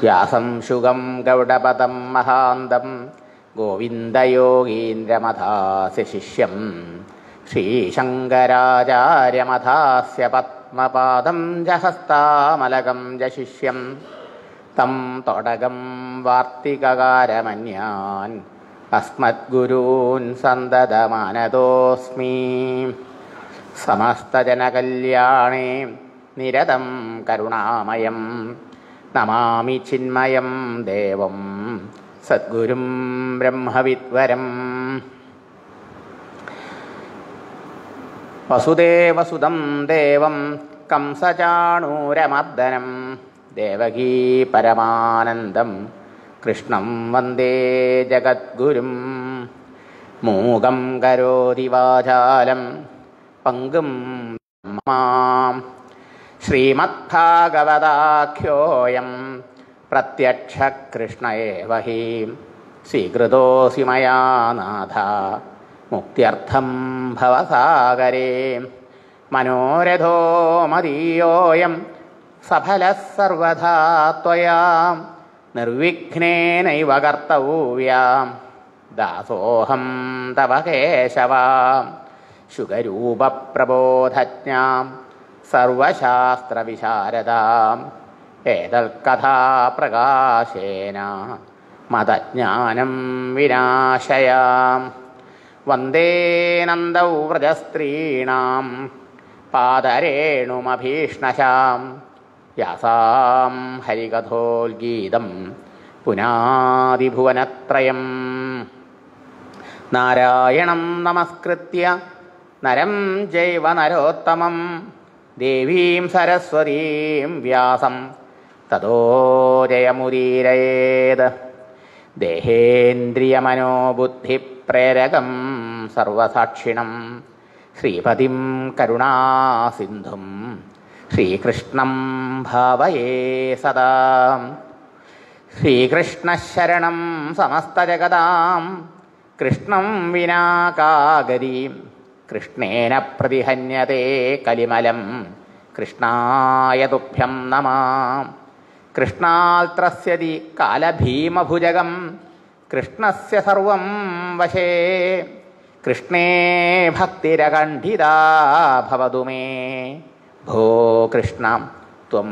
വ്യാസം ശുഗം ഗൗഡപദം മഹാന്തം ഗോവിന്ദയോഗീന്ദ്രമഥാസ്യ ശിഷ്യം ശ്രീശങ്കരാചാര്യമഥാസ്യ പത്മപാദം ജഹസ്താമലകം ജ ശിഷ്യം തം തൊടകം വാർത്തികകാരമന്യാൻ അസ്മദ്ഗുരൂൻ സന്തതമാനതോസ്മി. സമസ്തജനകല്യാണേ നിരതം കരുണാമയം നമാമി ചിന്മയം ദേവം സദ്ഗുരും ബ്രഹ്മവിദ്വരം. വസുദേവസുതം ദേവം കംസചാണൂരമർദ്ദനം ദേവകീ പരമാനന്ദം കൃഷ്ണം വന്ദേ ജഗദ്ഗുരും. മൂകം കരോതി വാചാലം പങ്കും മാം ശ്രീമദ്ഭാഗവതാഖ്യോയം പ്രത്യക്ഷ കൃഷ്ണ ഏവ ഹി സ്വീകൃതോസി മയാ നാഥ മുക്ത്യർത്ഥം ഭവസാഗരേ. മനോരഥോ മദീയോയം സഫലഃ സർവഥാ ത്വയാ നിർവിഘ്നേനൈവ കർത്തവ്യാം ദാസോഹം തവ കേശവ. ശുകരൂപപ്രബോധജ്ഞാം സർവശാസ്ത്രവിശാരദാം ഏതൽകഥാപ്രകാശേന മതജ്ഞാനം വിനാശയാം. വന്ദേ നന്ദവ്രജസ്ത്രീണാം പാദരേണുമഭീഷ്ണശാം യാസാം ഹരികഥോൽഗീതം പുനാദിഭുവനത്രയം. നാരായണം നമസ്കൃത്യ നരം ചൈവ നരോത്തമം ദേവീം സരസ്വതീം വ്യാസം തതോ ജയമുദീരയേത്. ദേഹേന്ദ്രിയമനോബുദ്ധിപ്രേരകം സർവസാക്ഷിണം ശ്രീപതിം കരുണാസിന്ധും ശ്രീകൃഷ്ണം ഭാവയേ സദാ. ശ്രീകൃഷ്ണശരണം സമസ്തജഗതാം കൃഷ്ണം വിനാ കാഗരീം കൃഷ്ണേന പ്രതിഹന്യതേ കലിമലം കൃഷ്ണായ തുഭ്യം നമാം. കൃഷ്ണാൽത്രസ്യതി കാലഭീമഭുജഗം കൃഷ്ണസ്യ സർവം വശേ. കൃഷ്ണേ ഭക്തിരകണ്ഠിതാ ഭവതു മേ ഭോ കൃഷ്ണ ത്വം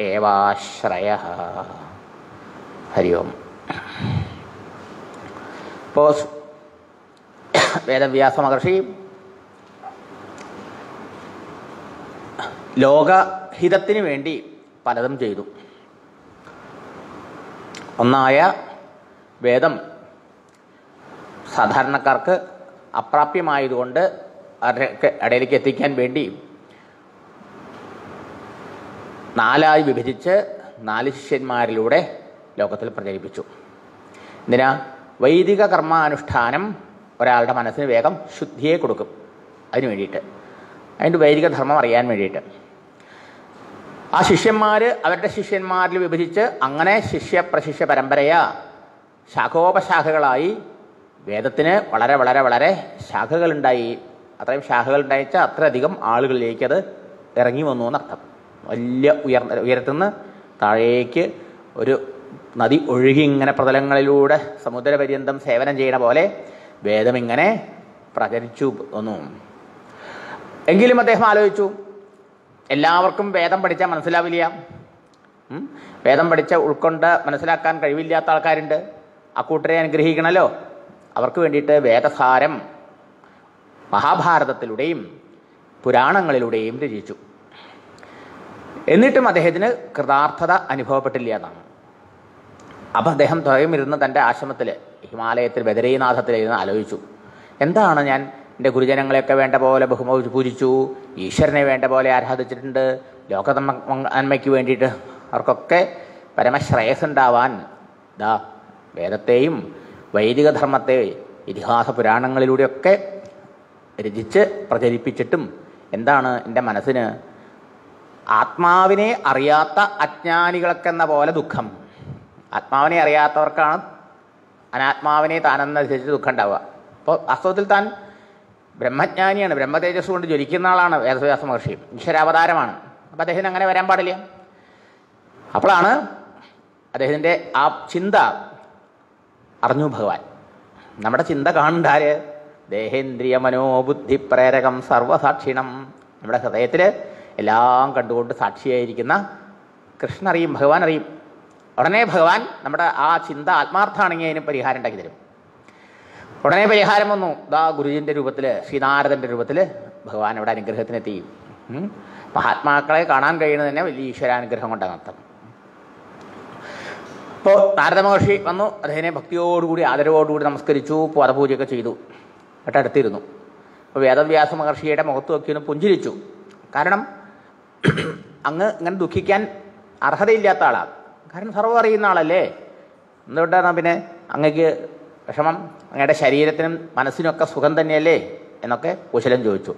ഏവാശ്രയഃ. ഹരി ഓം. ഇപ്പോൾ വേദവ്യാസ മഹർഷി ലോകഹിതത്തിന് വേണ്ടി പലതും ചെയ്തു. ഒന്നായ വേദം സാധാരണക്കാർക്ക് അപ്രാപ്യമായതുകൊണ്ട് അവരുടെ ഇടയിലേക്ക് എത്തിക്കാൻ വേണ്ടി 4 വിഭജിച്ച് 4 ശിഷ്യന്മാരിലൂടെ ലോകത്തിൽ പ്രചരിപ്പിച്ചു. എന്തിനാ? വൈദിക കർമാനുഷ്ഠാനം ഒരാളുടെ മനസ്സിന് വേഗം ശുദ്ധിയെ കൊടുക്കും. അതിന് വേണ്ടിയിട്ട്, അതിൻ്റെ വൈദിക ധർമ്മം അറിയാൻ വേണ്ടിയിട്ട് ആ ശിഷ്യന്മാർ അവരുടെ ശിഷ്യന്മാരിൽ വിഭജിച്ച് അങ്ങനെ ശിഷ്യപ്രശിഷ്യ പരമ്പരയാ ശാഖോപശാഖകളായി വേദത്തിന് വളരെ വളരെ വളരെ ശാഖകളുണ്ടായി. അത്രയും ശാഖകൾ ഉണ്ടായിച്ചാൽ അത്രയധികം ആളുകളിലേക്ക് അത് ഇറങ്ങി വന്നു എന്നർത്ഥം. വലിയ ഉയരത്തുനിന്ന് താഴേക്ക് ഒരു നദി ഒഴുകി ഇങ്ങനെ പ്രതലങ്ങളിലൂടെ സമുദ്രപര്യന്തം സേവനം ചെയ്യണ പോലെ വേദം ഇങ്ങനെ പ്രചരിച്ചു വന്നു. എങ്കിലും അദ്ദേഹം ആലോചിച്ചു, എല്ലാവർക്കും വേദം പഠിച്ചാൽ മനസ്സിലാവില്ല. വേദം പഠിച്ച ഉൾക്കൊണ്ട് മനസ്സിലാക്കാൻ കഴിവില്ലാത്ത ആൾക്കാരുണ്ട്. അക്കൂട്ടരെ അനുഗ്രഹിക്കണമല്ലോ. അവർക്ക് വേണ്ടിയിട്ട് വേദസാരം മഹാഭാരതത്തിലൂടെയും പുരാണങ്ങളിലൂടെയും രചിച്ചു. എന്നിട്ടും അദ്ദേഹത്തിന് കൃതാർത്ഥത അനുഭവപ്പെട്ടില്ല എന്നാണ്. അപ്പം അദ്ദേഹം സ്വയം ഇരുന്ന് തൻ്റെ ആശ്രമത്തിൽ ഹിമാലയത്തിൽ ബദരീനാഥത്തിലിരുന്ന് ആലോചിച്ചു, എന്താണ് ഞാൻ എൻ്റെ ഗുരുജനങ്ങളെയൊക്കെ വേണ്ട പോലെ പൂജിച്ചു, ഈശ്വരനെ വേണ്ട പോലെ ആരാധിച്ചിട്ടുണ്ട്, ലോകനന്മയ്ക്ക് വേണ്ടിയിട്ട് അവർക്കൊക്കെ പരമശ്രേയസ് ഉണ്ടാവാൻ വേദത്തെയും വൈദിക ധർമ്മത്തെ ഇതിഹാസ പുരാണങ്ങളിലൂടെയൊക്കെ രചിച്ച് പ്രചരിപ്പിച്ചിട്ടും എന്താണ് എൻ്റെ മനസ്സിന് ആത്മാവിനെ അറിയാത്ത അജ്ഞാനികൾക്കെന്ന പോലെ ദുഃഖം. ആത്മാവിനെ അറിയാത്തവർക്കാണ് അനാത്മാവിനെ താനെന്ന് ധരിച്ച് ദുഃഖം ഉണ്ടാവുക. അപ്പോൾ വാസ്തവത്തിൽ താൻ ബ്രഹ്മജ്ഞാനിയാണ്, ബ്രഹ്മതേജസ് കൊണ്ട് ജ്വലിക്കുന്ന ആളാണ് വേദവ്യാസ മഹർഷി, ഈശ്വരാവതാരമാണ്. അപ്പം അദ്ദേഹത്തിന് അങ്ങനെ വരാൻ പാടില്ല. അപ്പോഴാണ് അദ്ദേഹത്തിൻ്റെ ആ ചിന്ത അറിഞ്ഞു ഭഗവാൻ. നമ്മുടെ ചിന്ത കാണണ്ടാര്? ദേഹേന്ദ്രിയ മനോബുദ്ധി പ്രേരകം സർവസാക്ഷിണം. നമ്മുടെ ഹൃദയത്തിൽ എല്ലാം കണ്ടുകൊണ്ട് സാക്ഷിയായിരിക്കുന്ന കൃഷ്ണൻ അറിയും, ഭഗവാൻ അറിയും. ഉടനെ ഭഗവാൻ നമ്മുടെ ആ ചിന്ത ആത്മാർത്ഥമാണെങ്കിൽ അതിന് പരിഹാരം ഉണ്ടാക്കി തരും. ഉടനെ പരിഹാരം വന്നു. ദാ ഗുരുജിൻ്റെ രൂപത്തിൽ, ശ്രീനാരദൻ്റെ രൂപത്തിൽ ഭഗവാൻ ഇവിടെ അനുഗ്രഹത്തിനെത്തി. മഹാത്മാക്കളെ കാണാൻ കഴിയുന്നത് തന്നെ വലിയ ഈശ്വരാനുഗ്രഹം കൊണ്ടാണ് അർത്ഥം. ഇപ്പോൾ നാരദ മഹർഷി വന്നു, അദ്ദേഹത്തിനെ ഭക്തിയോടുകൂടി ആദരവോടുകൂടി നമസ്കരിച്ചു, പാദപൂജയൊക്കെ ചെയ്തു. എന്നിട്ട് അടുത്തിരുന്നു. അപ്പോൾ വേദവ്യാസ മഹർഷിയുടെ മുഖത്ത് നോക്കിയൊന്ന് പുഞ്ചിരിച്ചു. കാരണം അങ്ങ് ഇങ്ങനെ ദുഃഖിക്കാൻ അർഹതയില്ലാത്ത ആളാണ്. കാരണം സർവ്വം അറിയുന്ന ആളല്ലേ, എന്തുകൊണ്ടാണ് പിന്നെ അങ്ങക്ക് വിഷമം? അങ്ങയുടെ ശരീരത്തിനും മനസ്സിനൊക്കെ സുഖം തന്നെയല്ലേ എന്നൊക്കെ കുശലൻ ചോദിച്ചു.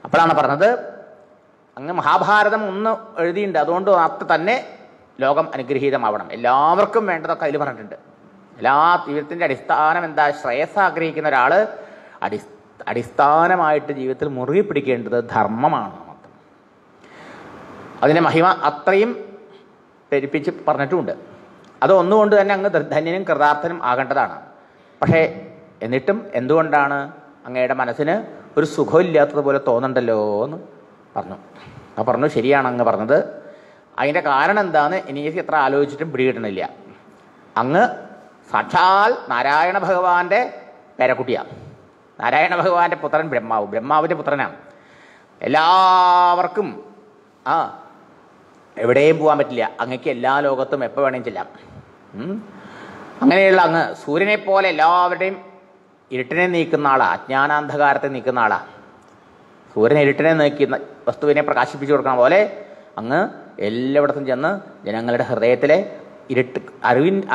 അപ്പോഴാണ് പറഞ്ഞത്, അങ്ങ് മഹാഭാരതം ഒന്ന് എഴുതിയിട്ടുണ്ട്, അതുകൊണ്ട് മാത്രം തന്നെ ലോകം അനുഗ്രഹീതമാവണം. എല്ലാവർക്കും വേണ്ടതൊക്കെ അതിൽ പറഞ്ഞിട്ടുണ്ട്. എല്ലാ ജീവിതത്തിൻ്റെ അടിസ്ഥാനം എന്താ? ശ്രേയസ് ആഗ്രഹിക്കുന്ന ഒരാൾ അടിസ്ഥാനമായിട്ട് ജീവിതത്തിൽ മുറുകെ പിടിക്കേണ്ടത് ധർമ്മമാണ്. അതിൻ്റെ മഹിമ അത്രയും പെരുപ്പിച്ച് പറഞ്ഞിട്ടുമുണ്ട്. അത് ഒന്നുകൊണ്ട് തന്നെ അങ്ങ് ധന്യനും കൃതാർത്ഥനും ആകേണ്ടതാണ്. പക്ഷേ എന്നിട്ടും എന്തുകൊണ്ടാണ് അങ്ങയുടെ മനസ്സിന് ഒരു സുഖമില്ലാത്തതുപോലെ തോന്നണ്ടല്ലോ എന്ന് പറഞ്ഞു. ആ പറഞ്ഞു, ശരിയാണ് അങ്ങ് പറഞ്ഞത്. അതിൻ്റെ കാരണം എന്താണെന്ന് എനിക്ക് എത്ര ആലോചിച്ചിട്ടും പിടികിട്ടണില്ല. അങ്ങ് സാക്ഷാൽ നാരായണ ഭഗവാന്റെ പേരക്കുട്ടിയാണ്. നാരായണ ഭഗവാന്റെ പുത്രൻ ബ്രഹ്മാവ്, ബ്രഹ്മാവിൻ്റെ പുത്രനാണ്. എല്ലാവർക്കും എവിടെയും പോകാൻ പറ്റില്ല. അങ്ങക്ക് എല്ലാ ലോകത്തും എപ്പോൾ വേണമെങ്കിലും ചെല്ലാം. അങ്ങനെയുള്ള അങ്ങ് സൂര്യനെ പോലെ എല്ലാവരുടെയും ഇരുട്ടിനെ നീക്കുന്ന ആളാണ്, അജ്ഞാനാന്ധകാരത്തെ നീക്കുന്ന ആളാണ്. സൂര്യൻ ഇരുട്ടിനെ നീക്കുന്ന വസ്തുവിനെ പ്രകാശിപ്പിച്ചു കൊടുക്കുന്ന പോലെ അങ്ങ് എല്ലായിടത്തും ചെന്ന് ജനങ്ങളുടെ ഹൃദയത്തിലെ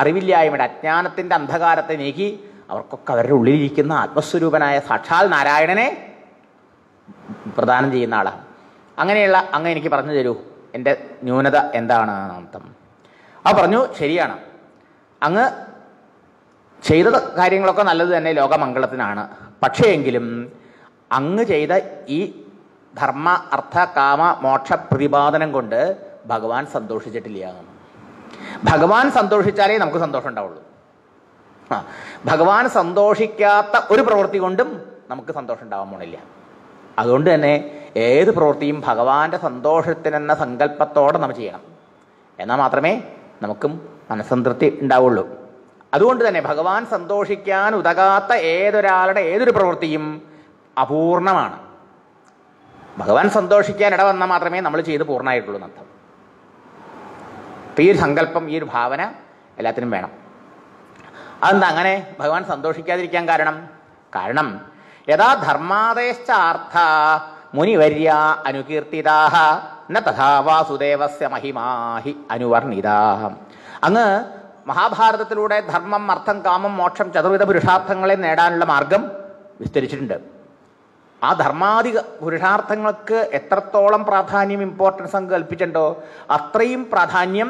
അറിവില്ലായ്മയുടെ അജ്ഞാനത്തിൻ്റെ അന്ധകാരത്തെ നീക്കി അവർക്കൊക്കെ അവരുടെ ഉള്ളിലിരിക്കുന്ന ആത്മസ്വരൂപനായ സാക്ഷാൽ നാരായണനെ പ്രദാനം ചെയ്യുന്ന ആളാണ്. അങ്ങനെയുള്ള അങ്ങ് എനിക്ക് പറഞ്ഞു തരൂ, എൻ്റെ ന്യൂനത എന്താണ് അർത്ഥം? ആ പറഞ്ഞു, ശരിയാണ്, അങ്ങ് ചെയ്ത കാര്യങ്ങളൊക്കെ നല്ലത് തന്നെ, ലോകമംഗളത്തിനാണ്. പക്ഷേ എങ്കിലും അങ്ങ് ചെയ്ത ഈ ധർമ്മ അർത്ഥ കാമ മോക്ഷ പ്രതിപാദനം കൊണ്ട് ഭഗവാൻ സന്തോഷിച്ചിട്ടില്ല. ഭഗവാൻ സന്തോഷിച്ചാലേ നമുക്ക് സന്തോഷം ഉണ്ടാവുള്ളൂ. ഭഗവാൻ സന്തോഷിക്കാത്ത ഒരു പ്രവൃത്തി കൊണ്ടും നമുക്ക് സന്തോഷം ഉണ്ടാവാൻ പോണില്ല. അതുകൊണ്ട് തന്നെ ഏത് പ്രവൃത്തിയും ഭഗവാന്റെ സന്തോഷത്തിനെന്ന സങ്കല്പത്തോടെ നമ്മൾ ചെയ്യണം. എന്നാൽ മാത്രമേ നമുക്കും മനസ്സംതൃപ്തി ഉണ്ടാവുള്ളൂ. അതുകൊണ്ട് തന്നെ ഭഗവാൻ സന്തോഷിക്കാൻ ഉതകാത്ത ഏതൊരാളുടെ ഏതൊരു പ്രവൃത്തിയും അപൂർണമാണ്. ഭഗവാൻ സന്തോഷിക്കാൻ ഇടവന്നാൽ മാത്രമേ നമ്മൾ ചെയ്ത് പൂർണ്ണമായിട്ടുള്ളൂ എന്നർത്ഥം. ഈ ഒരു സങ്കല്പം, ഈ ഒരു ഭാവന എല്ലാത്തിനും വേണം. അതെന്താ അങ്ങനെ ഭഗവാൻ സന്തോഷിക്കാതിരിക്കാൻ കാരണം യഥാ ധർമാദേശ്ചാർത്ഥ മുനിവര്യ അനുകീർത്തിതാഹ ന തഥാ വാസുദേവസ്യ മഹിമാഹി അനുവർണിതാഹ. അങ്ങ് മഹാഭാരതത്തിലൂടെ ധർമ്മം അർത്ഥം കാമം മോക്ഷം ചതുർവിധ പുരുഷാർത്ഥങ്ങളെ നേടാനുള്ള മാർഗം വിസ്തരിച്ചിട്ടുണ്ട്. ആ ധർമാദി പുരുഷാർത്ഥങ്ങൾക്ക് എത്രത്തോളം പ്രാധാന്യം, ഇമ്പോർട്ടൻസ് അങ്ങ് കൽപ്പിച്ചിട്ടുണ്ടോ അത്രയും പ്രാധാന്യം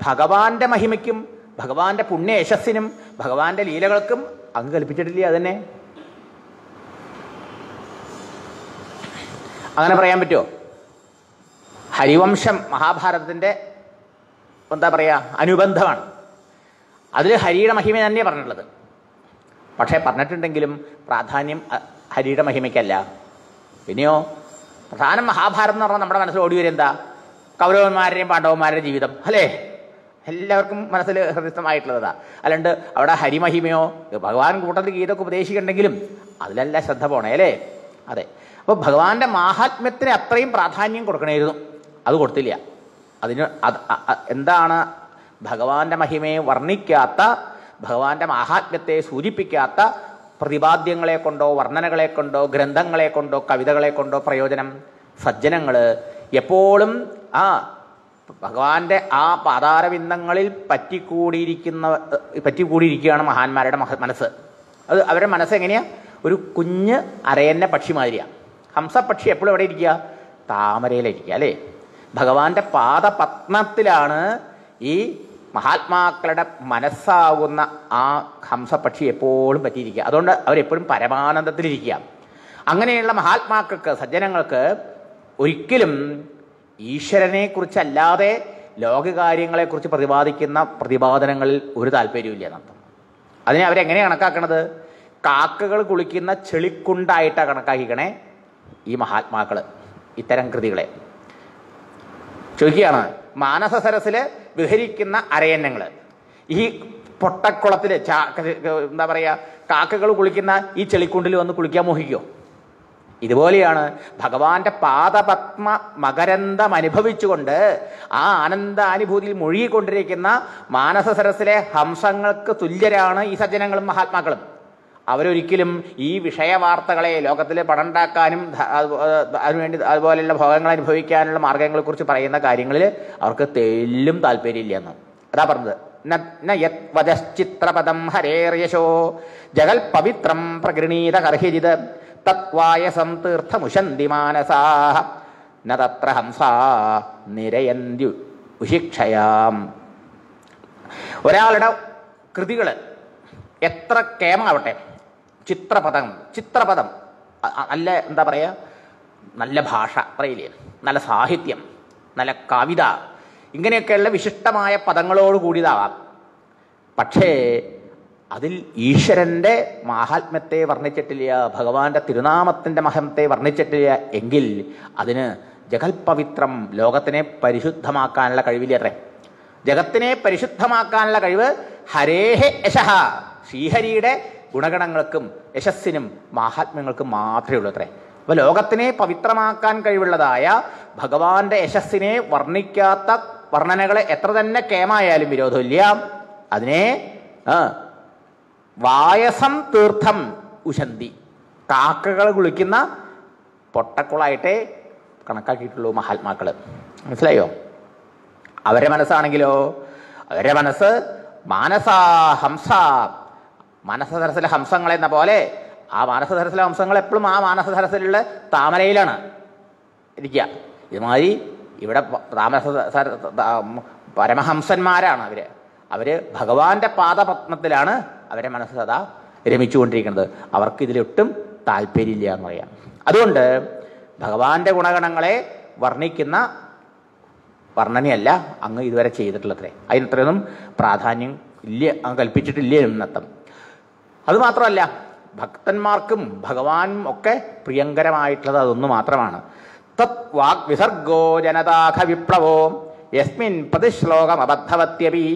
ഭഗവാന്റെ മഹിമയ്ക്കും ഭഗവാന്റെ പുണ്യ യശസ്സിനും ഭഗവാന്റെ ലീലകൾക്കും അങ്ങ് കൽപ്പിച്ചിട്ടില്ല. അതന്നെ അങ്ങനെ പറയാൻ പറ്റുമോ? ഹരിവംശം മഹാഭാരതത്തിൻ്റെ എന്താ പറയുക അനുബന്ധമാണ്. അതിൽ ഹരിയുടെ മഹിമ തന്നെയാണ് പറഞ്ഞിട്ടുള്ളത്. പക്ഷേ പറഞ്ഞിട്ടുണ്ടെങ്കിലും പ്രാധാന്യം ഹരിയുടെ മഹിമയ്ക്കല്ല. പിന്നെയോ പ്രധാനം മഹാഭാരതം എന്ന് പറഞ്ഞാൽ നമ്മുടെ മനസ്സിൽ ഓടി വരും എന്താ? കൗരവന്മാരുടെയും പാണ്ഡവന്മാരുടെയും ജീവിതം അല്ലേ? എല്ലാവർക്കും മനസ്സിൽ ഹൃദയമായിട്ടുള്ളതാ. അല്ലാണ്ട് അവിടെ ഹരിമഹിമയോ ഭഗവാൻ കൂട്ടത്തിൽ ഗീതൊക്കെ ഉപദേശിക്കുന്നുണ്ടെങ്കിലും അതിലല്ല ശ്രദ്ധ പോണേ അല്ലേ? അതെ. അപ്പോൾ ഭഗവാന്റെ മാഹാത്മ്യത്തിന് അത്രയും പ്രാധാന്യം കൊടുക്കണമായിരുന്നു, അത് കൊടുത്തില്ല. അതിന് എന്താണ് ഭഗവാന്റെ മഹിമയെ വർണ്ണിക്കാത്ത, ഭഗവാന്റെ മാഹാത്മ്യത്തെ സൂചിപ്പിക്കാത്ത പ്രതിപാദ്യങ്ങളെ കൊണ്ടോ വർണ്ണനകളെ കൊണ്ടോ ഗ്രന്ഥങ്ങളെ കൊണ്ടോ കവിതകളെ കൊണ്ടോ പ്രയോജനം? സജ്ജനങ്ങൾ എപ്പോഴും ഭഗവാന്റെ ആ പാതാരവിന്ദങ്ങളിൽ പറ്റിക്കൂടിയിരിക്കുകയാണ് മഹാന്മാരുടെ മനസ്സ്. അത് അവരുടെ മനസ്സ് എങ്ങനെയാണ്? ഒരു കുഞ്ഞ് അരയന്ന പക്ഷി മാതിരിയാണ്. ഹംസപക്ഷി എപ്പോഴും എവിടെ ഇരിക്കുക? താമരയിലിരിക്കുക അല്ലേ? ഭഗവാന്റെ പാദപത്മത്തിലാണ് ഈ മഹാത്മാക്കളുടെ മനസ്സാകുന്ന ആ ഹംസപക്ഷി എപ്പോഴും പറ്റിയിരിക്കുക. അതുകൊണ്ട് അവരെപ്പോഴും പരമാനന്ദത്തിലിരിക്കുക. അങ്ങനെയുള്ള മഹാത്മാക്കൾക്ക്, സജ്ജനങ്ങൾക്ക് ഒരിക്കലും ഈശ്വരനെ കുറിച്ചല്ലാതെ ലോകകാര്യങ്ങളെക്കുറിച്ച് പ്രതിപാദിക്കുന്ന പ്രതിപാദനങ്ങളിൽ ഒരു താല്പര്യമില്ല എന്നർത്ഥം. അതിനെ അവരെങ്ങനെയാണ് കണക്കാക്കണത്? കാക്കകൾ കുളിക്കുന്ന ചെളിക്കുണ്ടായിട്ടാണ് കണക്കാക്കിക്കണേ ഈ മഹാത്മാക്കൾ ഇത്തരം കൃതികളെ. ചോദിക്കുകയാണ്, മാനസ സരസിൽ വിഹരിക്കുന്ന അരയന്നങ്ങൾ ഈ പൊട്ടക്കുളത്തിൽ എന്താ പറയുക, കാക്കകൾ കുളിക്കുന്ന ഈ ചെളിക്കുണ്ടിൽ വന്ന് കുളിക്കാൻ മോഹിക്കോ? ഇതുപോലെയാണ് ഭഗവാന്റെ പാദപത്മ മകരന്തം അനുഭവിച്ചുകൊണ്ട് ആ ആനന്ദാനുഭൂതിയിൽ മുഴുകിക്കൊണ്ടിരിക്കുന്ന മാനസ സരസിലെ ഹംസങ്ങൾക്ക് തുല്യരാണ് ഈ സജ്ജനങ്ങളും മഹാത്മാക്കളും. അവരൊരിക്കലും ഈ വിഷയവാർത്തകളെ ലോകത്തിൽ പണമുണ്ടാക്കാനും അതിനുവേണ്ടി അതുപോലെയുള്ള ഭോഗങ്ങൾ അനുഭവിക്കാനുള്ള മാർഗങ്ങളെക്കുറിച്ച് പറയുന്ന കാര്യങ്ങളിൽ അവർക്ക് തെല്ലും താല്പര്യമില്ല എന്ന്. അതാ പറഞ്ഞത്, വചശ്ചിത്രപദം ഹരേർയശോ ജഗൽ പവിത്രം പ്രഗൃണീത കർഹിജിത് തത്വായസം തീർത്ഥമുശന്തി മാനസാഹ ന തത്ര ഹംസാ നിരയന്തി ഉശിക്ഷയാം. ഒരാളുടെ കൃതികൾ എത്ര കേമാവട്ടെ, ചിത്രപദം നല്ല എന്താ പറയുക, നല്ല ഭാഷ പറയില്ലേ, നല്ല സാഹിത്യം, നല്ല കവിത, ഇങ്ങനെയൊക്കെയുള്ള വിശിഷ്ടമായ പദങ്ങളോട് കൂടിയതാവാം. പക്ഷേ അതിൽ ഈശ്വരൻ്റെ മാഹാത്മ്യത്തെ വർണ്ണിച്ചിട്ടില്ല, ഭഗവാന്റെ തിരുനാമത്തിൻ്റെ മഹത്വത്തെ വർണ്ണിച്ചിട്ടില്ല എങ്കിൽ അതിന് ജഗൽപവിത്രം, ലോകത്തിനെ പരിശുദ്ധമാക്കാനുള്ള കഴിവില്ല അത്രേ. ജഗത്തിനെ പരിശുദ്ധമാക്കാനുള്ള കഴിവ് ഹരേഹെ യശഃ, ശ്രീഹരിയുടെ ഗുണഗണങ്ങൾക്കും യശസ്സിനും മാഹാത്മ്യങ്ങൾക്കും മാത്രമേ ഉള്ളൂ അത്രേ. അപ്പോൾ ലോകത്തിനെ പവിത്രമാക്കാൻ കഴിവുള്ളതായ ഭഗവാന്റെ യശസ്സിനെ വർണ്ണിക്കാത്ത വർണ്ണനകളെ എത്ര തന്നെ കേമായാലും വിരോധമില്ല. അതിനെ വായസം തീർത്ഥം ഉശന്തി, കാക്കകൾ കുളിക്കുന്ന പൊട്ടക്കുളായിട്ടേ കണക്കാക്കിയിട്ടുള്ളൂ മഹാത്മാക്കൾ. മനസ്സിലായോ? അവരുടെ മനസ്സാണെങ്കിലോ, അവരുടെ മനസ്സ് മാനസാ ഹംസ, മാനസസരസിലെ ഹംസങ്ങളെന്ന പോലെ ആ മാനസസരസിലെ ഹംസങ്ങൾ എപ്പോഴും ആ മാനസസരസിലുള്ള താമരയിലാണ് ഇരിക്കുക. ഇതുമാതിരി ഇവിടെ പരമഹംസന്മാരാണ് അവര് ഭഗവാന്റെ പാദപത്മത്തിലാണ് അവരെ മനസ്സ് സദാ രമിച്ചുകൊണ്ടിരിക്കുന്നത്. അവർക്ക് ഇതിലൊട്ടും താല്പര്യമില്ല എന്ന് പറയാം. അതുകൊണ്ട് ഭഗവാന്റെ ഗുണഗണങ്ങളെ വർണ്ണിക്കുന്ന വർണ്ണനയല്ല അങ്ങ് ഇതുവരെ ചെയ്തിട്ടുള്ളത്രേ. അതിനത്രയൊന്നും പ്രാധാന്യം ഇല്ല, അങ്ങ് കൽപ്പിച്ചിട്ടില്ല എന്നർത്ഥം. അതുമാത്രമല്ല, ഭക്തന്മാർക്കും ഭഗവാനും ഒക്കെ പ്രിയങ്കരമായിട്ടുള്ളത് അതൊന്നു മാത്രമാണ്. തത് വാഗ് വിസർഗോ ജനതാഖ വിപ്ലവോ യസ്മിൻ പ്രതിശ്ലോകം അബദ്ധവത്യപി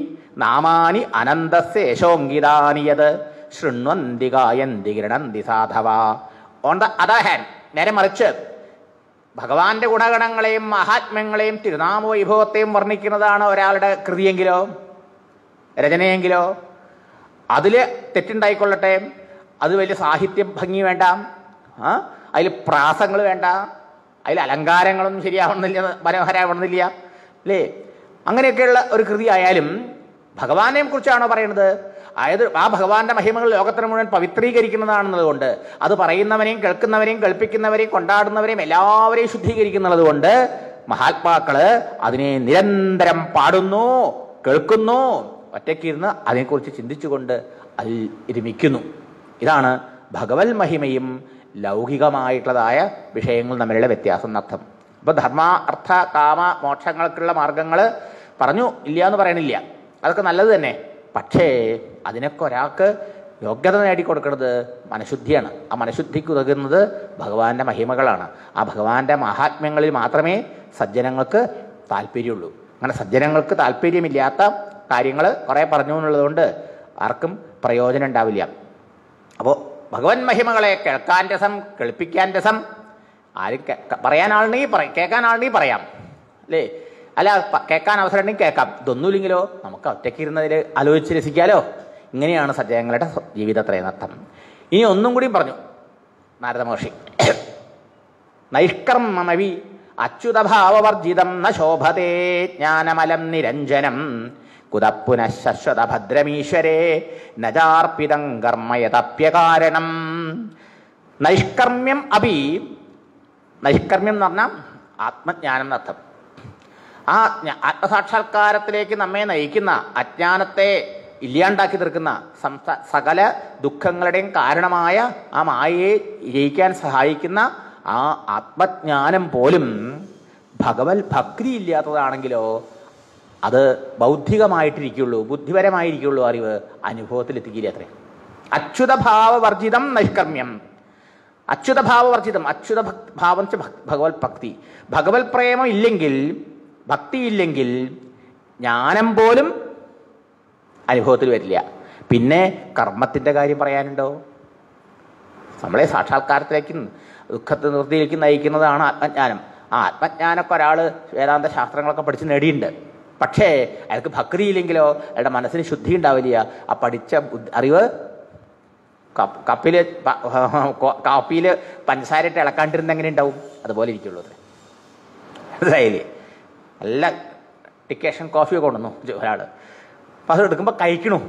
നാമാനി അനന്തസ്യ യശോങ്കിതാനി യത് ശൃണ്വന്തി ഗായന്തി ഗൃണന്തി സാധവ. ഓൺ ദ അതർ ഹാൻഡ്, നേരെ മറിച്ച് ഭഗവാന്റെ ഗുണഗണങ്ങളെയും മഹാത്മ്യങ്ങളെയും തിരുനാമ വൈഭവത്തെയും വർണ്ണിക്കുന്നതാണ് ഒരാളുടെ കൃതിയെങ്കിലോ രചനയെങ്കിലോ അതിൽ തെറ്റുണ്ടായിക്കൊള്ളട്ടെ, അത് വലിയ സാഹിത്യ ഭംഗി വേണ്ട, അതിൽ പ്രാസങ്ങൾ വേണ്ട, അതിൽ അലങ്കാരങ്ങളൊന്നും ശരിയാവണമെന്നില്ല, മനോഹരമാവണമെന്നില്ല അല്ലേ? അങ്ങനെയൊക്കെയുള്ള ഒരു കൃതി ആയാലും ഭഗവാനെ കുറിച്ചാണോ പറയുന്നത്? അതായത് ആ ഭഗവാന്റെ മഹിമകൾ ലോകത്തിന് മുഴുവൻ പവിത്രീകരിക്കുന്നതാണെന്നതുകൊണ്ട്, അത് പറയുന്നവരെയും കേൾക്കുന്നവരെയും കേൾപ്പിക്കുന്നവരെയും കൊണ്ടാടുന്നവരെയും എല്ലാവരെയും ശുദ്ധീകരിക്കുന്നുള്ളത് കൊണ്ട് മഹാത്മാക്കള് അതിനെ നിരന്തരം പാടുന്നു, കേൾക്കുന്നു, ഒറ്റയ്ക്കിരുന്ന് അതിനെക്കുറിച്ച് ചിന്തിച്ചുകൊണ്ട് അതിൽ രമിക്കുന്നു. ഇതാണ് ഭഗവത് മഹിമയും ലൗകികമായിട്ടുള്ളതായ വിഷയങ്ങൾ തമ്മിലുള്ള വ്യത്യാസം എന്നർത്ഥം. അപ്പോൾ ധർമ്മ അർത്ഥ കാമ മോക്ഷങ്ങൾക്കുള്ള മാർഗങ്ങൾ പറഞ്ഞു, ഇല്ല എന്ന് പറയണില്ല, അതൊക്കെ നല്ലത് തന്നെ. പക്ഷേ അതിനൊക്കെ ഒരാൾക്ക് യോഗ്യത നേടിക്കൊടുക്കുന്നത് മനഃശുദ്ധിയാണ്. ആ മനഃശുദ്ധിക്ക് ഉതകുന്നത് ഭഗവാന്റെ മഹിമകളാണ്. ആ ഭഗവാന്റെ മഹാത്മ്യങ്ങളിൽ മാത്രമേ സജ്ജനങ്ങൾക്ക് താല്പര്യമുള്ളൂ. അങ്ങനെ സജ്ജനങ്ങൾക്ക് താല്പര്യമില്ലാത്ത കാര്യങ്ങൾ കുറേ പറഞ്ഞു എന്നുള്ളതുകൊണ്ട് ആർക്കും പ്രയോജനം ഉണ്ടാവില്ല. അപ്പോൾ ഭഗവൻ മഹിമകളെ കേൾക്കാൻ രസം, കേൾപ്പിക്കാൻ രസം, ആരും പറയാൻ ആളുണ്ടെങ്കിൽ കേൾക്കാൻ ആളുണ്ടെങ്കിൽ പറയാം അല്ലേ, അല്ല കേൾക്കാൻ അവസരം ഉണ്ടെങ്കിൽ കേൾക്കാം. ഇതൊന്നുമില്ലെങ്കിലോ നമുക്ക് ഒറ്റയ്ക്ക് ഇരുന്നതിൽ ആലോചിച്ച് രസിക്കാലോ. ഇങ്ങനെയാണ് സജ്ജനങ്ങളുടെ ജീവിതത്രയെന്നർത്ഥം. ഇനി ഒന്നും കൂടിയും പറഞ്ഞു നാരദ മഹർഷി, നൈഷ്കർമ്മമവി അച്യുതഭാവവർജിതം ന ശോഭതേ ജ്ഞാനമലം നിരഞ്ജനം കുതപ്പുനഃശശ്വത ഭദ്രമീശ്വരേ നജാർപ്പിതം കർമ്മയതപ്യകാരണം. നൈഷ്കർമ്മ്യം അഭി, നൈഷ്കർമ്മ്യം എന്ന് പറഞ്ഞാൽ ആത്മജ്ഞാനം എന്നർത്ഥം. ആ ആത്മസാക്ഷാത്കാരത്തിലേക്ക് നമ്മെ നയിക്കുന്ന, അജ്ഞാനത്തെ ഇല്ലാണ്ടാക്കി തീർക്കുന്ന സകല ദുഃഖങ്ങളുടെയും കാരണമായ ആ മായയെ ജയിക്കാൻ സഹായിക്കുന്ന ആ ആത്മജ്ഞാനം പോലും ഭഗവത് ഭക്തി ഇല്ലാത്തതാണെങ്കിലോ അത് ബൗദ്ധികമായിട്ടിരിക്കുള്ളൂ, ബുദ്ധിപരമായിരിക്കുള്ളൂ. അറിവ് അനുഭവത്തിലെത്തിക്കില്ല. അത്രേ. അച്യുതഭാവവർജിതം നൈഷ്കർമ്മ്യം. അച്യുതഭാവവർജിതം, ഭാവം ഭഗവത് ഭക്തി. ഭഗവത് പ്രേമം ഇല്ലെങ്കിൽ, ഭക്തിയില്ലെങ്കിൽ ജ്ഞാനം പോലും അനുഭവത്തിൽ വരില്ല. പിന്നെ കർമ്മത്തിൻ്റെ കാര്യം പറയാനുണ്ടോ? നമ്മളെ സാക്ഷാത്കാരത്തിലേക്കും ദുഃഖത്തെ നിവൃത്തിയിലേക്ക് നയിക്കുന്നതാണ് ആത്മജ്ഞാനം. ആ ആത്മജ്ഞാനമൊക്കെ ഒരാൾ വേദാന്ത ശാസ്ത്രങ്ങളൊക്കെ പഠിച്ച് നേടിയിട്ടുണ്ട്. പക്ഷേ അയാൾക്ക് ഭക്തിയില്ലെങ്കിലോ അയാളുടെ മനസ്സിന് ശുദ്ധി ഉണ്ടാവില്ല. ആ പഠിച്ച അറിവ് കാപ്പിയിൽ പഞ്ചസാരയിട്ട് ഇളക്കാണ്ടിരുന്ന എങ്ങനെ ഉണ്ടാവും? അതുപോലെ ഇരിക്കുള്ളൂ. അത്ര മനസ്സിലായില്ലേ? നല്ല ഡിക്കേഷൻ കോഫിയൊക്കെ കൊണ്ടുവന്നു ഒരാൾ. അപ്പം അത് എടുക്കുമ്പോൾ കഴിക്കണു.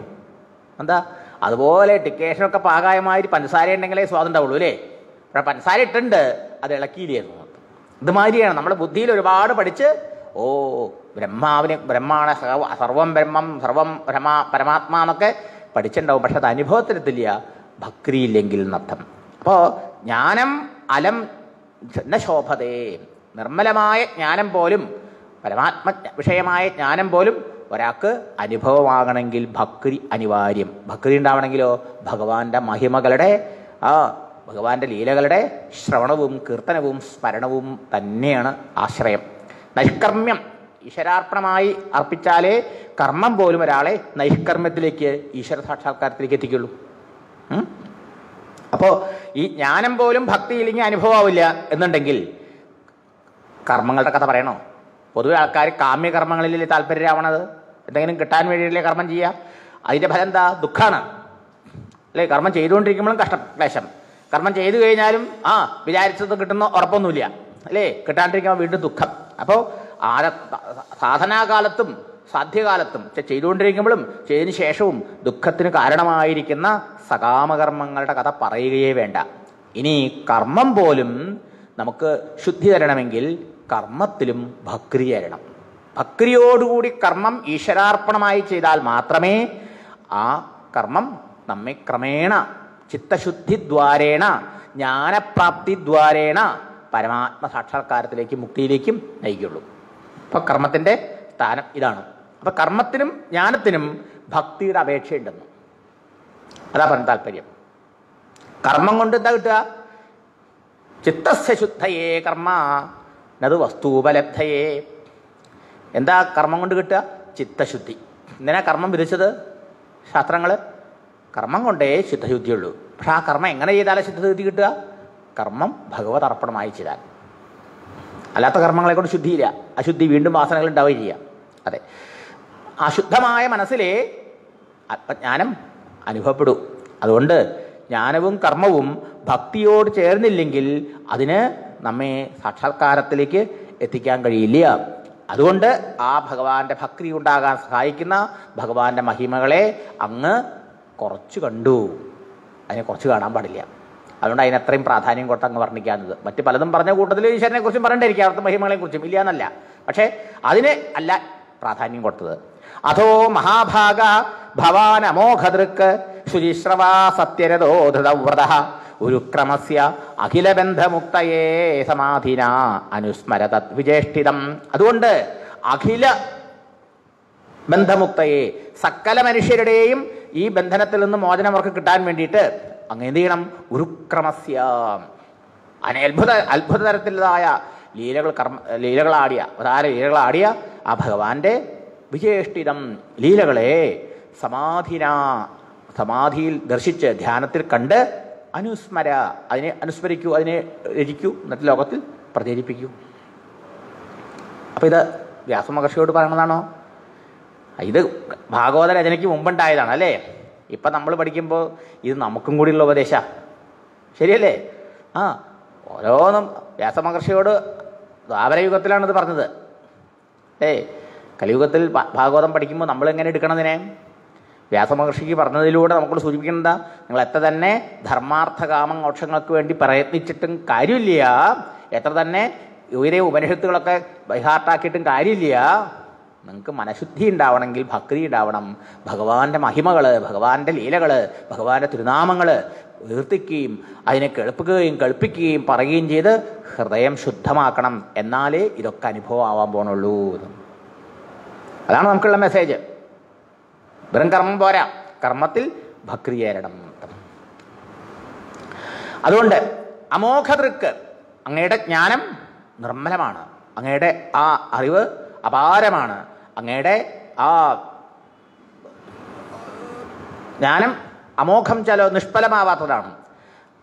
എന്താ അതുപോലെ ഡിക്കേഷനൊക്കെ പാകായമായിട്ട് പഞ്ചസാര ഉണ്ടെങ്കിലേ സ്വാദം ഉണ്ടാവുള്ളൂ അല്ലേ? പക്ഷേ പഞ്ചസാര ഇട്ടുണ്ട്, അത് ഇളക്കിയില്ലായിരുന്നു. ഇതുമാതിരിയാണ് നമ്മുടെ ബുദ്ധിയിൽ ഒരുപാട് പഠിച്ച് ബ്രഹ്മാണ് സർവം ബ്രഹ്മം, സർവം പരമാത്മാ എന്നൊക്കെ പഠിച്ചിട്ടുണ്ടാവും. പക്ഷെ അത് അനുഭവത്തിലെത്തില്ല ഭക്തിയില്ലെങ്കിൽ നർത്ഥം. അപ്പോൾ ജ്ഞാനം അലം ശോഭതേ. നിർമ്മലമായ ജ്ഞാനം പോലും, പരമാത്മ വിഷയമായ ജ്ഞാനം പോലും ഒരാൾക്ക് അനുഭവമാകണമെങ്കിൽ ഭക്തി അനിവാര്യം. ഭക്തി ഉണ്ടാവണമെങ്കിലോ ഭഗവാന്റെ മഹിമകളുടെ ഭഗവാന്റെ ലീലകളുടെ ശ്രവണവും കീർത്തനവും സ്മരണവും തന്നെയാണ് ആശ്രയം. നൈഷ്കർമ്മ്യം ഈശ്വരാർപ്പണമായി അർപ്പിച്ചാലേ കർമ്മം പോലും ഒരാളെ നൈഷ്കർമ്മ്യത്തിലേക്ക്, ഈശ്വര സാക്ഷാത്കാരത്തിലേക്ക് എത്തിക്കുള്ളൂ. അപ്പോൾ ഈ ജ്ഞാനം പോലും ഭക്തിയില്ലെങ്കിൽ അനുഭവമാവില്ല എന്നുണ്ടെങ്കിൽ കർമ്മങ്ങളുടെ കഥ പറയണോ? പൊതുവെ ആൾക്കാർ കാമ്യകർമ്മങ്ങളിൽ താല്പര്യമാവണത്. എന്തെങ്കിലും കിട്ടാൻ വേണ്ടിയിട്ടല്ലേ കർമ്മം ചെയ്യുക. അതിൻ്റെ ഫലം എന്താ? ദുഃഖമാണ് അല്ലേ? കർമ്മം ചെയ്തുകൊണ്ടിരിക്കുമ്പോഴും ക്ലേശം, കർമ്മം ചെയ്തു കഴിഞ്ഞാലും വിചാരിച്ചത് കിട്ടുന്ന ഉറപ്പൊന്നുമില്ല അല്ലേ? കിട്ടാണ്ടിരിക്കുമ്പോൾ വീണ്ടും ദുഃഖം. അപ്പോൾ സാധനാകാലത്തും സാധ്യകാലത്തും ചെയ്തുകൊണ്ടിരിക്കുമ്പോഴും ചെയ്തതിന് ശേഷവും ദുഃഖത്തിന് കാരണമായിരിക്കുന്ന സകാമകർമ്മങ്ങളുടെ കഥ പറയുകയേ വേണ്ട. ഇനി കർമ്മം പോലും നമുക്ക് ശുദ്ധി തരണമെങ്കിൽ കർമ്മത്തിലും ഭക്തി തരണം. ഭക്തിയോടുകൂടി കർമ്മം ഈശ്വരാർപ്പണമായി ചെയ്താൽ മാത്രമേ ആ കർമ്മം നമ്മെ ക്രമേണ ചിത്തശുദ്ധിദ്വാരേണ ജ്ഞാനപ്രാപ്തിദ്വാരേണ പരമാത്മ സാക്ഷാത്കാരത്തിലേക്കും മുക്തിയിലേക്കും നയിക്കുള്ളൂ. അപ്പോൾ കർമ്മത്തിൻ്റെ സ്ഥാനം ഇതാണ്. അപ്പം കർമ്മത്തിനും ജ്ഞാനത്തിനും ഭക്തിയുടെ അപേക്ഷയുണ്ടെന്ന് അതാ പറഞ്ഞ താല്പര്യം. കർമ്മം കൊണ്ട് എന്താ കിട്ടുക? ചിത്തസ്യ ശുദ്ധയേ കർമ്മ നത് വസ്തൂപലബ്ധയേ. എന്താ കർമ്മം കൊണ്ട് കിട്ടുക? ചിത്തശുദ്ധി. എന്തിനാ കർമ്മം വിധിച്ചത് ശാസ്ത്രങ്ങൾ? കർമ്മം കൊണ്ടേ ചിത്തശുദ്ധിയുള്ളൂ. പക്ഷെ ആ കർമ്മം എങ്ങനെ ചെയ്താലേ ചിത്തശുദ്ധി കിട്ടുക? കർമ്മം ഭഗവത് അർപ്പണമായി ചെയ്താൽ. അല്ലാത്ത കർമ്മങ്ങളെ കൊണ്ട് ശുദ്ധിയില്ല. അശുദ്ധി വീണ്ടും വാസനകൾ ഉണ്ടാവുകയും ചെയ്യുക. അതെ, അശുദ്ധമായ മനസ്സിലേ ആത്മജ്ഞാനം അനുഭവപ്പെടൂ. അതുകൊണ്ട് ജ്ഞാനവും കർമ്മവും ഭക്തിയോട് ചേർന്നില്ലെങ്കിൽ അതിന് നമ്മെ സാക്ഷാത്കാരത്തിലേക്ക് എത്തിക്കാൻ കഴിയില്ല. അതുകൊണ്ട് ആ ഭഗവാന്റെ ഭക്തി ഉണ്ടാകാൻ സഹായിക്കുന്ന ഭഗവാന്റെ മഹിമകളെ അങ്ങ് കുറച്ച് കണ്ടു, അതിനെ കുറച്ച് കാണാൻ പാടില്ല. അതുകൊണ്ട് അതിനത്രയും പ്രാധാന്യം കൊടുത്ത് അങ്ങ് വർണ്ണിക്കാത്തത്. മറ്റ് പലതും പറഞ്ഞ കൂട്ടത്തിൽ ഈശ്വരനെ കുറിച്ചും പറയണ്ടായിരിക്കും, അവിടുത്തെ മഹിമകളെക്കുറിച്ചും ഇല്ല എന്നല്ല. പക്ഷേ അതിന് അല്ല പ്രാധാന്യം കൊടുത്തത്. അഥോ മഹാഭാഗ ഭവാൻ അമോഘദൃക്ക് ശുചിശ്രവാ സത്യരഥോ ധൃതവ്രത ഉരുക്രമസ്യ അഖിലബന്ധമുക്തയേ സമാധിന അനുസ്മര തദ്വിജേഷ്ഠിതം. അതുകൊണ്ട് അഖില ബന്ധമുക്തയെ, സകല മനുഷ്യരുടെയും ഈ ബന്ധനത്തിൽ നിന്ന് മോചനം അവർക്ക് കിട്ടാൻ വേണ്ടിയിട്ട് അങ്ങ് എന്ത് ചെയ്യണം? ഉരുക്രമസ്യ അത്ഭുത തരത്തിലുള്ളതായ ലീലകളാടിയ ആ ഭഗവാന്റെ വിജേഷ്ഠിതം ലീലകളെ സമാധിയിൽ ദർശിച്ച് ധ്യാനത്തിൽ കണ്ട് അനുസ്മര, അതിനെ അനുസ്മരിക്കൂ, അതിനെ രചിക്കൂ, എന്നിട്ട് ലോകത്തിൽ പ്രചരിപ്പിക്കൂ. അപ്പം ഇത് വ്യാസമഹർഷിയോട് പറയണതാണോ? ഇത് ഭാഗവത രചനയ്ക്ക് മുമ്പുണ്ടായതാണ് അല്ലേ? ഇപ്പം നമ്മൾ പഠിക്കുമ്പോൾ ഇത് നമുക്കും കൂടിയുള്ള ഉപദേശം ശരിയല്ലേ? ഓരോന്നും വ്യാസമഹർഷിയോട് ദ്വാപരയുഗത്തിലാണിത് പറഞ്ഞത്. കലിയുഗത്തിൽ ഭാഗവതം പഠിക്കുമ്പോൾ നമ്മളെങ്ങനെ എടുക്കണതിനെ? വ്യാസമഹർഷിക്ക് പറഞ്ഞതിലൂടെ നമുക്ക് സൂചിപ്പിക്കുന്നത് നിങ്ങൾ എത്ര തന്നെ ധർമാർത്ഥ കാമ മോക്ഷങ്ങൾക്ക് വേണ്ടി പ്രയത്നിച്ചിട്ടും കാര്യമില്ല, എത്ര തന്നെ ഉയരെ ഉപനിഷത്തുകളൊക്കെ ബൈഹാർട്ടാക്കിയിട്ടും കാര്യമില്ല. നിങ്ങൾക്ക് മനഃശുദ്ധി ഉണ്ടാവണമെങ്കിൽ ഭക്തി ഉണ്ടാവണം. ഭഗവാന്റെ മഹിമകൾ, ഭഗവാന്റെ ലീലകൾ, ഭഗവാന്റെ തിരുനാമങ്ങൾ ഉയർത്തിക്കുകയും അതിനെ കേൾപ്പിക്കുകയും പറയുകയും ചെയ്ത് ഹൃദയം ശുദ്ധമാക്കണം. എന്നാലേ ഇതൊക്കെ അനുഭവം ആവാൻ പോണുള്ളൂ. അതാണ് നമുക്കുള്ള മെസ്സേജ്. വെറും കർമ്മം പോരാ, കർമ്മത്തിൽ ഭക്തി ചേരണം. അതുകൊണ്ട് അമോഘദൃക്ക്, അങ്ങയുടെ ജ്ഞാനം നിർമ്മലമാണ്, അങ്ങയുടെ ആ അറിവ് അപാരമാണ്, അങ്ങയുടെ ആ ജ്ഞാനം അമോഘം നിഷ്ഫലമാവാത്തതാണ്.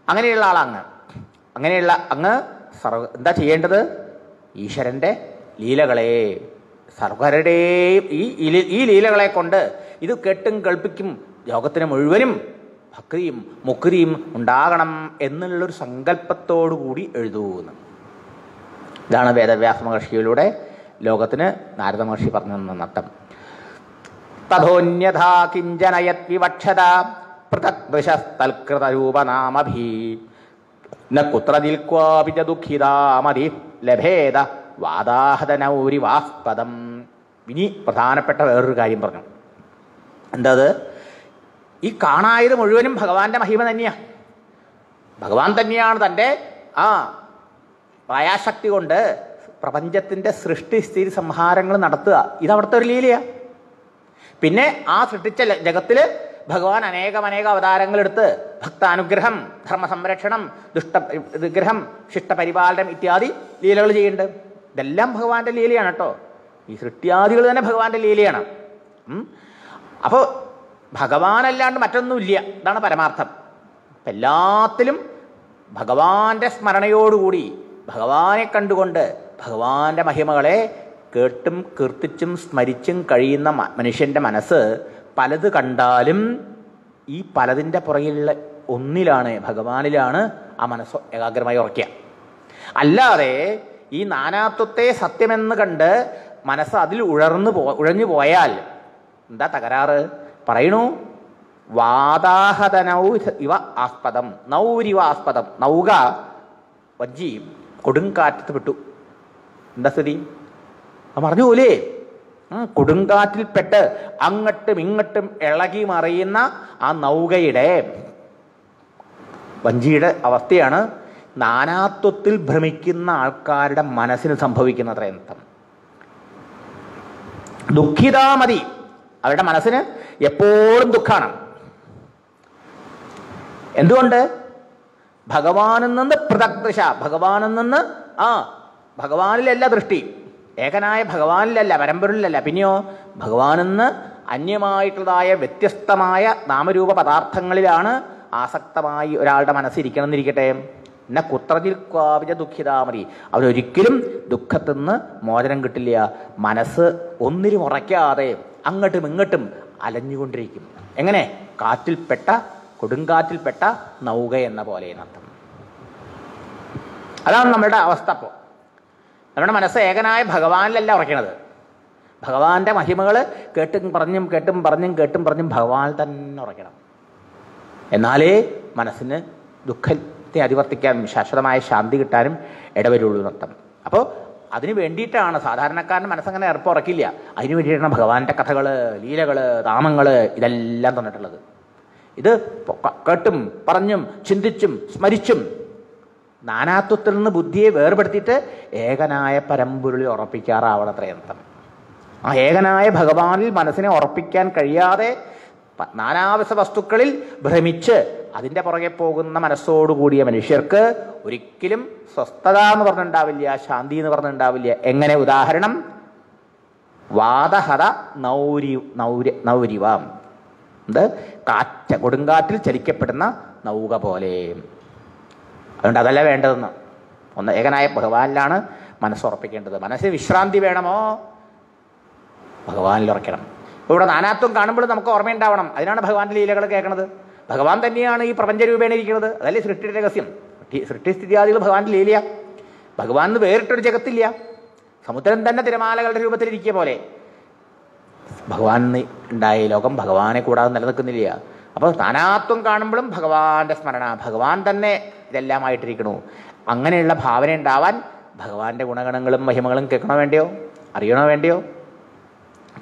അങ്ങനെയുള്ള ആളങ്ങ്. അങ്ങനെയുള്ള അങ്ങ് എന്താ ചെയ്യേണ്ടത്? ഈശ്വരൻ്റെ ലീലകളെ, സർവരുടെയും ഈ ലീലകളെ കൊണ്ട് ഇത് കേട്ടും കേൾപ്പിക്കും ലോകത്തിന് മുഴുവനും ഭക്തിയും മുക്തിയും ഉണ്ടാകണം എന്നുള്ളൊരു സങ്കല്പത്തോടുകൂടി എഴുതൂന്ന്. ഇതാണ് വേദവ്യാസ മഹർഷിയിലൂടെ ലോകത്തിന് നാരദ മഹർഷി പറഞ്ഞു തന്ന നട്ടം. തഥോന്യഥാ കിഞ്ചനയത് വിവക്ഷത പൃഥക് ദൃശസ്തൽകൃതരൂപനാമഭി ന കുത്രതിൽ ക്വാപി ച ദുഃഖിതാമതി ലഭേദ വാദാഹതനൗരിവാസ്പദം. ഇനി പ്രധാനപ്പെട്ട വേറൊരു കാര്യം പറഞ്ഞു. എന്തത്? ഈ കാണായത് മുഴുവനും ഭഗവാന്റെ മഹിമ തന്നെയാണ്. ഭഗവാൻ തന്നെയാണ് തൻ്റെ മായാശക്തി കൊണ്ട് പ്രപഞ്ചത്തിൻ്റെ സൃഷ്ടി സ്ഥിതി സംഹാരങ്ങൾ നടത്തുക. ഇതവിടുത്തെ ഒരു ലീലയാണ്. പിന്നെ ആ സൃഷ്ടിച്ച ജഗത്തിൽ ഭഗവാൻ അനേകം അവതാരങ്ങളെടുത്ത് ഭക്താനുഗ്രഹം, ധർമ്മസംരക്ഷണം, ദുഷ്ടനിഗ്രഹം, ശിഷ്ടപരിപാലനം ഇത്യാദി ലീലകൾ ചെയ്യുന്നുണ്ട്. ഇതെല്ലാം ഭഗവാന്റെ ലീലയാണ് കേട്ടോ. ഈ സൃഷ്ടിയാദികൾ തന്നെ ഭഗവാന്റെ ലീലയാണ്. അപ്പോൾ ഭഗവാനല്ലാണ്ട് മറ്റൊന്നുമില്ല. ഇതാണ് പരമാർത്ഥം. എല്ലാത്തിലും ഭഗവാന്റെ സ്മരണയോടുകൂടി ഭഗവാനെ കണ്ടുകൊണ്ട് ഭഗവാന്റെ മഹിമകളെ കേട്ടും കീർത്തിച്ചും സ്മരിച്ചും കഴിയുന്ന മനുഷ്യൻ്റെ മനസ്സ് പലത് കണ്ടാലും ഈ പലതിൻ്റെ പുറകിലുള്ള ഒന്നിലാണ്, ഭഗവാനിലാണ് ആ മനസ്സ് ഏകാഗ്രമായി ഉറക്കുക. അല്ലാതെ ഈ നാനാത്വത്തെ സത്യമെന്ന് കണ്ട് മനസ്സ് അതിൽ ഉഴഞ്ഞു പോയാൽ എന്താ തകരാറ്? പറയണു, വാദാഹതനൗ ഇവ ആസ്പദം, നൗരിവ ആസ്പദം. നൗക വജ്ജി കൊടുങ്കാറ്റത്ത് വിട്ടു. എന്താ സ്ഥിതി? പറഞ്ഞു പോലെ കൊടുങ്കാറ്റിൽപ്പെട്ട് അങ്ങട്ടും ഇങ്ങട്ടും ഇളകി മറിയുന്ന ആ നൗകയുടെ വഞ്ചിയുടെ അവസ്ഥയാണ് നാനാത്വത്തിൽ ഭ്രമിക്കുന്ന ആൾക്കാരുടെ മനസ്സിന് സംഭവിക്കുന്ന അത്രയന്തം. ദുഃഖിതാമതി, അവരുടെ മനസ്സിന് എപ്പോഴും ദുഃഖമാണ്. എന്തുകൊണ്ട്? ഭഗവാനിൽ നിന്ന് പൃഥക് ദൃശ, ഭഗവാനിൽ നിന്ന് ഭഗവാനിലല്ല ദൃഷ്ടി, ഏകനായ ഭഗവാനിലല്ല, പരമ്പരയിലല്ല. പിന്നെയോ ഭഗവാനിൽ നിന്ന് അന്യമായിട്ടുള്ളതായ വ്യത്യസ്തമായ നാമരൂപ പദാർത്ഥങ്ങളിലാണ് ആസക്തമായി ഒരാളുടെ മനസ്സിരിക്കണം എന്നിരിക്കട്ടെ. എന്നെ കുത്രതിൽ ക്വാപിച്ച ദുഃഖിതാമതി, അവരൊരിക്കലും ദുഃഖത്തിൽ നിന്ന് മോചനം കിട്ടില്ല. മനസ്സ് ഒന്നിനും ഉറയ്ക്കാതെ അങ്ങോട്ടും ഇങ്ങോട്ടും അലഞ്ഞുകൊണ്ടിരിക്കും. എങ്ങനെ? കൊടുങ്കാറ്റിൽപ്പെട്ട നൗക എന്ന പോലെ എന്നർത്ഥം. അതാണ് നമ്മളുടെ അവസ്ഥ. അപ്പോൾ നമ്മുടെ മനസ്സ് ഏകനായ ഭഗവാനിലല്ല ഉറയ്ക്കണത്. ഭഗവാന്റെ മഹിമകൾ കേട്ടും പറഞ്ഞും ഭഗവാൻ തന്നെ ഉറയ്ക്കണം. എന്നാലേ മനസ്സിന് ദുഃഖത്തെ അതിവർത്തിക്കാനും ശാശ്വതമായ ശാന്തി കിട്ടാനും ഇടവരുള്ളൂ എന്നർത്ഥം. അപ്പോൾ അതിന് വേണ്ടിയിട്ടാണ് സാധാരണക്കാരൻ്റെ മനസ്സങ്ങനെ ഉറക്കില്ല. അതിന് വേണ്ടിയിട്ടാണ് ഭഗവാന്റെ കഥകൾ, ലീലകൾ, നാമങ്ങൾ ഇതെല്ലാം തന്നിട്ടുള്ളത്. ഇത് കേട്ടും പറഞ്ഞും ചിന്തിച്ചും സ്മരിച്ചും നാനാത്വത്തിൽ നിന്ന് ബുദ്ധിയെ വേർപെടുത്തിയിട്ട് ഏകനായ പരമ്പൊരുളിൽ ഉറപ്പിക്കാറാവണത്രയന്തം. ആ ഏകനായ ഭഗവാനിൽ മനസ്സിനെ ഉറപ്പിക്കാൻ കഴിയാതെ നാനാവിധ വസ്തുക്കളിൽ ഭ്രമിച്ച് അതിൻ്റെ പുറകെ പോകുന്ന മനസ്സോടുകൂടിയ മനുഷ്യർക്ക് ഒരിക്കലും സ്വസ്ഥത എന്ന് പറഞ്ഞിട്ടുണ്ടാവില്ല, ശാന്തി എന്ന് പറഞ്ഞിട്ടുണ്ടാവില്ല. എങ്ങനെ? ഉദാഹരണം, വാദഹത നൗരിവാം, കൊടുങ്കാറ്റിൽ ചലിക്കപ്പെടുന്ന നൗക പോലെ. അതുകൊണ്ട് അതല്ല വേണ്ടതെന്ന്. ഒന്ന് ഏകനായ ഭഗവാനിലാണ് മനസ്സുറപ്പിക്കേണ്ടത്. മനസ്സിന് വിശ്രാന്തി വേണമോ? ഭഗവാനിൽ ഉറക്കണം. ഇപ്പോൾ ഇവിടെ നാനാത്വം കാണുമ്പോൾ നമുക്ക് ഓർമ്മയുണ്ടാവണം. അതിനാണ് ഭഗവാന്റെ ലീലകൾ കേൾക്കുന്നത്. ഭഗവാൻ തന്നെയാണ് ഈ പ്രപഞ്ചരൂപേണ ഇരിക്കുന്നത്. അതല്ലേ സൃഷ്ടിയുടെ രഹസ്യം. സൃഷ്ടിസ്ഥിതിയാദികൾ ഭഗവാന്റെ ലീലയ. ഭഗവാൻ വേറിട്ടൊരു ജഗത്തില്ല. സമുദ്രം തന്നെ തിരമാലകളുടെ രൂപത്തിലിരിക്കുക പോലെ ഭഗവാൻ ഉണ്ടായ ലോകം ഭഗവാനെ കൂടാതെ നിലനിൽക്കുന്നില്ല. അപ്പോൾ നാനാത്വം കാണുമ്പോഴും ഭഗവാന്റെ സ്മരണ, ഭഗവാൻ തന്നെ ഇതെല്ലാമായിട്ടിരിക്കണു. അങ്ങനെയുള്ള ഭാവന ഉണ്ടാവാൻ ഭഗവാന്റെ ഗുണഗണങ്ങളും മഹിമകളും കേൾക്കണോ വേണ്ടിയോ? അറിയണോ വേണ്ടിയോ?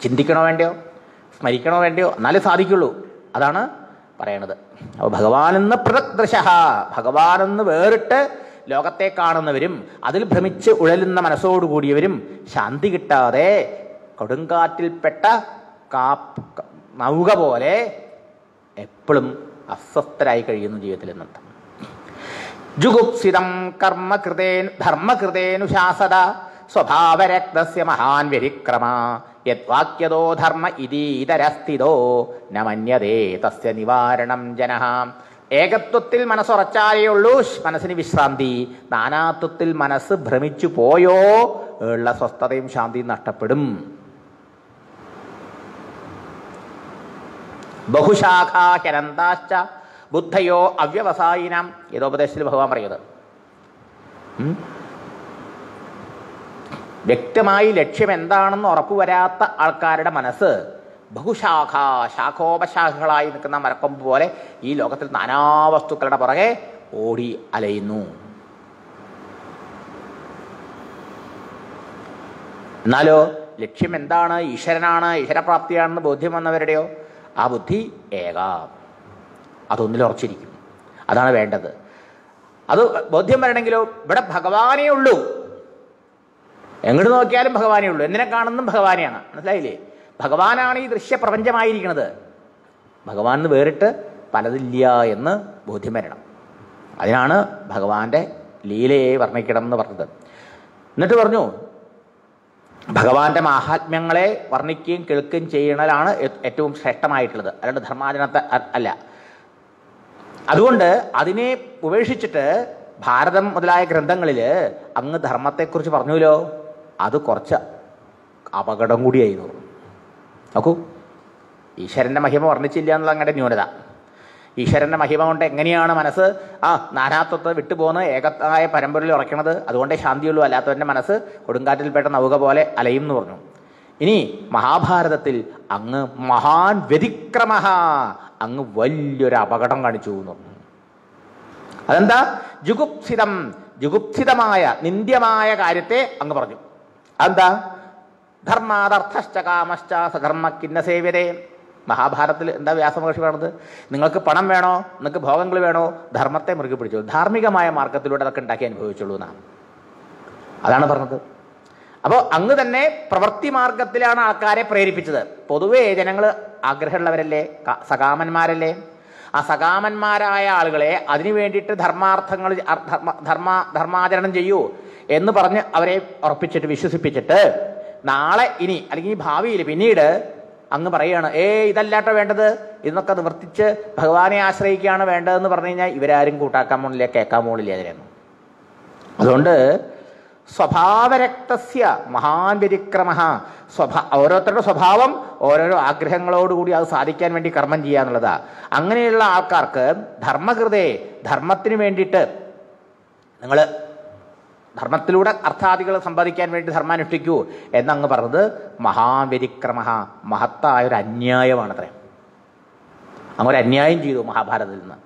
ചിന്തിക്കണോ വേണ്ടയോ, സ്മരിക്കണോ വേണ്ടയോ, എന്നാലേ സാധിക്കുള്ളൂ. അതാണ് പറയണത്. അപ്പോൾ ഭഗവാനെന്ന് പൃഥക്ദൃശ, ഭഗവാനെന്ന് വേറിട്ട് ലോകത്തെ കാണുന്നവരും അതിൽ ഭ്രമിച്ച് ഉഴലുന്ന മനസ്സോടുകൂടിയവരും ശാന്തി കിട്ടാതെ കൊടുങ്കാറ്റിൽപ്പെട്ട നൗക പോലെ എപ്പോഴും അസ്വസ്ഥരായി കഴിയുന്നു ജീവിതത്തിൽ എന്നർത്ഥം. ജുഗുപ്സിതം ധർമ്മകൃതേനുശാസത സ്വഭാവരക്തസ്യ മഹാൻ വ്യതിക്രമ യദ്വാക്യതോ ധർമ്മ ഇതീതരസ്ഥിതോ ന മന്യതേ തസ്യ നിവാരണം ജനഃ. ഏകത്വത്തിൽ മനസ്സുറച്ചാലേ ഉള്ളൂ മനസ്സിന് വിശ്രാന്തി. നാനാത്വത്തിൽ മനസ്സ് ഭ്രമിച്ചു പോയോ ഉള്ള സ്വസ്ഥതയും ശാന്തിയും നഷ്ടപ്പെടും. ബഹുശാഖാഹ്യനന്താശ്ച ബുദ്ധയോ അവ്യവസായിനാം. ഏതോപദേശത്തിൽ ഭഗവാൻ പറയുന്നത് വ്യക്തമായി ലക്ഷ്യം എന്താണെന്ന് ഉറപ്പുവരാത്ത ആൾക്കാരുടെ മനസ്സ് ശാഖോപശാഖകളായി നിൽക്കുന്ന മരക്കൊമ്പ് പോലെ ഈ ലോകത്തിൽ നാനാവസ്തുക്കളുടെ പുറകെ ഓടി അലയുന്നു. എന്നാലോ ലക്ഷ്യം എന്താണ്, ഈശ്വരനാണ്, ഈശ്വരപ്രാപ്തിയാണെന്ന് ബോധ്യം വന്നവരുടെയോ ആ ബുദ്ധി അതൊന്നിൽ ഉറച്ചിരിക്കും. അതാണ് വേണ്ടത്. അത് ബോധ്യം വരണമെങ്കിലോ ഇവിടെ ഭഗവാനേ ഉള്ളൂ, എങ്ങോട്ട് നോക്കിയാലും ഭഗവാനേ ഉള്ളൂ, എന്തിനെ കാണുന്നതും ഭഗവാനെയാണ്. മനസ്സിലായില്ലേ? ഭഗവാനാണ് ഈ ദൃശ്യപ്രപഞ്ചമായിരിക്കുന്നത്. ഭഗവാൻ വേറിട്ട് പലതില്ല എന്ന് ബോധ്യം വരണം. അതിനാണ് ഭഗവാന്റെ ലീലയെ വർണ്ണിക്കണം എന്ന് പറഞ്ഞത്. എന്നിട്ട് പറഞ്ഞു ഭഗവാന്റെ മാഹാത്മ്യങ്ങളെ വർണ്ണിക്കുകയും കേൾക്കുകയും ചെയ്യണതാണ് ഏറ്റവും ശ്രേഷ്ഠമായിട്ടുള്ളത്, അല്ലാണ്ട് ധർമാചരണത്തെ അല്ല. അതുകൊണ്ട് അതിനെ ഉപേക്ഷിച്ചിട്ട് ഭാരതം മുതലായ ഗ്രന്ഥങ്ങളിൽ അങ്ങ് ധർമ്മത്തെക്കുറിച്ച് പറഞ്ഞുല്ലോ, അത് കുറച്ച് അപകടം കൂടിയായിരുന്നു. നോക്കൂ, ഈശ്വരൻ്റെ മഹിമ വർണ്ണിച്ചില്ല എന്നുള്ള അങ്ങയുടെ ന്യൂനത. ഈശ്വരൻ്റെ മഹിമ കൊണ്ട് എങ്ങനെയാണ് മനസ്സ് നാനാത്വത്തെ വിട്ടുപോകുന്ന ഏകത്തായ പരമ്പരയിൽ ഉറയ്ക്കണത്? അതുകൊണ്ടേ ശാന്തിയുള്ളൂ, അല്ലാത്തവൻ്റെ മനസ്സ് കൊടുങ്കാറ്റിൽപ്പെട്ട നൗക പോലെ അലയും എന്ന് പറഞ്ഞു. ഇനി മഹാഭാരതത്തിൽ അങ്ങ് മഹാൻ വ്യതിക്രമ, അങ്ങ് വലിയൊരു അപകടം കാണിച്ചു എന്ന് പറഞ്ഞു. അതെന്താ? ജുഗുപ്സിതമായ നിന്ദ്യമായ കാര്യത്തെ അങ്ങ് പറഞ്ഞു. അതെന്താ? ധർമാദർത്ഥശ്ച കാമശ്ച സധർമ്മ കിന്ന സേവ്യതേ. മഹാഭാരതത്തിൽ എന്താ വ്യാസമഹർഷി പറയണത്? നിങ്ങൾക്ക് പണം വേണോ, നിങ്ങൾക്ക് ഭോഗങ്ങൾ വേണോ, ധർമ്മത്തെ മുറുകെ പിടിച്ചോളൂ, ധാർമ്മികമായ മാർഗത്തിലൂടെ അതൊക്കെ ഉണ്ടാക്കി അനുഭവിച്ചോളൂ എന്നാണ്. അതാണ് പറഞ്ഞത്. അപ്പോൾ അങ്ങ് തന്നെ പ്രവൃത്തി മാർഗത്തിലാണ് ആൾക്കാരെ പ്രേരിപ്പിച്ചത്. പൊതുവേ ജനങ്ങൾ ആഗ്രഹമുള്ളവരല്ലേ, സകാമന്മാരല്ലേ. ആ സകാമന്മാരായ ആളുകളെ അതിനു വേണ്ടിയിട്ട് ധർമാചരണം ചെയ്യൂ എന്ന് പറഞ്ഞ് അവരെ ഉറപ്പിച്ചിട്ട് വിശ്വസിപ്പിച്ചിട്ട് നാളെ ഇനി അല്ലെങ്കിൽ ഭാവിയിൽ പിന്നീട് അങ്ങ് പറയുകയാണ്, ഇതല്ലാട്ടോ വേണ്ടത്, ഇതൊക്കെ നിവർത്തിച്ച് ഭഗവാനെ ആശ്രയിക്കുകയാണ് വേണ്ടതെന്ന് പറഞ്ഞു കഴിഞ്ഞാൽ ഇവരാരും കൂട്ടാക്കാൻ പോണില്ല, കേൾക്കാൻ പോണില്ല അതിനൊന്നും. അതുകൊണ്ട് സ്വഭാവരക്തസ്യ മഹാൻ വ്യതിക്രമ, ഓരോരുത്തരുടെ സ്വഭാവം ഓരോരോ ആഗ്രഹങ്ങളോടുകൂടി അത് സാധിക്കാൻ വേണ്ടി കർമ്മം ചെയ്യുക എന്നുള്ളതാ. അങ്ങനെയുള്ള ആൾക്കാർക്ക് ധർമ്മകൃതേ, ധർമ്മത്തിന് വേണ്ടിയിട്ട് നിങ്ങൾ ധർമ്മത്തിലൂടെ അർത്ഥാദികൾ സമ്പാദിക്കാൻ വേണ്ടി ധർമ്മം അനുഷ്ഠിക്കൂ എന്നങ്ങ് പറഞ്ഞത് മഹാൻ വ്യതിക്രമ, മഹത്തായ ഒരു അന്യായമാണത്രേ. അങ്ങൊരു അന്യായം ചെയ്തു മഹാഭാരതത്തിൽ നിന്ന്.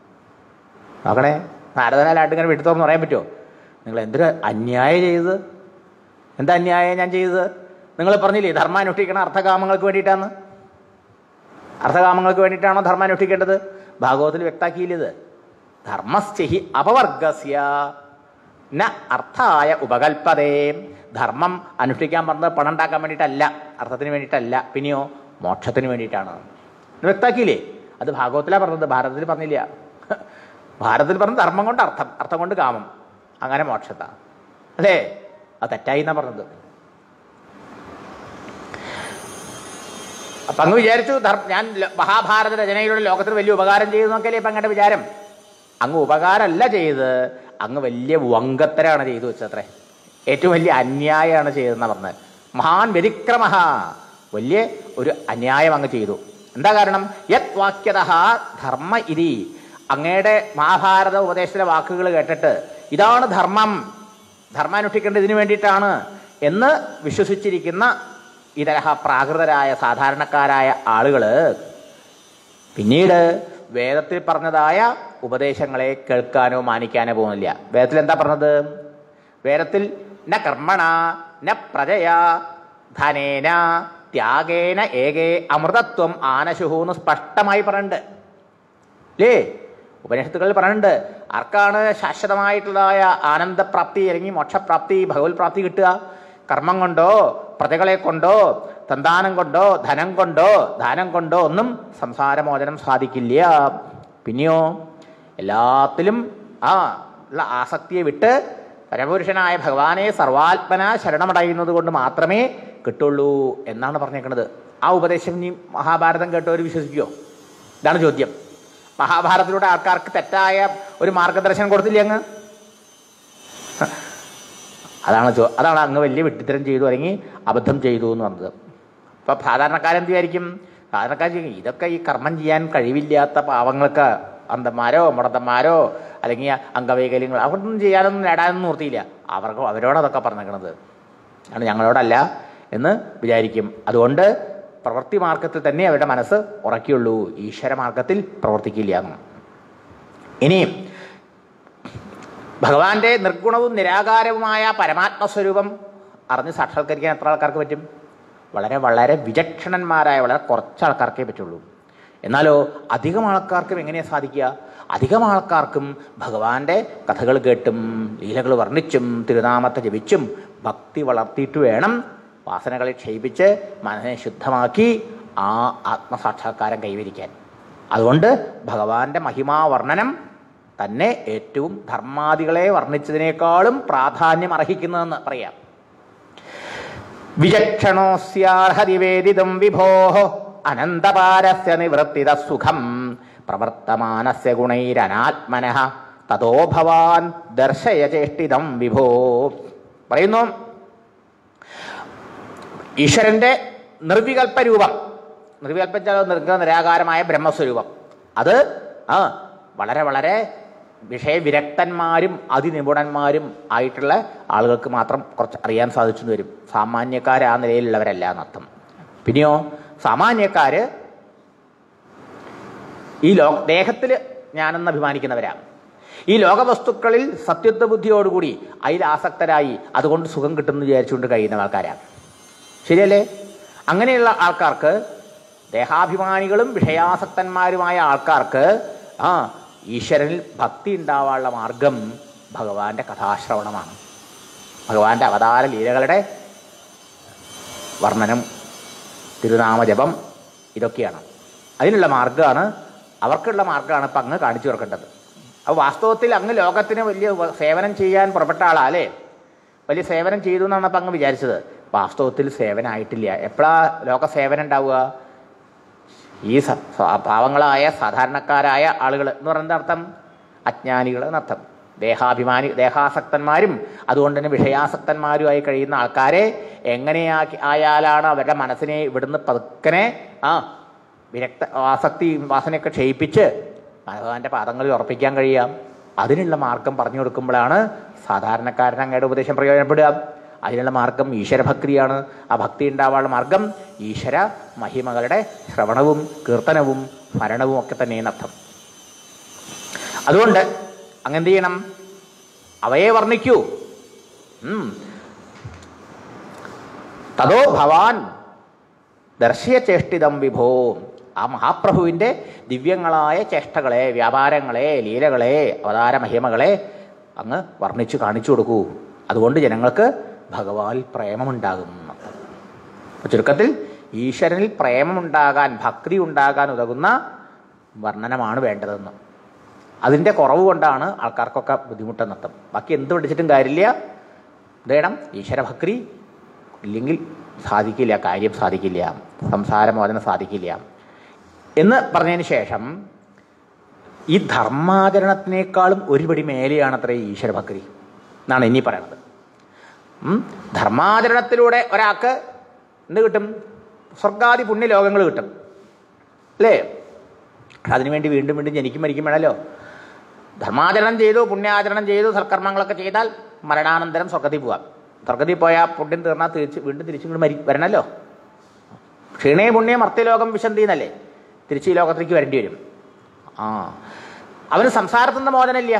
നോക്കണേ, നാരദനാലായിട്ട് ഇങ്ങനെ വിട്ടുത്തോന്ന് പറയാൻ പറ്റുമോ? നിങ്ങൾ എന്തൊരു അന്യായം ചെയ്തത്? എന്താ അന്യായം ഞാൻ ചെയ്തത്? നിങ്ങൾ പറഞ്ഞില്ലേ ധർമ്മം അനുഷ്ഠിക്കണം അർത്ഥകാമങ്ങൾക്ക് വേണ്ടിയിട്ടാണ്. അർത്ഥകാമങ്ങൾക്ക് വേണ്ടിയിട്ടാണോ ധർമ്മം അനുഷ്ഠിക്കേണ്ടത്? ഭാഗവതത്തിൽ വ്യക്താക്കിയില്ലത്. ധർമ്മസ്ഥി അപവർഗസ്യ ന അർത്ഥായ ഉപകൽപ്പതേ. ധർമ്മം അനുഷ്ഠിക്കാൻ പറഞ്ഞത് പണം ഉണ്ടാക്കാൻ വേണ്ടിയിട്ടല്ല, അർത്ഥത്തിന് വേണ്ടിയിട്ടല്ല, പിന്നെയോ മോക്ഷത്തിന് വേണ്ടിയിട്ടാണ് വ്യക്താക്കിയില്ലേ. അത് ഭാഗവത്തിലാണ് പറഞ്ഞത്, ഭാരതത്തിൽ പറഞ്ഞില്ല. ഭാരതത്തിൽ പറഞ്ഞത് ധർമ്മം കൊണ്ട് അർത്ഥം, അർത്ഥം കൊണ്ട് കാമം, അങ്ങനെ മോക്ഷത്താ അല്ലേ? അത് തെറ്റായി എന്നാ പറഞ്ഞത്. അപ്പൊ അങ്ങ് വിചാരിച്ചു ഞാൻ മഹാഭാരത രചനയിലൂടെ ലോകത്തിന് വലിയ ഉപകാരം ചെയ്തു നോക്കിയല്ലേ ഇപ്പൊ അങ്ങയുടെ വിചാരം. അങ്ങ് ഉപകാരമല്ല ചെയ്ത്, അങ്ങ് വലിയ വങ്കത്തരാണ് ചെയ്തു വെച്ചത്രേ. ഏറ്റവും വലിയ അന്യായമാണ് ചെയ്തതെന്നാണ് പറഞ്ഞത്. മഹാൻ വ്യതിക്രമ, വലിയ ഒരു അന്യായം അങ്ങ് ചെയ്തു. എന്താ കാരണം? യത് വാക്യത ധർമ്മ ഇതി, അങ്ങയുടെ മഹാഭാരത ഉപദേശത്തിലെ വാക്കുകൾ കേട്ടിട്ട് ഇതാണ് ധർമ്മം, ധർമ്മം അനുഷ്ഠിക്കേണ്ടത് ഇതിനു വേണ്ടിയിട്ടാണ് എന്ന് വിശ്വസിച്ചിരിക്കുന്ന ഇതരഹ പ്രാകൃതരായ സാധാരണക്കാരായ ആളുകൾ പിന്നീട് വേദത്തിൽ പറഞ്ഞതായ ഉപദേശങ്ങളെ കേൾക്കാനോ മാനിക്കാനോ പോകുന്നില്ല. വേദത്തിൽ എന്താ പറഞ്ഞത്? വേദത്തിൽ ന കർമ്മണ ന പ്രജയാ ധനേന ത്യാഗേന ഏകേ അമൃതത്വം ആനശുഹൂന്ന് സ്പഷ്ടമായി പറയുന്നുണ്ട് അല്ലേ? ഉപനിഷത്തുകളിൽ പറയുന്നുണ്ട് ആർക്കാണ് ശാശ്വതമായിട്ടുള്ളതായ ആനന്ദപ്രാപ്തി അല്ലെങ്കിൽ മോക്ഷപ്രാപ്തി ഭഗവത് പ്രാപ്തി കിട്ടുക? കർമ്മം കൊണ്ടോ പ്രജകളെ കൊണ്ടോ സന്താനം കൊണ്ടോ ധനം കൊണ്ടോ ദാനം കൊണ്ടോ ഒന്നും സംസാരമോചനം സാധിക്കില്ല. പിന്നെയോ എല്ലാത്തിലും ഉള്ള ആസക്തിയെ വിട്ട് പരമപുരുഷനായ ഭഗവാനെ സർവാത്മന ശരണമടയുന്നത് കൊണ്ട് മാത്രമേ കിട്ടുള്ളൂ എന്നാണ് പറഞ്ഞേക്കുന്നത്. ആ ഉപദേശം ഇനി മഹാഭാരതം കേട്ടവർ വിശ്വസിക്കുമോ? ഇതാണ് ചോദ്യം. മഹാഭാരതത്തിലൂടെ ആൾക്കാർക്ക് തെറ്റായ ഒരു മാർഗദർശനം കൊടുത്തില്ലേ അങ്ങ്? അതാണ് അങ്ങ് വലിയ വിഡ്ഢിത്തരം ചെയ്തു അല്ലെങ്കിൽ അബദ്ധം ചെയ്തു എന്ന് പറഞ്ഞത്. അപ്പം സാധാരണക്കാരെന്ത് വിചാരിക്കും? സാധാരണക്കാർ ഇതൊക്കെ ഈ കർമ്മം ചെയ്യാൻ കഴിവില്ലാത്ത പാവങ്ങൾക്ക്, അന്ധന്മാരോ മുടന്തന്മാരോ അല്ലെങ്കിൽ അംഗവൈകല്യങ്ങൾ അവർക്കൊന്നും ചെയ്യാനൊന്നും നേടാനൊന്നും നിർത്തിയില്ല, അവരോടതൊക്കെ പറഞ്ഞേക്കണത് ആണ്, ഞങ്ങളോടല്ല എന്ന് വിചാരിക്കും. അതുകൊണ്ട് പ്രവൃത്തി മാർഗത്തിൽ തന്നെ അവരുടെ മനസ്സ് ഉറക്കിയുള്ളൂ, ഈശ്വര മാർഗത്തിൽ പ്രവർത്തിക്കില്ല എന്ന്. ഇനിയും ഭഗവാന്റെ നിർഗുണവും നിരാകാരവുമായ പരമാത്മസ്വരൂപം അറിഞ്ഞ് സാക്ഷാത്കരിക്കാൻ എത്ര ആൾക്കാർക്ക് പറ്റും? വളരെ വളരെ വിചക്ഷണന്മാരായ വളരെ കുറച്ച് ആൾക്കാർക്കേ പറ്റുള്ളൂ. എന്നാലോ അധികം ആൾക്കാർക്കും എങ്ങനെയാണ് സാധിക്കുക? അധികം ആൾക്കാർക്കും ഭഗവാന്റെ കഥകൾ കേട്ടും ലീലകൾ വർണ്ണിച്ചും തിരുനാമത്തെ ജപിച്ചും ഭക്തി വളർത്തിയിട്ട് വേണം വാസനകളെ ക്ഷയിപ്പിച്ച് മനസ്സിനെ ശുദ്ധമാക്കി ആ ആത്മസാക്ഷാത്കാരം കൈവരിക്കാൻ. അതുകൊണ്ട് ഭഗവാന്റെ മഹിമാവർണ്ണനം തന്നെ ഏറ്റവും ധർമാദികളെ വർണ്ണിച്ചതിനേക്കാളും പ്രാധാന്യം അർഹിക്കുന്നതെന്ന് പറയാം. വിചക്ഷണോസ്യാർഹതിവേദിതം വിഭോഃ അനന്തപാരസ്യ നിവൃത്തിത സുഖം പ്രവർത്തമാനസ്യ ഗുണൈരനാത്മനഃ തതോ ഭവാൻ ദർശയ ചേഷ്ടിതം വിഭോ. പറയുന്നു ഈശ്വരന്റെ നിർവികൽപ്പ രൂപം, നിരാകാരമായ ബ്രഹ്മസ്വരൂപം, അത് വളരെ വളരെ വിഷയവിരക്തന്മാരും അതിനിപുണന്മാരും ആയിട്ടുള്ള ആളുകൾക്ക് മാത്രം കുറച്ച് അറിയാൻ സാധിച്ചു വരും. സാമാന്യക്കാർ ആ നിലയിലുള്ളവരല്ല എന്നർത്ഥം. പിന്നെയോ സാമാന്യക്കാര് ഈ ദേഹത്തിൽ ഞാനെന്ന് അഭിമാനിക്കുന്നവരാണ്. ഈ ലോകവസ്തുക്കളിൽ സത്യത്വ ബുദ്ധിയോടുകൂടി അതിൽ ആസക്തരായി അതുകൊണ്ട് സുഖം കിട്ടുമെന്ന് വിചാരിച്ചുകൊണ്ട് കഴിയുന്ന ആൾക്കാരാണ്. ശരിയല്ലേ? അങ്ങനെയുള്ള ആൾക്കാർക്ക്, ദേഹാഭിമാനികളും വിഷയാസക്തന്മാരുമായ ആൾക്കാർക്ക് ഈശ്വരനിൽ ഭക്തി ഉണ്ടാവാനുള്ള മാർഗം ഭഗവാന്റെ കഥാശ്രവണമാണ്. ഭഗവാന്റെ അവതാര ലീലകളുടെ വർണ്ണനം, തിരുനാമജപം, ഇതൊക്കെയാണ് അതിനുള്ള മാർഗ്ഗമാണ്, അവർക്കുള്ള മാർഗ്ഗമാണ് ഇപ്പം അങ്ങ് കാണിച്ചു കൊടുക്കേണ്ടത്. അപ്പോൾ വാസ്തവത്തിൽ അങ്ങ് ലോകത്തിന് വലിയ സേവനം ചെയ്യാൻ പുറപ്പെട്ട ആളാ അല്ലേ? വലിയ സേവനം ചെയ്തു എന്നാണ് അപ്പം അങ്ങ് വിചാരിച്ചത്. വാസ്തവത്തിൽ സേവനമായിട്ടില്ല. എപ്പോഴാണ് ലോക സേവനം ഉണ്ടാവുക? ഈ പാവങ്ങളായ സാധാരണക്കാരായ ആളുകൾ എന്ന് പറയുന്നത് അർത്ഥം അജ്ഞാനികൾ എന്നർത്ഥം. ദേഹാസക്തന്മാരും അതുകൊണ്ട് തന്നെ വിഷയാസക്തന്മാരുമായി കഴിയുന്ന ആൾക്കാരെ ആയാലാണ് അവരുടെ മനസ്സിനെ ഇവിടുന്ന് പതുക്കനെ ആസക്തി വാസനയൊക്കെ ക്ഷയിപ്പിച്ച് ഭഗവാന്റെ പാദങ്ങളിൽ ഉറപ്പിക്കാൻ കഴിയാം. അതിനുള്ള മാർഗം പറഞ്ഞു കൊടുക്കുമ്പോഴാണ് സാധാരണക്കാരൻ അങ്ങയുടെ ഉപദേശം പ്രയോജനപ്പെടുക. അതിനുള്ള മാർഗം ഈശ്വരഭക്തിയാണ്. ആ ഭക്തി ഉണ്ടാവാനുള്ള മാർഗം ഈശ്വര മഹിമകളുടെ ശ്രവണവും കീർത്തനവും ഭരണവും ഒക്കെ തന്നെയെന്നർത്ഥം. അതുകൊണ്ട് അങ്ങെന്ത് ചെയ്യണം? അവയെ വർണ്ണിക്കൂ. തതോ ഭവാൻ ദർശയ ചേഷ്ടിതം വിഭോ. ആ മഹാപ്രഭുവിൻ്റെ ദിവ്യങ്ങളായ ചേഷ്ടകളെ, വ്യാപാരങ്ങളെ, ലീലകളെ, അവതാര മഹിമകളെ അങ്ങ് വർണ്ണിച്ചു കാണിച്ചു കൊടുക്കൂ. അതുകൊണ്ട് ജനങ്ങൾക്ക് ഭഗവാനിൽ പ്രേമമുണ്ടാകും. ചുരുക്കത്തിൽ ഈശ്വരനിൽ പ്രേമമുണ്ടാകാൻ, ഭക്തി ഉണ്ടാകാൻ ഉതകുന്ന വർണ്ണനമാണ് വേണ്ടതെന്ന്. അതിൻ്റെ കുറവ് കൊണ്ടാണ് ആൾക്കാർക്കൊക്കെ ബുദ്ധിമുട്ടെന്നർത്ഥം. ബാക്കി എന്ത് പഠിച്ചിട്ടും കാര്യമില്ല. വേണം ഈശ്വരഭക്തി ഇല്ലെങ്കിൽ സാധിക്കില്ല, കാര്യം സാധിക്കില്ല, സംസാരമോചനം സാധിക്കില്ല എന്ന് പറഞ്ഞതിന് ശേഷം ഈ ധർമാചരണത്തിനേക്കാളും ഒരുപടി മേലെയാണത്രേ ഈശ്വരഭക്തി എന്നാണ് ഇനി പറയണത്. ധർമാചരണത്തിലൂടെ ഒരാൾക്ക് എന്ത് കിട്ടും? സ്വർഗാദി പുണ്യലോകങ്ങൾ കിട്ടും അല്ലേ? അതിനുവേണ്ടി വീണ്ടും വീണ്ടും ജനിക്കും മരിക്കും വേണമല്ലോ. ധർമാചരണം ചെയ്തു, പുണ്യാചരണം ചെയ്തു, സൽക്കർമ്മങ്ങളൊക്കെ ചെയ്താൽ മരണാനന്തരം സ്വർഗത്തിൽ പോവാം. സ്വർഗത്തിൽ പോയാൽ പുണ്യം തീർന്നാൽ വീണ്ടും തിരിച്ചിങ്ങോട്ട് വരണമല്ലോ. ക്ഷീണേ പുണ്യം മർത്യലോകം വിശന്തി എന്നല്ലേ? തിരിച്ച് ഈ ലോകത്തേക്ക് വരേണ്ടി വരും. അവന് സംസാരത്തിൽ നിന്ന് മോചനമില്ല.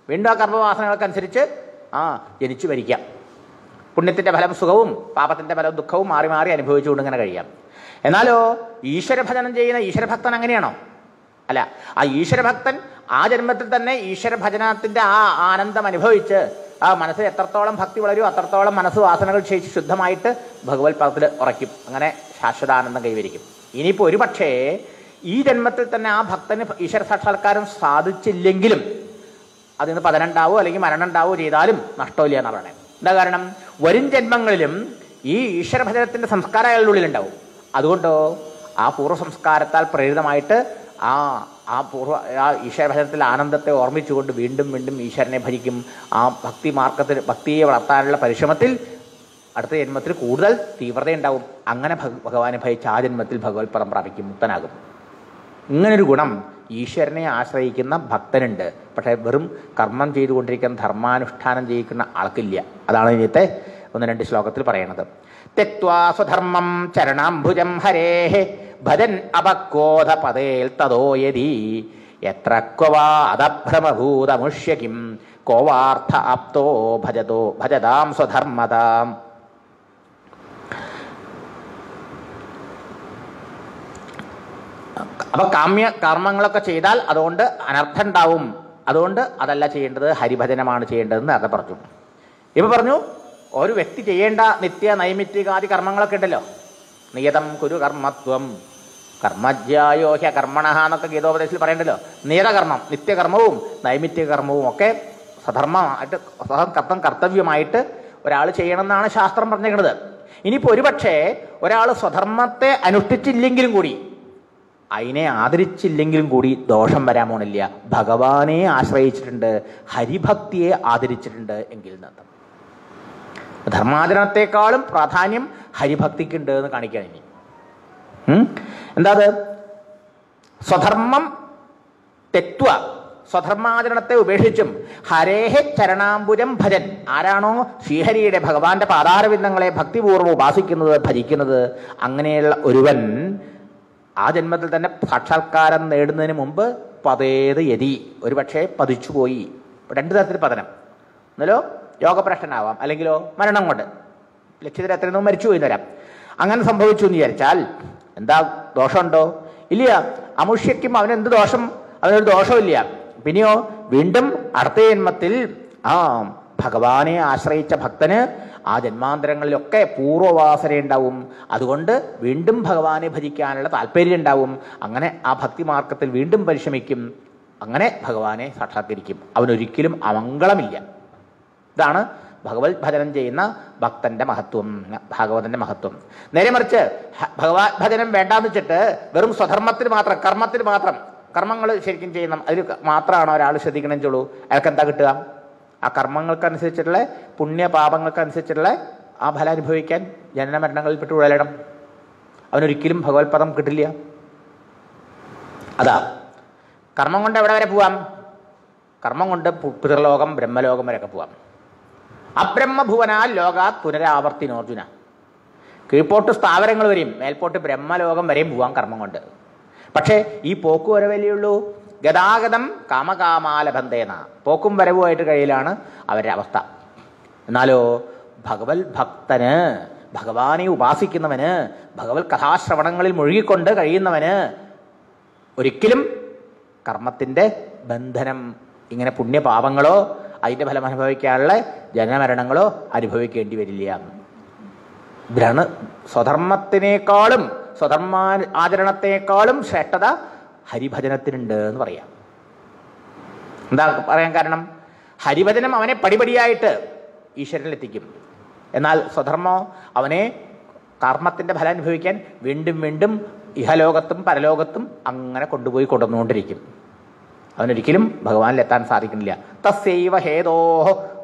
വീണ്ടും ആ കർമ്മവാസനകൾക്കനുസരിച്ച് ജനിച്ചു മരിക്കാം. പുണ്യത്തിൻ്റെ ഫലം സുഖവും പാപത്തിൻ്റെ ഫലം ദുഃഖവും മാറി മാറി അനുഭവിച്ചുകൊണ്ട് ഇങ്ങനെ കഴിയാം. എന്നാലോ ഈശ്വരഭജനം ചെയ്യുന്ന ഈശ്വരഭക്തൻ അങ്ങനെയാണോ? അല്ല. ആ ഈശ്വരഭക്തൻ ആ ജന്മത്തിൽ തന്നെ ഈശ്വരഭജനത്തിൻ്റെ ആ ആനന്ദം അനുഭവിച്ച് ആ മനസ്സിൽ എത്രത്തോളം ഭക്തി വളരും അത്രത്തോളം മനസ്സ് വാസനകൾ ക്ഷയിച്ച് ശുദ്ധമായിട്ട് ഭഗവത് പദത്തിൽ ഉറയ്ക്കും. അങ്ങനെ ശാശ്വതാനന്ദം കൈവരിക്കും. ഇനിയിപ്പോൾ ഒരു പക്ഷേ ഈ ജന്മത്തിൽ തന്നെ ആ ഭക്തന് ഈശ്വര സാക്ഷാത്കാരം സാധിച്ചില്ലെങ്കിലും അതിന് പതനുണ്ടാവോ അല്ലെങ്കിൽ മരണം ഉണ്ടാവോ ചെയ്താലും നഷ്ടമില്ല എന്നാണ് പറയുന്നത്. എന്താ കാരണം? വരും ജന്മങ്ങളിലും ഈ ഈശ്വരഭജനത്തിൻ്റെ സംസ്കാരം അയാളുടെ ഉള്ളിലുണ്ടാവും. അതുകൊണ്ടോ ആ പൂർവ്വ സംസ്കാരത്താൽ പ്രേരിതമായിട്ട് ആ ഈശ്വരഭജനത്തിലെ ആനന്ദത്തെ ഓർമ്മിച്ചുകൊണ്ട് വീണ്ടും വീണ്ടും ഈശ്വരനെ ഭജിക്കും. ആ ഭക്തിയെ വളർത്താനുള്ള പരിശ്രമത്തിൽ അടുത്ത ജന്മത്തിൽ കൂടുതൽ തീവ്രതയുണ്ടാവും. അങ്ങനെ ഭഗവാനെ ഭജിച്ച് ആ ജന്മത്തിൽ ഭഗവത് പദം പ്രാപിക്കും, മുക്തനാകും. ഇങ്ങനൊരു ഗുണം ഈശ്വരനെ ആശ്രയിക്കുന്ന ഭക്തനുണ്ട്. പക്ഷേ വെറും കർമ്മം ചെയ്തുകൊണ്ടിരിക്കുന്ന ധർമാനുഷ്ഠാനം ചെയ്യിക്കുന്ന ആൾക്കില്ല. അതാണ് ഇന്നത്തെ 1-2 ശ്ലോകത്തിൽ പറയുന്നത്. തെക്വാ സ്വധർമ്മം ചരണാംബുജം ഹരേഃ ഭജൻ അപക്രോധ പദേൽ തതോ യതി യത്ര ക്വവാ അദഭ്രമഭൂതമുഷ്യകിം കോവാർത്ഥ ആപ്തോ ഭജതാം സ്വധർമ്മതാം. അപ്പൊ കർമ്മങ്ങളൊക്കെ ചെയ്താൽ അതുകൊണ്ട് അനർത്ഥം ഉണ്ടാവും. അതുകൊണ്ട് അതല്ല ചെയ്യേണ്ടത്, ഹരിഭജനമാണ് ചെയ്യേണ്ടതെന്ന് അത് പറഞ്ഞു. ഇപ്പൊ പറഞ്ഞു ഒരു വ്യക്തി ചെയ്യേണ്ട നിത്യ നൈമിത്തികാദി കർമ്മങ്ങളൊക്കെ ഉണ്ടല്ലോ. നിയതം കുരു കർമ്മത്വം കർമ്മജ്യായോഹ്യ കർമ്മണ എന്നൊക്കെ ഗീതോപദേശത്തിൽ പറയണ്ടല്ലോ. നിയതകർമ്മം, നിത്യകർമ്മവും നൈമിത്തിക കർമ്മവും ഒക്കെ സധർമ്മമായിട്ട് കർത്തവ്യമായിട്ട് ഒരാൾ ചെയ്യണമെന്നാണ് ശാസ്ത്രം പറഞ്ഞിരിക്കുന്നത്. ഇനിയിപ്പോൾ ഒരുപക്ഷെ ഒരാൾ സ്വധർമ്മത്തെ അനുഷ്ഠിച്ചില്ലെങ്കിലും കൂടി അതിനെ ആദരിച്ചില്ലെങ്കിലും കൂടി ദോഷം വരാൻ പോണില്ല. ഭഗവാനെ ആശ്രയിച്ചിട്ടുണ്ട്, ഹരിഭക്തിയെ ആദരിച്ചിട്ടുണ്ട് എങ്കിൽ നന്ദം. ധർമാചരണത്തെക്കാളും പ്രാധാന്യം ഹരിഭക്തിക്കുണ്ട് എന്ന് കാണിക്കാൻ ഇനി എന്താ അത്? സ്വധർമ്മം തെക്വ, സ്വധർമാചരണത്തെ ഉപേക്ഷിച്ചും ഹരേഹ ചരണാംബുജം ഭജൻ, ആരാണോ ശ്രീഹരിയുടെ ഭഗവാന്റെ പാതാരവിന്ദങ്ങളെ ഭക്തിപൂർവ്വം ഉപാസിക്കുന്നത് ഭജിക്കുന്നത്, അങ്ങനെയുള്ള ഒരുവൻ ആ ജന്മത്തിൽ തന്നെ സാക്ഷാത്കാരം നേടുന്നതിന് മുമ്പ് പതേത് യതി, ഒരു പക്ഷേ പതിച്ചുപോയി. 2 തരത്തിൽ പതനം. എന്നല്ലോ യോഗഭ്രഷ്ടനാവാം, അല്ലെങ്കിലോ മരണം കൊണ്ട് ലക്ഷ്യത്തിൽ എത്രയും മരിച്ചുപോയി തരാം. അങ്ങനെ സംഭവിച്ചു എന്ന് വിചാരിച്ചാൽ എന്താ ദോഷമുണ്ടോ? ഇല്ല. അമുഷ്യക്കും അവനെന്ത് ദോഷം? അവനൊരു ദോഷമില്ല. പിന്നെയോ വീണ്ടും അടുത്ത ജന്മത്തിൽ ഭഗവാനെ ആശ്രയിച്ച ഭക്തന് ആ ജന്മാന്തരങ്ങളിലൊക്കെ പൂർവ്വവാസനയുണ്ടാവും. അതുകൊണ്ട് വീണ്ടും ഭഗവാനെ ഭജിക്കാനുള്ള താല്പര്യം ഉണ്ടാവും. അങ്ങനെ ആ ഭക്തിമാർഗത്തിൽ വീണ്ടും പരിശ്രമിക്കും. അങ്ങനെ ഭഗവാനെ സാക്ഷാത്കരിക്കും. അവനൊരിക്കലും അമംഗളമില്ല. ഇതാണ് ഭഗവത് ഭജനം ചെയ്യുന്ന ഭക്തന്റെ മഹത്വം, ഭാഗവതന്റെ മഹത്വം. നേരെ മറിച്ച് ഭഗവത് ഭജനം വേണ്ടാന്ന് വെച്ചിട്ട് വെറും സ്വധർമ്മത്തിൽ മാത്രം, കർമ്മത്തിൽ മാത്രം, കർമ്മങ്ങൾ ശരിക്കും ചെയ്യുന്ന അതിൽ മാത്രമാണോ ഒരാൾ ശ്രദ്ധിക്കണമെന്ന് ചോളൂ, അയാൾക്ക് എന്താ കിട്ടുക? ആ കർമ്മങ്ങൾക്കനുസരിച്ചിട്ടുള്ള പുണ്യപാപങ്ങൾക്കനുസരിച്ചിട്ടുള്ള ആ ഫലം അനുഭവിക്കാൻ ജനന മരണങ്ങളിൽപ്പെട്ട് ഉഴലണം. അവനൊരിക്കലും ഭഗവത് പദം കിട്ടില്ല. അതാ കർമ്മം കൊണ്ട് എവിടെ വരെ പോവാം? കർമ്മം കൊണ്ട് പിതൃലോകം ബ്രഹ്മലോകം വരെയൊക്കെ പോവാം. അബ്രഹ്മഭുവനാൽ ലോകാത് പുനരാവർത്തിനോർജുന. കീഴ്പോട്ട് സ്ഥാവരങ്ങൾ വരെയും മേൽപോട്ട് ബ്രഹ്മലോകം വരെയും പോവാം കർമ്മം കൊണ്ട്. പക്ഷേ ഈ പോക്ക് വരവല്ലേയുള്ളൂ. ഗതാഗതം കാമകാമാലബന്ധേന, പോക്കും വരവുമായിട്ട് കഴിയലാണ് അവരുടെ അവസ്ഥ. എന്നാലോ ഭഗവത് ഭക്തന്, ഭഗവാനെ ഉപാസിക്കുന്നവന്, ഭഗവത് കഥാശ്രവണങ്ങളിൽ മുഴുകിക്കൊണ്ട് കഴിയുന്നവന് ഒരിക്കലും കർമ്മത്തിൻ്റെ ബന്ധനം, ഇങ്ങനെ പുണ്യപാപങ്ങളോ അതിൻ്റെ ഫലം അനുഭവിക്കാനുള്ള ജനമരണങ്ങളോ അനുഭവിക്കേണ്ടി വരില്ല. സ്വധർമ്മത്തിനേക്കാളും സ്വധർമാചരണത്തെക്കാളും ശ്രേഷ്ഠത ഹരിഭജനത്തിനുണ്ട് എന്ന് പറയാം. എന്താ പറയാൻ കാരണം? ഹരിഭജനം അവനെ പടിപടിയായിട്ട് ഈശ്വരനിലെത്തിക്കും. എന്നാൽ സ്വധർമ്മോ അവനെ കർമ്മത്തിൻ്റെ ഫലം അനുഭവിക്കാൻ വീണ്ടും വീണ്ടും ഇഹലോകത്തും പരലോകത്തും അങ്ങനെ കൊണ്ടുവന്നുകൊണ്ടിരിക്കും. അവനൊരിക്കലും ഭഗവാനിലെത്താൻ സാധിക്കുന്നില്ല. തസ്യൈവ ഹേതോ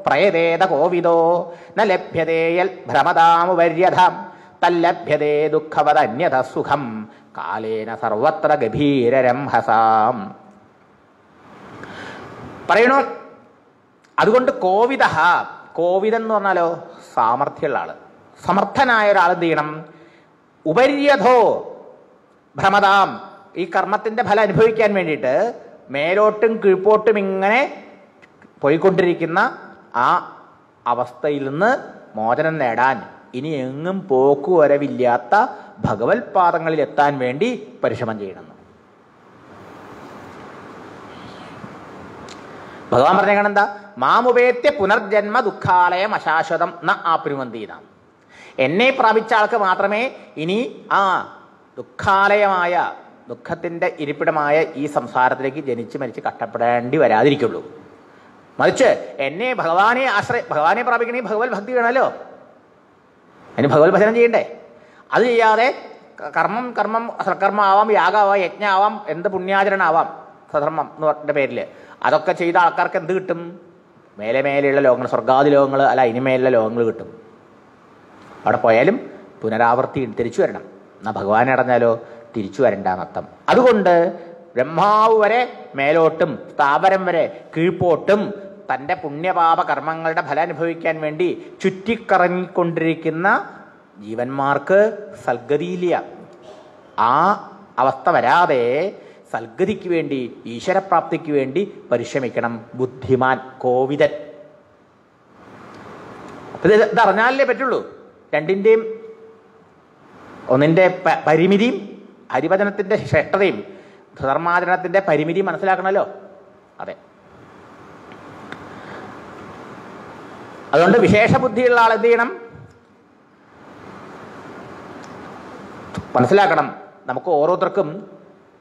പ്രയതേത കോവിദോ ന ലഭ്യതേയൽ ഭ്രമതാമുപര്യധാം തല്ലഭ്യതേ ദുഃഖവദന്യത സുഖം കാലേന സർവത്ര ഗഭീരരംഹസാം. പറയണു. അതുകൊണ്ട് കോവിദൻ എന്ന് പറഞ്ഞാലോ സാമർഥ്യമുള്ള ആള്, സമർത്ഥനായ ഒരാൾ എന്ത് ചെയ്യണം? ഉപര്യധോ ഭ്രമതാം, ഈ കർമ്മത്തിന്റെ ഫലം അനുഭവിക്കാൻ വേണ്ടിയിട്ട് മേലോട്ടും കീഴ്പോട്ടും ഇങ്ങനെ പോയിക്കൊണ്ടിരിക്കുന്ന ആ അവസ്ഥയിൽ നിന്ന് മോചനം നേടാൻ ഇനി എങ്ങും പോക്കുവരവില്ലാത്ത ഭഗവത് പാദങ്ങളിൽ എത്താൻ വേണ്ടി പരിശ്രമം ചെയ്യണമെന്ന് ഭഗവാൻ പറഞ്ഞേക്കണം. എന്താ? മാമുപേത്യ പുനർജന്മ ദുഃഖാലയം അശാശ്വതം ന ആപ്നുവന്തീന. എന്നെ പ്രാപിച്ച ആൾക്ക് മാത്രമേ ഇനി ദുഃഖാലയമായ ദുഃഖത്തിൻ്റെ ഇരിപ്പിടമായ ഈ സംസാരത്തിലേക്ക് ജനിച്ച് മരിച്ച് കഷ്ടപ്പെടേണ്ടി വരാതിരിക്കുള്ളൂ. മറിച്ച് എന്നെ ഭഗവാനെ പ്രാപിക്കണമെങ്കിൽ ഭഗവത് ഭക്തി വേണമല്ലോ. അതിന് ഭഗവത് ഭജനം ചെയ്യണ്ടേ? അത് ചെയ്യാതെ കർമ്മം സൽക്കർമ്മം ആവാം, യാഗമാവാം, യജ്ഞമാവാം, എന്ത് പുണ്യാചരണമാവാം, സധർമ്മം എന്ന് പറഞ്ഞ പേരിൽ അതൊക്കെ ചെയ്ത ആൾക്കാർക്ക് എന്ത് കിട്ടും? മേലെയുള്ള ലോകങ്ങൾ, സ്വർഗാദി ലോകങ്ങൾ, അല്ല ഇനിമേലുള്ള ലോകങ്ങൾ കിട്ടും. അവിടെ പോയാലും പുനരാവർത്തി തിരിച്ചു വരണം. എന്നാൽ ഭഗവാനെ അടഞ്ഞാലോ തിരിച്ചു വരണ്ടെന്നർത്ഥം. അതുകൊണ്ട് ബ്രഹ്മാവ് വരെ മേലോട്ടും സ്ഥാപനം വരെ കീഴ്പോട്ടും തൻ്റെ പുണ്യപാപ കർമ്മങ്ങളുടെ ഫലം അനുഭവിക്കാൻ വേണ്ടി ചുറ്റിക്കറങ്ങിക്കൊണ്ടിരിക്കുന്ന ജീവന്മാർക്ക് സൽഗതിയില്ല. ആ അവസ്ഥ വരാതെ സൽഗതിക്ക് വേണ്ടി, ഈശ്വരപ്രാപ്തിക്ക് വേണ്ടി പരിശ്രമിക്കണം ബുദ്ധിമാൻ, കോവിദൻ. അപ്പം ഇതറിഞ്ഞാലേ പറ്റുള്ളൂ. രണ്ടിൻ്റെയും, ഒന്നിൻ്റെ പരിമിതിയും ഹരിഭജനത്തിൻ്റെ ശ്രേഷ്ഠതയും ധർമാചരണത്തിൻ്റെ പരിമിതി മനസ്സിലാക്കണമല്ലോ. അതെ, അതുകൊണ്ട് വിശേഷ ബുദ്ധിയുള്ള ആൾ എന്ത് ചെയ്യണം? മനസ്സിലാക്കണം, നമുക്ക് ഓരോരുത്തർക്കും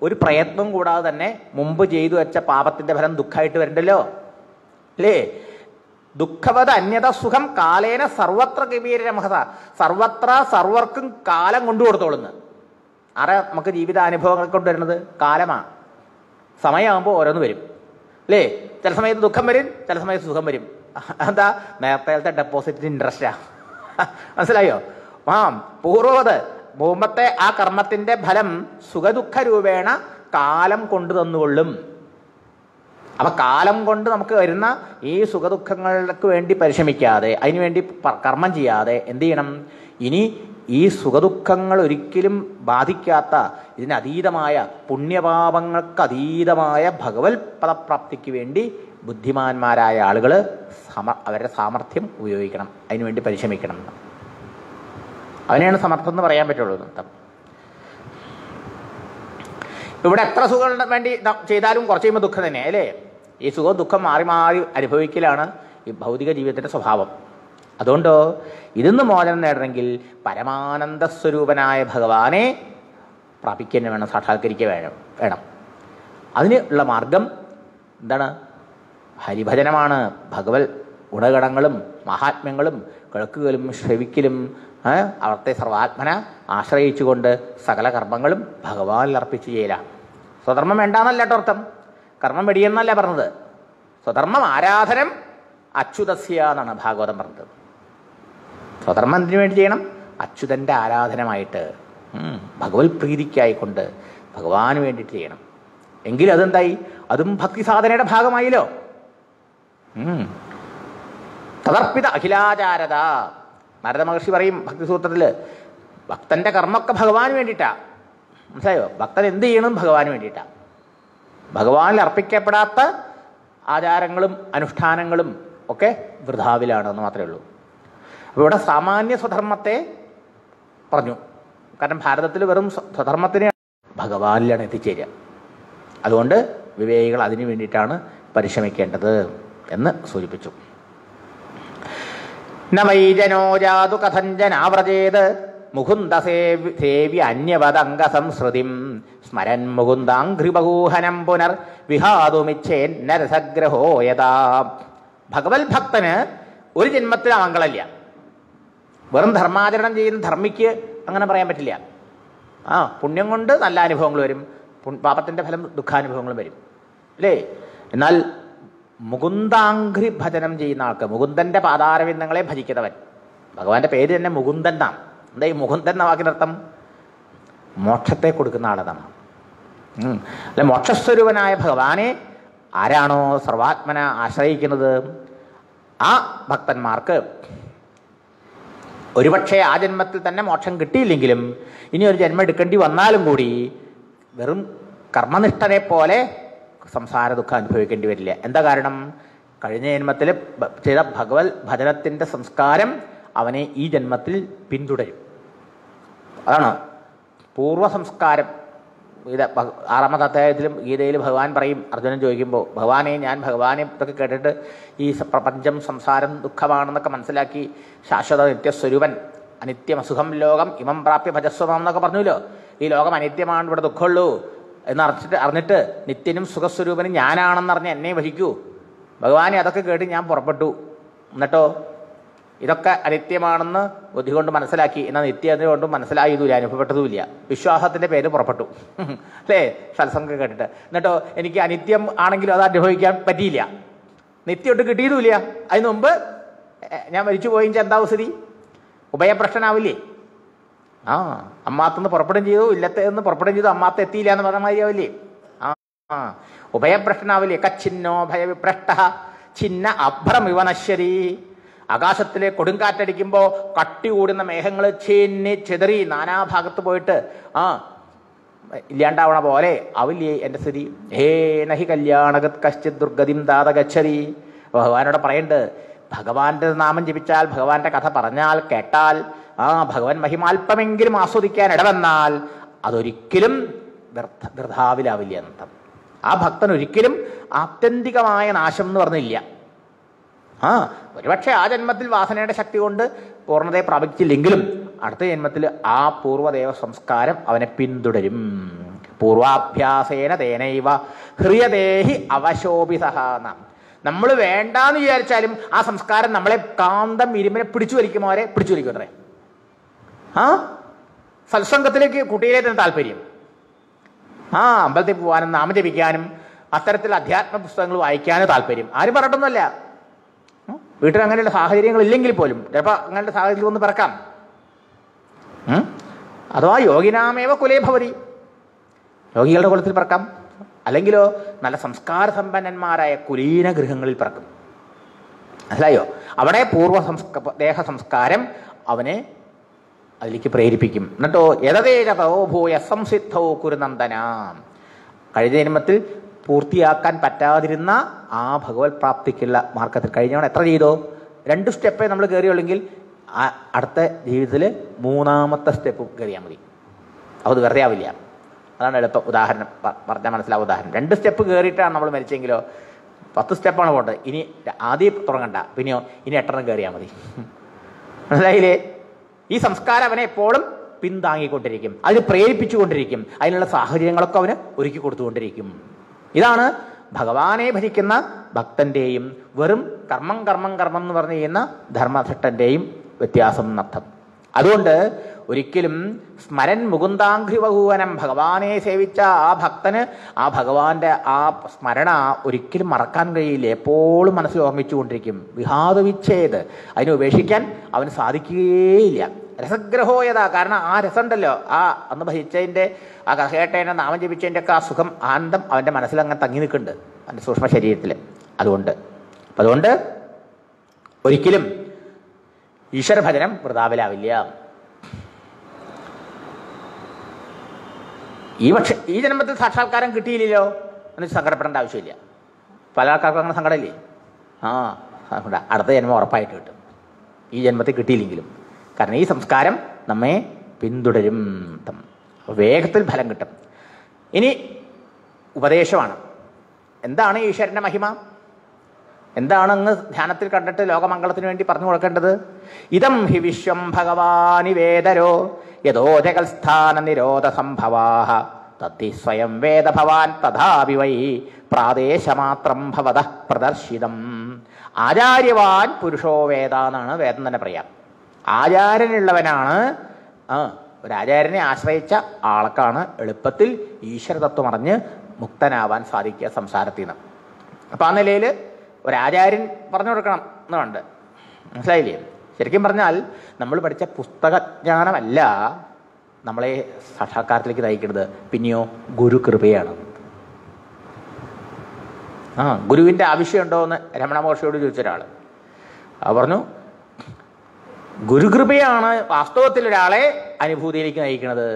ഒരു പ്രയത്നം കൂടാതെ തന്നെ മുമ്പ് ചെയ്തു വെച്ച പാപത്തിൻ്റെ ഫലം ദുഃഖമായിട്ട് വരണ്ടല്ലോ, അല്ലേ? ദുഃഖവത് അന്യത സുഖം കാലേന സർവത്ര ഗംഭീരമഹത. സർവത്ര സർവർക്കും കാലം കൊണ്ടുകൊടുത്തോളുന്നു. ആരാ നമുക്ക് ജീവിതാനുഭവങ്ങൾ കൊണ്ടുവരുന്നത്? കാലമാണ്. സമയമാകുമ്പോൾ ഓരോന്ന് വരും, അല്ലേ? ചില സമയത്ത് ദുഃഖം വരും, ചില സമയത്ത് സുഖം വരും. എന്താ? നേരത്തെ ഡെപ്പോസിറ്റ് ഇൻട്രസ്റ്റാ. മനസ്സിലായോ? പൂർവ്വത് മുമ്പത്തെ ആ കർമ്മത്തിന്റെ ഫലം സുഖദുഃഖ രൂപേണ കാലം കൊണ്ടു തന്നുകൊള്ളും. അപ്പൊ കാലം കൊണ്ട് നമുക്ക് വരുന്ന ഈ സുഖദുഃഖങ്ങൾക്ക് വേണ്ടി പരിശ്രമിക്കാതെ, അതിനുവേണ്ടി കർമ്മം ചെയ്യാതെ എന്ത് ചെയ്യണം? ഇനി ഈ സുഖദുഃഖങ്ങൾ ഒരിക്കലും ബാധിക്കാത്ത, ഇതിനതീതമായ, പുണ്യപാപങ്ങൾക്ക് അതീതമായ ഭഗവത് പദപ്രാപ്തിക്ക് വേണ്ടി ബുദ്ധിമാന്മാരായ ആളുകൾ അവരുടെ സാമർഥ്യം ഉപയോഗിക്കണം, അതിനുവേണ്ടി പരിശ്രമിക്കണം. അവനെയാണ് സമർത്ഥം എന്ന് പറയാൻ പറ്റുള്ളൂ നൃത്തം. ഇവിടെ എത്ര സുഖം വേണ്ടി ചെയ്താലും കുറച്ച് കഴിയുമ്പോൾ ദുഃഖം തന്നെ, അല്ലേ? ഈ സുഖവും ദുഃഖം മാറി മാറി അനുഭവിക്കലാണ് ഈ ഭൗതിക ജീവിതത്തിൻ്റെ സ്വഭാവം. അതുകൊണ്ട് ഇതിന്ന് മോചനം നേടണമെങ്കിൽ പരമാനന്ദ സ്വരൂപനായ ഭഗവാനെ പ്രാപിക്കുക വേണം, സാക്ഷാത്കരിക്കുക വേണം. അതിന് ഉള്ള മാർഗം എന്താണ്? ഹരിഭജനമാണ്. ഭഗവത് ഗുണഗണങ്ങളും മഹാത്മ്യങ്ങളും കേൾക്കുകയും ശ്രവിക്കലും അവിടുത്തെ സർവാത്മന ആശ്രയിച്ചുകൊണ്ട് സകല കർമ്മങ്ങളും ഭഗവാനിൽ അർപ്പിച്ച് ചെയ്യല. സ്വധർമ്മം വേണ്ടാന്നല്ല കേട്ടോ അർത്ഥം, കർമ്മം വെടിയെന്നല്ല പറഞ്ഞത്. സ്വധർമ്മം ആരാധനം അച്യുതസ്യ എന്നാണ് ഭാഗവതം പറഞ്ഞത്. സ്വധർമ്മം എന്തിനു വേണ്ടി ചെയ്യണം? അച്യുതൻ്റെ ആരാധനമായിട്ട്, ഭഗവത് പ്രീതിക്കായിക്കൊണ്ട് ഭഗവാന് വേണ്ടിയിട്ട് ചെയ്യണം. എങ്കിൽ അതെന്തായി? അതും ഭക്തി സാധനയുടെ ഭാഗമായില്ലോ. തദർപ്പിത അഖിലാചാരത. നാരദ മഹർഷി പറയും ഭക്തിസൂത്രത്തിൽ, ഭക്തന്റെ കർമ്മമൊക്കെ ഭഗവാന് വേണ്ടിയിട്ടാ. മനസ്സിലായോ? ഭക്തൻ എന്ത് ചെയ്യണം? ഭഗവാന് വേണ്ടിയിട്ടാ. ഭഗവാനിൽ അർപ്പിക്കപ്പെടാത്ത ആചാരങ്ങളും അനുഷ്ഠാനങ്ങളും ഒക്കെ വൃഥാവിലാണെന്ന് മാത്രമേ ഉള്ളൂ. അപ്പോൾ ഇവിടെ സാമാന്യ സ്വധർമ്മത്തെ പറഞ്ഞു. കാരണം ഭാരതത്തിൽ വെറും സ്വധർമ്മത്തിന് ഭഗവാനിലാണ് എത്തിച്ചേരുക. അതുകൊണ്ട് വിവേകികൾ അതിനു വേണ്ടിയിട്ടാണ് പരിശ്രമിക്കേണ്ടത് എന്ന് സൂചിപ്പിച്ചു. ന വൈജനോ ജാതു കഥഞ്ജനാവ്രജേത് മുകുന്ദ സേവ്യ അന്യവദംഗ സംസ്കൃതിം സ്മരൻ മുകുന്ദാഘ്രിബഹൂഹനം പുനർ വിഹാതുമിച്ഛേന്നരസഗ്രഹോ യഥാ. ഭഗവത് ഭക്തന് ഒരു ജന്മത്തിൽ മംഗളമില്ല. വെറും ധർമാചരണം ചെയ്യുന്ന ധർമ്മിക്ക് അങ്ങനെ പറയാൻ പറ്റില്ല. പുണ്യം കൊണ്ട് നല്ല അനുഭവങ്ങൾ വരും, പാപത്തിൻ്റെ ഫലം ദുഃഖാനുഭവങ്ങളും വരും, അല്ലേ? എന്നാൽ മുകുന്ദാഘ്രി ഭജനം ചെയ്യുന്ന ആൾക്ക്, മുകുന്ദൻ്റെ പാതാരവിന്ദങ്ങളെ ഭജിക്കുന്നവൻ, ഭഗവാന്റെ പേര് തന്നെ മുകുന്ദൻ എന്നാണ്. എന്താ ഈ മുകുന്ദൻ എന്ന വാക്കിനർത്ഥം? മോക്ഷത്തെ കൊടുക്കുന്ന ആളെന്നാണ്. അല്ലെ, മോക്ഷസ്വരൂപനായ ഭഗവാനെ ആരാണോ സർവാത്മന ആശ്രയിക്കുന്നത് ആ ഭക്തന്മാർക്ക് ഒരുപക്ഷെ ആ ജന്മത്തിൽ തന്നെ മോക്ഷം കിട്ടിയില്ലെങ്കിലും ഇനി ഒരു ജന്മം എടുക്കേണ്ടി വന്നാലും കൂടി വെറും കർമ്മനിഷ്ഠനെ പോലെ സംസാര ദുഃഖം അനുഭവിക്കേണ്ടി വരില്ല. എന്താ കാരണം? കഴിഞ്ഞ ജന്മത്തിൽ ചെയ്ത ഭഗവത് ഭജനത്തിൻ്റെ സംസ്കാരം അവനെ ഈ ജന്മത്തിൽ പിന്തുടരും. അതാണ് പൂർവ്വ സംസ്കാരം. ആറാമത്തെ അധ്യായത്തിലും ഗീതയിൽ ഭഗവാൻ പറയും, അർജുനൻ ചോദിക്കുമ്പോൾ, ഞാൻ ഭഗവാനെ ഇതൊക്കെ കേട്ടിട്ട് ഈ പ്രപഞ്ചം സംസാരം ദുഃഖമാണെന്നൊക്കെ മനസ്സിലാക്കി ശാശ്വത നിത്യസ്വരൂപൻ അനിത്യമസുഖം ലോകം ഇമം പ്രാപ്യ ഭജസ്വമം എന്നൊക്കെ പറഞ്ഞല്ലോ. ഈ ലോകം അനിത്യമാണ്, ഇവിടെ ദുഃഖമുള്ളൂ എന്ന് അറിഞ്ഞിട്ട് നിത്യനും സുഖസ്വരൂപനും ഞാനാണെന്നറിഞ്ഞ് എന്നെ വഹിക്കൂ. ഭഗവാനെ അതൊക്കെ കേട്ട് ഞാൻ പുറപ്പെട്ടു. എന്നിട്ടോ ഇതൊക്കെ അനിത്യമാണെന്ന് ബുദ്ധി കൊണ്ട് മനസ്സിലാക്കി. എന്നാൽ നിത്യത കൊണ്ടും മനസ്സിലായതുമില്ല, അനുഭവപ്പെട്ടതുമില്ല. വിശ്വാസത്തിൻ്റെ പേര് പുറപ്പെട്ടു അല്ലേ, സത്സംഗം കേട്ടിട്ട്. എന്നിട്ടോ എനിക്ക് അനിത്യം ആണെങ്കിലും അത് അനുഭവിക്കാൻ പറ്റിയില്ല, നിത്യമൊട്ട് കിട്ടിയതുമില്ല. അതിന് മുമ്പ് ഞാൻ മരിച്ചു പോയിച്ച എന്താ സ്ഥിതി? ഉഭയപ്രശ്നാവില്ലേ? അമ്മാത്തുനിന്ന് പുറപ്പെടുകയും ചെയ്തു, ഇല്ലത്തെ നിന്ന് പുറപ്പെടുകയും ചെയ്തു, അമ്മാത്ത എത്തിയില്ല എന്ന് പറഞ്ഞ മാതിരിയാവില്ലേ? ഉഭയപ്രശ്നാവില്ലേ? കച്ചിന്നോ ഭയവിപ്രഷ്ട ചിന്ന അഭ്രമിവ നശ്യതി. ആകാശത്തിലെ കൊടുങ്കാറ്റടിക്കുമ്പോൾ കട്ടി കൂടുന്ന മേഘങ്ങൾ ചിതറി നാനാഭാഗത്ത് പോയിട്ട് ഇല്ലാണ്ടാവണ പോലെ ആവില്ലേ എൻ്റെ സ്ഥിതി? ഹേ നഹി കല്യാണഗത് കശ്ചിത് ദുർഗതിം ദാത ഗച്ഛതി. ഭഗവാനോട് പറയുന്നുണ്ട്, ഭഗവാന്റെ നാമം ജപിച്ചാൽ, ഭഗവാന്റെ കഥ പറഞ്ഞാൽ കേട്ടാൽ, ഭഗവാൻ മഹിമാൽപ്പമെങ്കിലും ആസ്വദിക്കാൻ ഇടവന്നാൽ അതൊരിക്കലും വൃഥാവിലാവില്ല എന്നർത്ഥം. ആ ഭക്തൻ ഒരിക്കലും ആത്യന്തികമായ നാശം എന്ന് പറഞ്ഞില്ല. ഒരുപക്ഷെ ആ ജന്മത്തിൽ വാസനയുടെ ശക്തി കൊണ്ട് പൂർണ്ണതയെ പ്രാപിച്ചില്ലെങ്കിലും അടുത്ത ജന്മത്തിൽ ആ പൂർവ്വദേവ സംസ്കാരം അവനെ പിന്തുടരും. പൂർവാഭ്യാസേന തേനൈവ ഹ്രിയദേഹി അവശോഭിതഃ. നമ്മൾ വേണ്ടാന്ന് വിചാരിച്ചാലും ആ സംസ്കാരം നമ്മളെ കാന്തം ഇരുമിനെ പിടിച്ചു വലിക്കുമോരെ പിടിച്ചു വലിക്കുമത്രേ. സത്സംഗത്തിലേക്ക് കുട്ടിയിലേക്ക് താല്പര്യം, അമ്പലത്തിൽ പോകാനും നാമം ജപിക്കാനും അത്തരത്തിൽ അധ്യാത്മ പുസ്തകങ്ങൾ വായിക്കാനും താല്പര്യം. ആരും പറഞ്ഞിട്ടൊന്നുമല്ല. വീട്ടിൽ അങ്ങനെയുള്ള സാഹചര്യങ്ങൾ ഇല്ലെങ്കിൽ പോലും ചിലപ്പോൾ അങ്ങനെയുള്ള സാഹചര്യം ഒന്ന് പിറക്കാം. അഥവാ യോഗിനാമേവ കുലേ ഭവതി, യോഗികളുടെ കുലത്തിൽ പിറക്കാം. അല്ലെങ്കിലോ നല്ല സംസ്കാര സമ്പന്നന്മാരായ കുലീന ഗൃഹങ്ങളിൽ പിറക്കും. മനസ്സിലായോ? അവിടെ പൂർവ്വ ദേഹ സംസ്കാരം അവനെ അതിലേക്ക് പ്രേരിപ്പിക്കും. എന്നിട്ടോ യഥതേജതോ ഭൂയ സംസിദ്ധോ കുരുനന്ദന. കഴിഞ്ഞ ജന്മത്തിൽ പൂർത്തിയാക്കാൻ പറ്റാതിരുന്ന ആ ഭഗവത് പ്രാപ്തിക്കുള്ള മാർഗത്തിൽ കഴിഞ്ഞവൺ എത്ര ചെയ്തോ? 2 സ്റ്റെപ്പേ നമ്മൾ കയറിയുള്ളെങ്കിൽ അടുത്ത ജീവിതത്തിൽ 3ാമത്തെ സ്റ്റെപ്പ് കയറിയാൽ മതി. അത് വെറുതെ ആവില്ല. അതാണ് എളുപ്പം ഉദാഹരണം പറഞ്ഞാൽ മനസ്സിലാവും. ഉദാഹരണം 2 സ്റ്റെപ്പ് കയറിയിട്ടാണ് നമ്മൾ മരിച്ചെങ്കിലോ 10 സ്റ്റെപ്പാണ് പോകേണ്ടത്. ഇനി ആദ്യം തുടങ്ങണ്ട, പിന്നെയോ ഇനി 8 കയറിയാൽ മതി. മനസ്സിലായില്ലേ? ഈ സംസ്കാരം അവനെ എപ്പോഴും പിന്താങ്ങിക്കൊണ്ടിരിക്കും, അതിന് പ്രേരിപ്പിച്ചുകൊണ്ടിരിക്കും, അതിനുള്ള സാഹചര്യങ്ങളൊക്കെ അവന് ഒരുക്കി കൊടുത്തുകൊണ്ടിരിക്കും. ഇതാണ് ഭഗവാനെ ഭജിക്കുന്ന ഭക്തന്റെയും വെറും കർമ്മം കർമ്മം കർമ്മം എന്ന് പറഞ്ഞു ചെയ്യുന്ന ധർമ്മഭട്ടന്റെയും വ്യത്യാസം എന്നർത്ഥം. അതുകൊണ്ട് ഒരിക്കലും സ്മരൻ മുകുന്ദാഘ്രിവഹൂവനം, ഭഗവാനെ സേവിച്ച ആ ഭക്തന് ആ ഭഗവാന്റെ ആ സ്മരണ ഒരിക്കലും മറക്കാൻ കഴിയില്ല. എപ്പോഴും മനസ്സിൽ ഓർമ്മിച്ചുകൊണ്ടിരിക്കും. വിഹാത വിച്ഛേദ്, അതിനെ ഉപേക്ഷിക്കാൻ അവന് സാധിക്കുകയില്ല. രസഗ്രഹോയത, കാരണം ആ രസമുണ്ടല്ലോ, ആ അന്ന് ഭജിച്ചതിൻ്റെ ആ കേട്ടതിൻ്റെ നാമം ജപിച്ചതിൻ്റെ ഒക്കെ ആ സുഖം ആനന്ദം അവൻ്റെ മനസ്സിലങ്ങനെ തങ്ങി നിൽക്കുന്നുണ്ട്, അവൻ്റെ സൂക്ഷ്മ ശരീരത്തിൽ. അതുകൊണ്ട് ഒരിക്കലും ഈശ്വരഭജനം വൃഥാവിലാവില്ല. ഈ ജന്മത്തിൽ സാക്ഷാത്കാരം കിട്ടിയില്ലല്ലോ എന്ന് സങ്കടപ്പെടേണ്ട ആവശ്യമില്ല. പല ആൾക്കാർക്കും അങ്ങനെ സങ്കടമില്ലേ? അടുത്ത ജന്മം ഉറപ്പായിട്ട് കിട്ടും, ഈ ജന്മത്തിൽ കിട്ടിയില്ലെങ്കിലും. കാരണം ഈ സംസ്കാരം നമ്മെ പിന്തുടരും, വേഗത്തിൽ ഫലം കിട്ടും. ഇനി ഉപദേശമാണ്. എന്താണ് ഈശ്വരൻ്റെ മഹിമ? എന്താണ് അങ്ങ് ധ്യാനത്തിൽ കണ്ടിട്ട് ലോകമംഗളത്തിന് വേണ്ടി പറഞ്ഞു കൊടുക്കേണ്ടത്? ഇതം ഹി വിശ്വം ഭഗവാനി വേദരോ യഥോ ജഗൽസ്ഥാന നിരോധ സംഭവാഹ തദ്ധി സ്വയം വേദ ഭവാൻ തഥാപി വൈ പ്രാദേശമാത്രം ഭവത പ്രദർശിതം. ആചാര്യവാൻ പുരുഷോ വേദ എന്നാണ് വേദം തന്നെ പറയാം. ആചാര്യനുള്ളവനാണ്, ഒരാചാര്യനെ ആശ്രയിച്ച ആൾക്കാണ് എളുപ്പത്തിൽ ഈശ്വരതത്വം അറിഞ്ഞ് മുക്തനാവാൻ സാധിക്കുക സംസാരത്തിൽ നിന്ന്. അപ്പം ആ നിലയിൽ ഒരാചാര്യൻ പറഞ്ഞു കൊടുക്കണം എന്നുണ്ട്. മനസ്സിലായില്ലേ? ശരിക്കും പറഞ്ഞാൽ നമ്മൾ പഠിച്ച പുസ്തകജ്ഞാനമല്ല നമ്മളെ സാക്ഷാത്കാരത്തിലേക്ക് നയിക്കുന്നത്, പിന്നെയോ ഗുരുകൃപയാണ്. ഗുരുവിൻ്റെ ആവശ്യമുണ്ടോ എന്ന് രമണ മഹർഷിയോട് ചോദിച്ചൊരാൾ പറഞ്ഞു, ഗുരുകൃപയാണ് വാസ്തവത്തിൽ ഒരാളെ അനുഭൂതിയിലേക്ക് നയിക്കുന്നത്,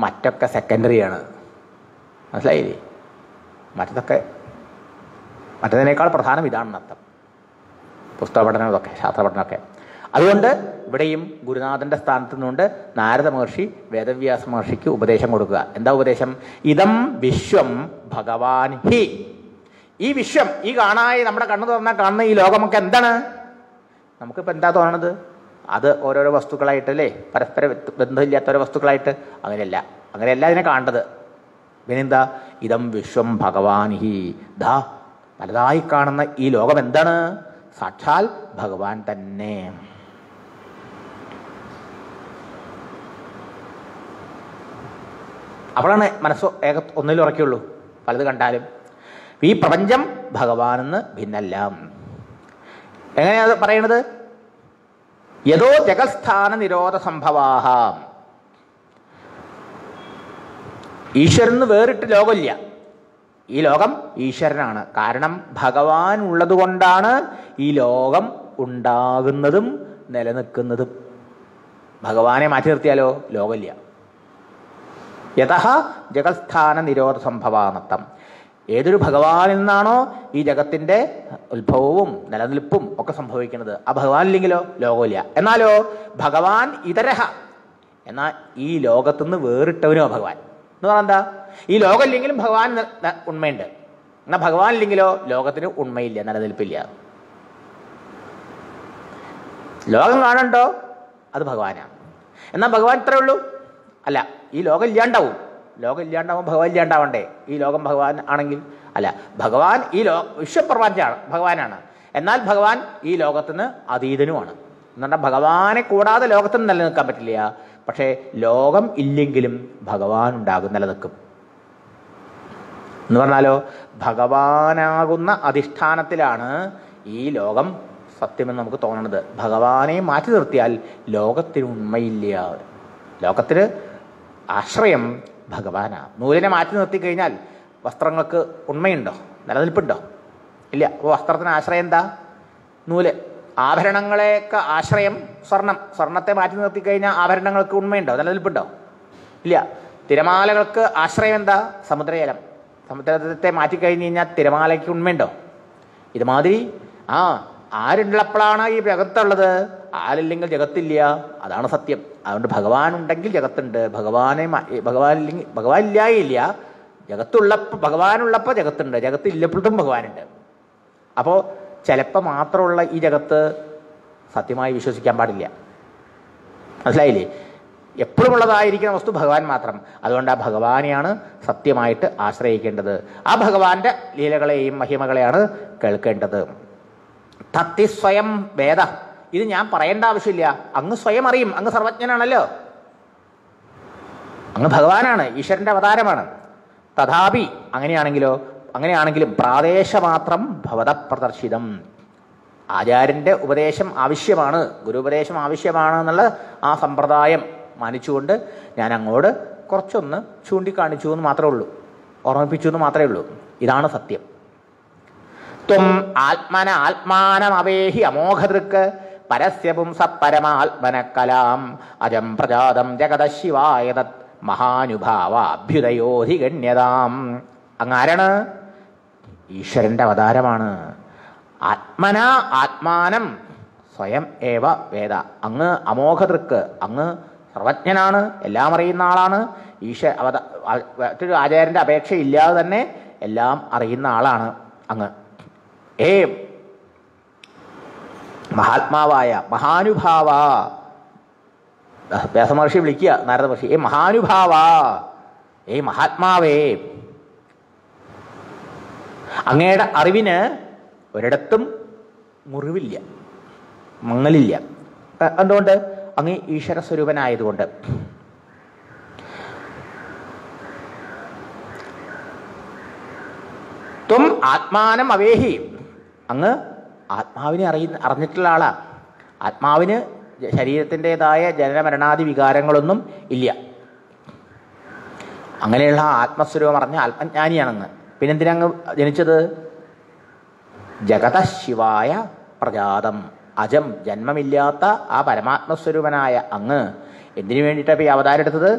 മറ്റൊക്കെ സെക്കൻഡറിയാണ്. മനസ്സിലായില്ലേ? മറ്റതിനേക്കാൾ പ്രധാനം ഇതാണെന്നർത്ഥം. പുസ്തക പഠനം, ഇതൊക്കെ ശാസ്ത്ര പഠനമൊക്കെ. അതുകൊണ്ട് ഇവിടെയും ഗുരുനാഥന്റെ സ്ഥാനത്ത് നിന്നുകൊണ്ട് നാരദ മഹർഷി വേദവ്യാസ മഹർഷിക്ക് ഉപദേശം കൊടുക്കുക. എന്താ ഉപദേശം? ഇതം വിശ്വം ഭഗവാൻ ഹി. ഈ വിശ്വം, ഈ കാണായി നമ്മുടെ കണ്ണു തുറന്നാൽ കാണുന്ന ഈ ലോകമൊക്കെ എന്താണ്? നമുക്കിപ്പോൾ എന്താ തോന്നണത്? അത് ഓരോരോ വസ്തുക്കളായിട്ടല്ലേ, പരസ്പര ബന്ധമില്ലാത്ത ഓരോ വസ്തുക്കളായിട്ട്. അങ്ങനെയല്ല ഇതിനെ കാണേണ്ടത്. പിന്നെന്താ? ഇതം വിശ്വം ഭഗവാൻ ഹി. ദാ പലതായി കാണുന്ന ഈ ലോകം എന്താണ്? സാക്ഷാൽ ഭഗവാൻ തന്നെ. അപ്പോഴാണ് മനസ്സ് ഒന്നിലും ഉറക്കുള്ളൂ. പലത് കണ്ടാലും ഈ പ്രപഞ്ചം ഭഗവാനെന്ന് ഭിന്നല്ല. എങ്ങനെയാണ് പറയണത്? യഥോ ജഗത്സ്ഥാന നിരോധ സംഭവാഹ. ഈശ്വരന് വേറിട്ട് ലോകമില്ല. ഈ ലോകം ഈശ്വരനാണ്. കാരണം ഭഗവാൻ ഉള്ളത് കൊണ്ടാണ് ഈ ലോകം ഉണ്ടാകുന്നതും നിലനിൽക്കുന്നതും. ഭഗവാനെ മാറ്റി നിർത്തിയാലോ ലോകമില്ല. യതഃ ജഗത്സ്ഥാന നിരോധ സംഭവാനർത്ഥം. ഏതൊരു ഭഗവാനിൽ നിന്നാണോ ഈ ജഗത്തിന്റെ ഉത്ഭവവും നിലനിൽപ്പും ഒക്കെ സംഭവിക്കുന്നത്, ആ ഭഗവാനില്ലെങ്കിലോ ലോകമില്ല. എന്നാലോ ഭഗവാൻ ഇതരഹ. എന്നാൽ ഈ ലോകത്തുനിന്ന് വേറിട്ടവനോ ഭഗവാൻ എന്ന് പറഞ്ഞാൽ എന്താ? ഈ ലോകമില്ലെങ്കിലും ഭഗവാൻ ഉണ്മയുണ്ട്. എന്നാൽ ഭഗവാൻ ഇല്ലെങ്കിലോ ലോകത്തിന് ഉണ്മയില്ല, നിലനിൽപ്പില്ല. ലോകം കാണണ്ടോ? അത് ഭഗവാനാണ്. എന്നാൽ ഭഗവാൻ ഇത്രയേ ഉള്ളൂ? അല്ല, ഈ ലോകം ഇല്ലാണ്ടാവും. ലോകം ഇല്ലാണ്ടാവും ഭഗവാൻ ഇല്ലാണ്ടാവണ്ടേ? ഈ ലോകം ഭഗവാൻ ആണെങ്കിൽ അല്ല, ഭഗവാൻ ഈ വിശ്വപ്രപഞ്ചമാണ്, ഭഗവാനാണ്. എന്നാൽ ഭഗവാൻ ഈ ലോകത്തിന് അതീതനുമാണ്. എന്നുപറഞ്ഞാൽ ഭഗവാനെ കൂടാതെ ലോകത്തിന് നിലനിൽക്കാൻ പറ്റില്ല. പക്ഷേ ലോകം ഇല്ലെങ്കിലും ഭഗവാൻ ഉണ്ടാകും, നിലനിൽക്കും. എന്ന് പറഞ്ഞാലോ ഭഗവാനാകുന്ന അധിഷ്ഠാനത്തിലാണ് ഈ ലോകം സത്യമെന്ന് നമുക്ക് തോന്നണത്. ഭഗവാനെ മാറ്റി നിർത്തിയാൽ ലോകത്തിന് ഉണ്മയില്ല. ലോകത്തിന് ആശ്രയം ഭഗവാനാണ്. നൂലിനെ മാറ്റി നിർത്തിക്കഴിഞ്ഞാൽ വസ്ത്രങ്ങൾക്ക് ഉണ്മയുണ്ടോ, നിലനിൽപ്പുണ്ടോ? ഇല്ല. അപ്പോൾ വസ്ത്രത്തിന് ആശ്രയം എന്താ? നൂല്. ആഭരണങ്ങളെയൊക്കെ ആശ്രയം സ്വർണം. സ്വർണത്തെ മാറ്റി നിർത്തിക്കഴിഞ്ഞാൽ ആഭരണങ്ങൾക്ക് ഉണ്മയുണ്ടോ, നിലനിൽപ്പുണ്ടോ? ഇല്ല. തിരമാലകൾക്ക് ആശ്രയം എന്താ? സമുദ്രജലം. സമുദ്രത്തെ മാറ്റിക്കഴിഞ്ഞ് കഴിഞ്ഞാൽ തിരമാലയ്ക്ക് ഉണ്മയുണ്ടോ? ഇതുമാതിരി ആരുള്ളപ്പോഴാണ് ഈ ജഗത്തുള്ളത്? ആരില്ലെങ്കിൽ ജഗത്തില്ല. അതാണ് സത്യം. അതുകൊണ്ട് ഭഗവാൻ ഉണ്ടെങ്കിൽ ജഗത്തുണ്ട്. ഭഗവാൻ ഇല്ലായില്ല. ഭഗവാനുള്ളപ്പോൾ ജഗത്തുണ്ട്, ജഗത്തില്ലപ്പോഴും ഭഗവാനുണ്ട്. അപ്പോൾ ചിലപ്പോൾ മാത്രമുള്ള ഈ ജഗത്ത് സത്യമായി വിശ്വസിക്കാൻ പാടില്ല. മനസ്സിലായില്ലേ? എപ്പോഴും ഉള്ളതായിരിക്കുന്ന വസ്തു ഭഗവാൻ മാത്രം. അതുകൊണ്ട് ആ ഭഗവാനെയാണ് സത്യമായിട്ട് ആശ്രയിക്കേണ്ടത്. ആ ഭഗവാന്റെ ലീലകളെയും മഹിമകളെയാണ് കേൾക്കേണ്ടത്. തത്തി സ്വയം വേദ. ഇത് ഞാൻ പറയേണ്ട ആവശ്യമില്ല. അങ്ങ് സ്വയം അറിയും. അങ്ങ് സർവജ്ഞനാണല്ലോ. അങ്ങ് ഭഗവാനാണ്, ഈശ്വരന്റെ അവതാരമാണ്. തഥാപി അങ്ങനെയാണെങ്കിലും പ്രാദേശമാത്രം ഭവത പ്രദർശിതം. ആചാര്യന്റെ ഉപദേശം ആവശ്യമാണ്, ഗുരുപദേശം ആവശ്യമാണ് എന്നുള്ള ആ സമ്പ്രദായം മാനിച്ചുകൊണ്ട് ഞാൻ അങ്ങോട്ട് കുറച്ചൊന്ന് ചൂണ്ടിക്കാണിച്ചു എന്ന് മാത്രമേ ഉള്ളൂ, ഓർമ്മിപ്പിച്ചു എന്ന് മാത്രമേ ഉള്ളൂ. ഇതാണ് സത്യം. ത്വം ആത്മാനമവേഹി അമോഘദൃക്ക് പരസ്യ പുംസ പരമാത്മനകലാം അജം പ്രജാതം ജഗത ശിവായ തത് മഹാനുഭാവ അഭ്യുദയോധിഗണ്യതാം. അങ്ങാരാണ്? ഈശ്വരന്റെ അവതാരമാണ്. ആത്മാനം സ്വയം ഏവ വേദ. അങ്ങ് അമോഘദൃക്ക്, അങ്ങ് സർവജ്ഞനാണ്, എല്ലാം അറിയുന്ന ആളാണ്. മറ്റൊരു ആചാര്യന്റെ അപേക്ഷ ഇല്ലാതെ തന്നെ എല്ലാം അറിയുന്ന ആളാണ് അങ്ങ്. മഹാത്മാവായ മഹാനുഭാവ. വ്യാസമഹർഷി വിളിക്കുക നാരദ മഹർഷി, മഹാനുഭാവ, മഹാത്മാവേ, അങ്ങയുടെ അറിവിന് ഒരിടത്തും മുറിവില്ല, മങ്ങലില്ല. എന്തുകൊണ്ട്? അങ്ങ് ഈശ്വര സ്വരൂപനായതുകൊണ്ട്. ത്വം ആത്മാനം അവേഹി. അങ്ങ് ആത്മാവിനെ അറിഞ്ഞിട്ടുള്ള ആളാ. ആത്മാവിന് ശരീരത്തിൻ്റെതായ ജനനമരണാദി വികാരങ്ങളൊന്നും ഇല്ല. അങ്ങനെയുള്ള ആത്മസ്വരൂപം അറിഞ്ഞ ആത്മജ്ഞാനിയാണങ്ങ്. പിന്നെന്തിനാ അങ്ങ് ജനിച്ചത്? ജഗത ശിവായ പ്രജാതം. അജം, ജന്മമില്ലാത്ത ആ പരമാത്മസ്വരൂപനായ അങ്ങ് എന്തിനു വേണ്ടിയിട്ടാണ് ഈ അവതാരം എടുത്തത്?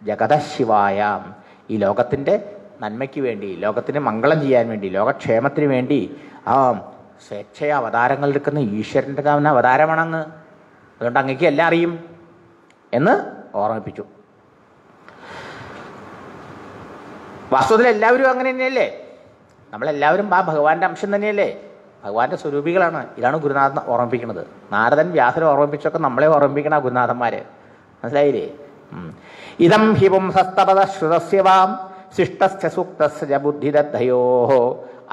ജഗത ശിവായ. ഈ ലോകത്തിൻ്റെ നന്മയ്ക്ക് വേണ്ടി, ലോകത്തിന് മംഗളം ചെയ്യാൻ വേണ്ടി, ലോകക്ഷേമത്തിന് വേണ്ടി സ്വേച്ഛയ അവതാരങ്ങൾ എടുക്കുന്ന ഈശ്വരൻ്റെ തന്നെ അവതാരമാണ് അങ്ങ്. അതുകൊണ്ട് അങ്ങേക്ക് എല്ലാം അറിയും എന്ന് ഓർമ്മിപ്പിച്ചു. വാസ്തവത്തിൽ എല്ലാവരും അങ്ങനെ തന്നെയല്ലേ? നമ്മളെല്ലാവരും ആ ഭഗവാന്റെ അംശം തന്നെയല്ലേ? ഭഗവാന്റെ സ്വരൂപികളാണ്. ഇതാണ് ഗുരുനാഥൻ ഓർമ്മിപ്പിക്കുന്നത്. നാരദൻ വ്യാസരെ ഓർമ്മിപ്പിച്ചൊക്കെ നമ്മളെ ഓർമ്മിപ്പിക്കണ ഗുരുനാഥന്മാര്. മനസ്സിലായില്ലേ? ഇതം ഹി പുംസസ്തപദ ശ്രുതസ്യവാം ശിഷ്ടസ്യ സൂക്തസ്യ ബുദ്ധിദദ്ധയോ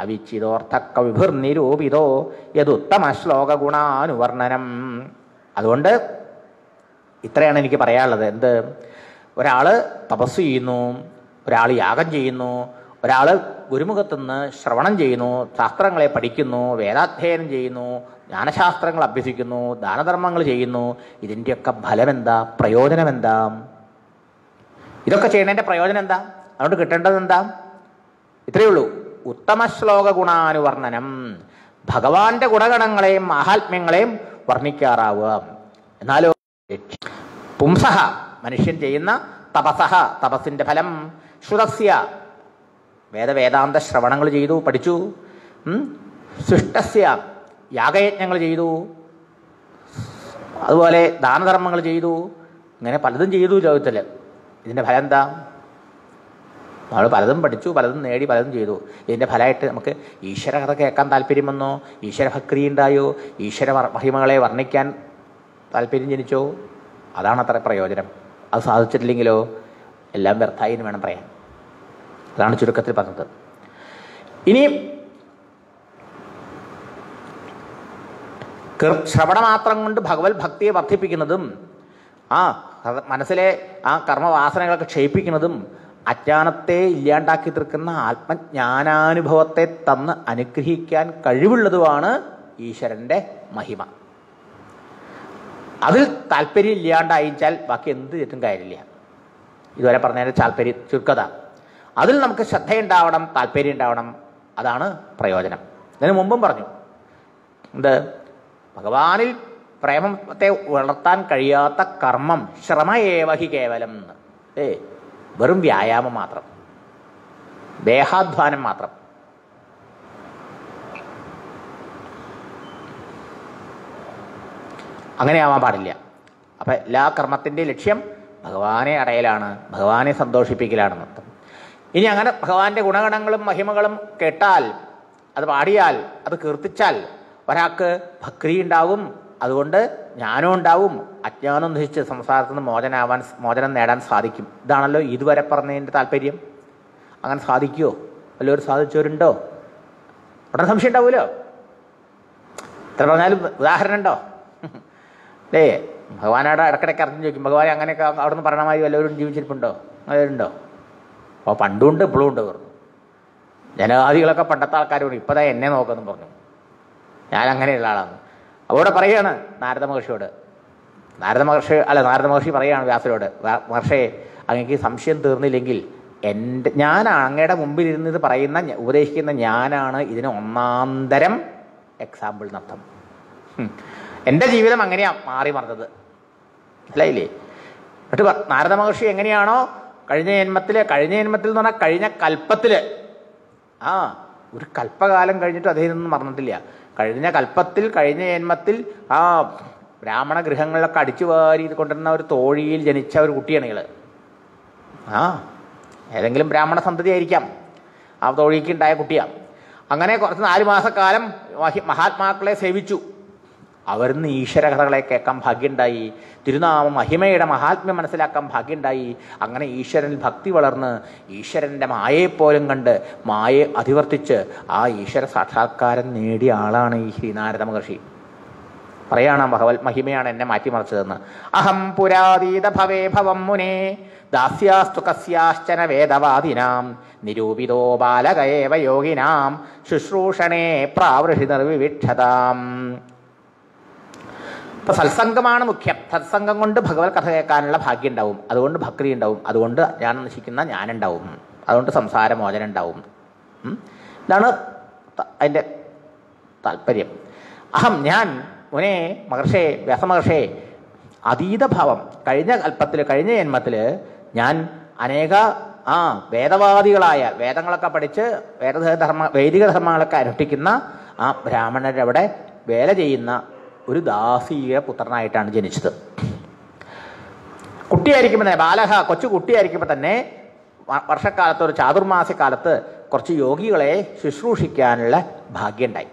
അവിച്ഛിതോർത്ഥക്ക വിഭിർനിരൂപിതോ യദുത്തമ ശ്ലോക ഗുണാനുവർണ്ണനം. അതുകൊണ്ട് ഇത്രയാണ് എനിക്ക് പറയാനുള്ളത്. എന്ത്? ഒരാൾ തപസ് ചെയ്യുന്നു, ഒരാൾ യാഗം ചെയ്യുന്നു, ഒരാൾ ഗുരുമുഖത്തുനിന്ന് ശ്രവണം ചെയ്യുന്നു, ശാസ്ത്രങ്ങളെ പഠിക്കുന്നു, വേദാധ്യയനം ചെയ്യുന്നു, ജ്ഞാനശാസ്ത്രങ്ങൾ അഭ്യസിക്കുന്നു, ദാനധർമ്മങ്ങൾ ചെയ്യുന്നു. ഇതിൻ്റെയൊക്കെ ഫലം എന്താ? പ്രയോജനം എന്താ? ഇതൊക്കെ ചെയ്യുന്നതിൻ്റെ പ്രയോജനം എന്താ? അതുകൊണ്ട് കിട്ടേണ്ടത് എന്താ? ഇത്രയേ ഉള്ളൂ. ഉത്തമ ശ്ലോക ഗുണാനുവർണ്ണനം. ഭഗവാന്റെ ഗുണഗണങ്ങളെയും മാഹാത്മ്യങ്ങളെയും വർണ്ണിക്കാറാവുക. എന്നാലോ പുംസഹ മനുഷ്യൻ ചെയ്യുന്ന തപസഹ തപസ്സിന്റെ ഫലം ശ്രുതസ്യ വേദാന്ത ശ്രവണങ്ങൾ ചെയ്തു, പഠിച്ചു. സൃഷ്ടസ്യ യാഗയജ്ഞങ്ങൾ ചെയ്തു, അതുപോലെ ദാനധർമ്മങ്ങൾ ചെയ്തു, ഇങ്ങനെ പലതും ചെയ്തു ലോകത്തിൽ. ഇതിൻ്റെ ഫലം എന്താ? നമ്മൾ പലതും പഠിച്ചു, പലതും നേടി, പലതും ചെയ്തു. ഇതിൻ്റെ ഫലമായിട്ട് നമുക്ക് ഈശ്വര കഥ കേൾക്കാൻ താല്പര്യം വന്നോ? ഈശ്വരഭക്തി ഉണ്ടായോ? ഈശ്വര മഹിമകളെ വർണ്ണിക്കാൻ താല്പര്യം ജനിച്ചോ? അതാണ് അത്ര പ്രയോജനം. അത് സാധിച്ചിട്ടില്ലെങ്കിലോ എല്ലാം വ്യർത്ഥായി എന്ന് വേണം പറയാൻ. അതാണ് ചുരുക്കത്തിൽ പറഞ്ഞത്. ഇനി ശ്രവണമാത്രം കൊണ്ട് ഭഗവത് ഭക്തിയെ വർദ്ധിപ്പിക്കുന്നതും മനസ്സിലെ ആ കർമ്മവാസനകളൊക്കെ ക്ഷയിപ്പിക്കുന്നതും അജ്ഞാനത്തെ ഇല്ലാണ്ടാക്കി തീർക്കുന്ന ആത്മജ്ഞാനാനുഭവത്തെ തന്ന് അനുഗ്രഹിക്കാൻ കഴിവുള്ളതുമാണ് ഈശ്വരൻ്റെ മഹിമ. അതിൽ താല്പര്യം ഇല്ലാണ്ടായിച്ചാൽ ബാക്കി എന്ത് ചെയ്തിട്ടും കാര്യമില്ല. ഇതുവരെ പറഞ്ഞതിൻ്റെ താല്പര്യം ചുരുക്കത. അതിൽ നമുക്ക് ശ്രദ്ധയുണ്ടാവണം, താല്പര്യം ഉണ്ടാവണം. അതാണ് പ്രയോജനം. ഇതിനു മുമ്പും പറഞ്ഞു എന്ത്? ഭഗവാനിൽ പ്രേമത്തെ വളർത്താൻ കഴിയാത്ത കർമ്മം ശ്രമയേവഹി കേവലം എന്ന്. വെറും വ്യായാമം മാത്രം, ദേഹാധ്വാനം മാത്രം. അങ്ങനെയാവാൻ പാടില്ല. അപ്പം എല്ലാ കർമ്മത്തിൻ്റെയും ലക്ഷ്യം ഭഗവാനെ അടയലാണ്, ഭഗവാനെ സന്തോഷിപ്പിക്കലാണെന്നർത്ഥം. ഇനി അങ്ങനെ ഭഗവാന്റെ ഗുണഗണങ്ങളും മഹിമകളും കേട്ടാൽ, അത് പാടിയാൽ, അത് കീർത്തിച്ചാൽ ഒരാൾക്ക് ഭക്തി ഉണ്ടാവും. അതുകൊണ്ട് ജ്ഞാനം ഉണ്ടാവും. അജ്ഞാനം നശിച്ച് സംസാരത്തിൽ നിന്ന് മോചനം നേടാൻ സാധിക്കും. ഇതാണല്ലോ ഇതുവരെ പറഞ്ഞതിൻ്റെ താല്പര്യം. അങ്ങനെ സാധിക്കുമോ? വല്ലവരും സാധിച്ചവരുണ്ടോ? ഉടനെ സംശയം ഉണ്ടാവുമല്ലോ. ഇത്ര പറഞ്ഞാലും ഉദാഹരണം ഉണ്ടോ? അല്ലേ? ഭഗവാനോട് ഇടയ്ക്കിടയ്ക്ക് അറിഞ്ഞു ചോദിക്കും, ഭഗവാൻ അങ്ങനെയൊക്കെ അവിടെ നിന്ന് പറയണമായി വല്ലവരും ജീവിച്ചിരിപ്പുണ്ടോ? അങ്ങനെയുണ്ടോ? അപ്പോൾ പണ്ടുണ്ട് ഇപ്പോഴും ഉണ്ട് പറഞ്ഞു. ജനജാതികളൊക്കെ പണ്ടത്തെ ആൾക്കാരോട് ഇപ്പതാ എന്നെ നോക്കുമെന്ന് പറഞ്ഞു. ഞാൻ അങ്ങനെയുള്ള ആളാണ്. അവിടെ പറയുകയാണ് നാരദ മഹർഷിയോട്. നാരദ മഹർഷി പറയുകയാണ് വ്യാസരോട്, മഹർഷിയെ അങ്ങക്ക് സംശയം തീർന്നില്ലെങ്കിൽ ഞാൻ അങ്ങയുടെ മുമ്പിൽ ഇരുന്നത് പറയുന്ന ഉപദേശിക്കുന്ന ഞാനാണ് ഇതിന് ഒന്നാന്തരം എക്സാമ്പിൾ എന്നർത്ഥം. എൻ്റെ ജീവിതം അങ്ങനെയാണ് മാറി മറന്നത്. മനസ്സിലായില്ലേ? എന്നിട്ട് നാരദ മഹർഷി എങ്ങനെയാണോ കഴിഞ്ഞ ജന്മത്തിൽ എന്ന് പറഞ്ഞാൽ കഴിഞ്ഞ കൽപ്പത്തിൽ, ഒരു കൽപ്പകാലം കഴിഞ്ഞിട്ട് അദ്ദേഹം മറന്നിട്ടില്ല. കഴിഞ്ഞ കൽപ്പത്തിൽ, കഴിഞ്ഞ ജന്മത്തിൽ ബ്രാഹ്മണ ഗൃഹങ്ങളിലൊക്കെ അടിച്ചു വാരി കൊണ്ടിരുന്ന ഒരു തോഴിയിൽ ജനിച്ച ഒരു കുട്ടിയാണ് ഇയാൾ. ഏതെങ്കിലും ബ്രാഹ്മണ സന്തതി ആയിരിക്കാം, ആ തോഴിക്ക് ഉണ്ടായ കുട്ടിയാണ്. അങ്ങനെ കുറച്ച് 4 മാസക്കാലം മഹാത്മാക്കളെ സേവിച്ചു. അവരിന്ന് ഈശ്വര കഥകളെ കേൾക്കാൻ ഭാഗ്യമുണ്ടായി. തിരുനാമ മഹിമയുടെ മഹാത്മ്യം മനസ്സിലാക്കാൻ ഭാഗ്യമുണ്ടായി. അങ്ങനെ ഈശ്വരനിൽ ഭക്തി വളർന്ന് ഈശ്വരൻ്റെ മായയെപ്പോലും കണ്ട് മായയെ അധിവർത്തിച്ച് ആ ഈശ്വര സാക്ഷാത്കാരം നേടിയ ആളാണ് ഈ ശ്രീനാരദ മഹർഷി. പറയാണ് ഭഗവത് മഹിമയാണ് എന്നെ മാറ്റിമറിച്ചതെന്ന്. അഹം പുരാതീത ഭവേ ഭവം മുനേ ദാസ്യാസ്തു കസ്യാശ്ചന വേദവാദിനാം നിരൂപിതോ ബാലകയേവ യോഗിനാം ശുശ്രൂഷണേ പ്രാവൃഷി നിർവിവിക്ഷതാം. ഇപ്പം സത്സംഗമാണ് മുഖ്യം. സത്സംഗം കൊണ്ട് ഭഗവത് കഥ കേൾക്കാനുള്ള ഭാഗ്യം ഉണ്ടാവും. അതുകൊണ്ട് ഭക്തി ഉണ്ടാവും. അതുകൊണ്ട് ഞാൻ നശിക്കുന്ന ഞാനുണ്ടാവും. അതുകൊണ്ട് സംസാരമോചനം ഉണ്ടാവും. ഇതാണ് അതിൻ്റെ താല്പര്യം. അഹം ഞാൻ മുനേ മഹർഷേ വ്യാസമഹർഷേ അതീതഭാവം കഴിഞ്ഞ കൽപ്പത്തിൽ, കഴിഞ്ഞ ജന്മത്തിൽ ഞാൻ അനേക വേദവാദികളായ വേദങ്ങളൊക്കെ പഠിച്ച് വൈദിക ധർമ്മങ്ങളൊക്കെ അനുഷ്ഠിക്കുന്ന ആ ബ്രാഹ്മണരവിടെ വേല ചെയ്യുന്ന ഒരു ദാസിയുടെ പുത്രനായിട്ടാണ് ജനിച്ചത്. കുട്ടിയായിരിക്കുമ്പോൾ തന്നെ, ബാലഹ കൊച്ചു കുട്ടിയായിരിക്കുമ്പോൾ തന്നെ വർഷക്കാലത്ത്, ഒരു ചാതുർമാസ്യക്കാലത്ത് കുറച്ച് യോഗികളെ ശുശ്രൂഷിക്കാനുള്ള ഭാഗ്യമുണ്ടായി.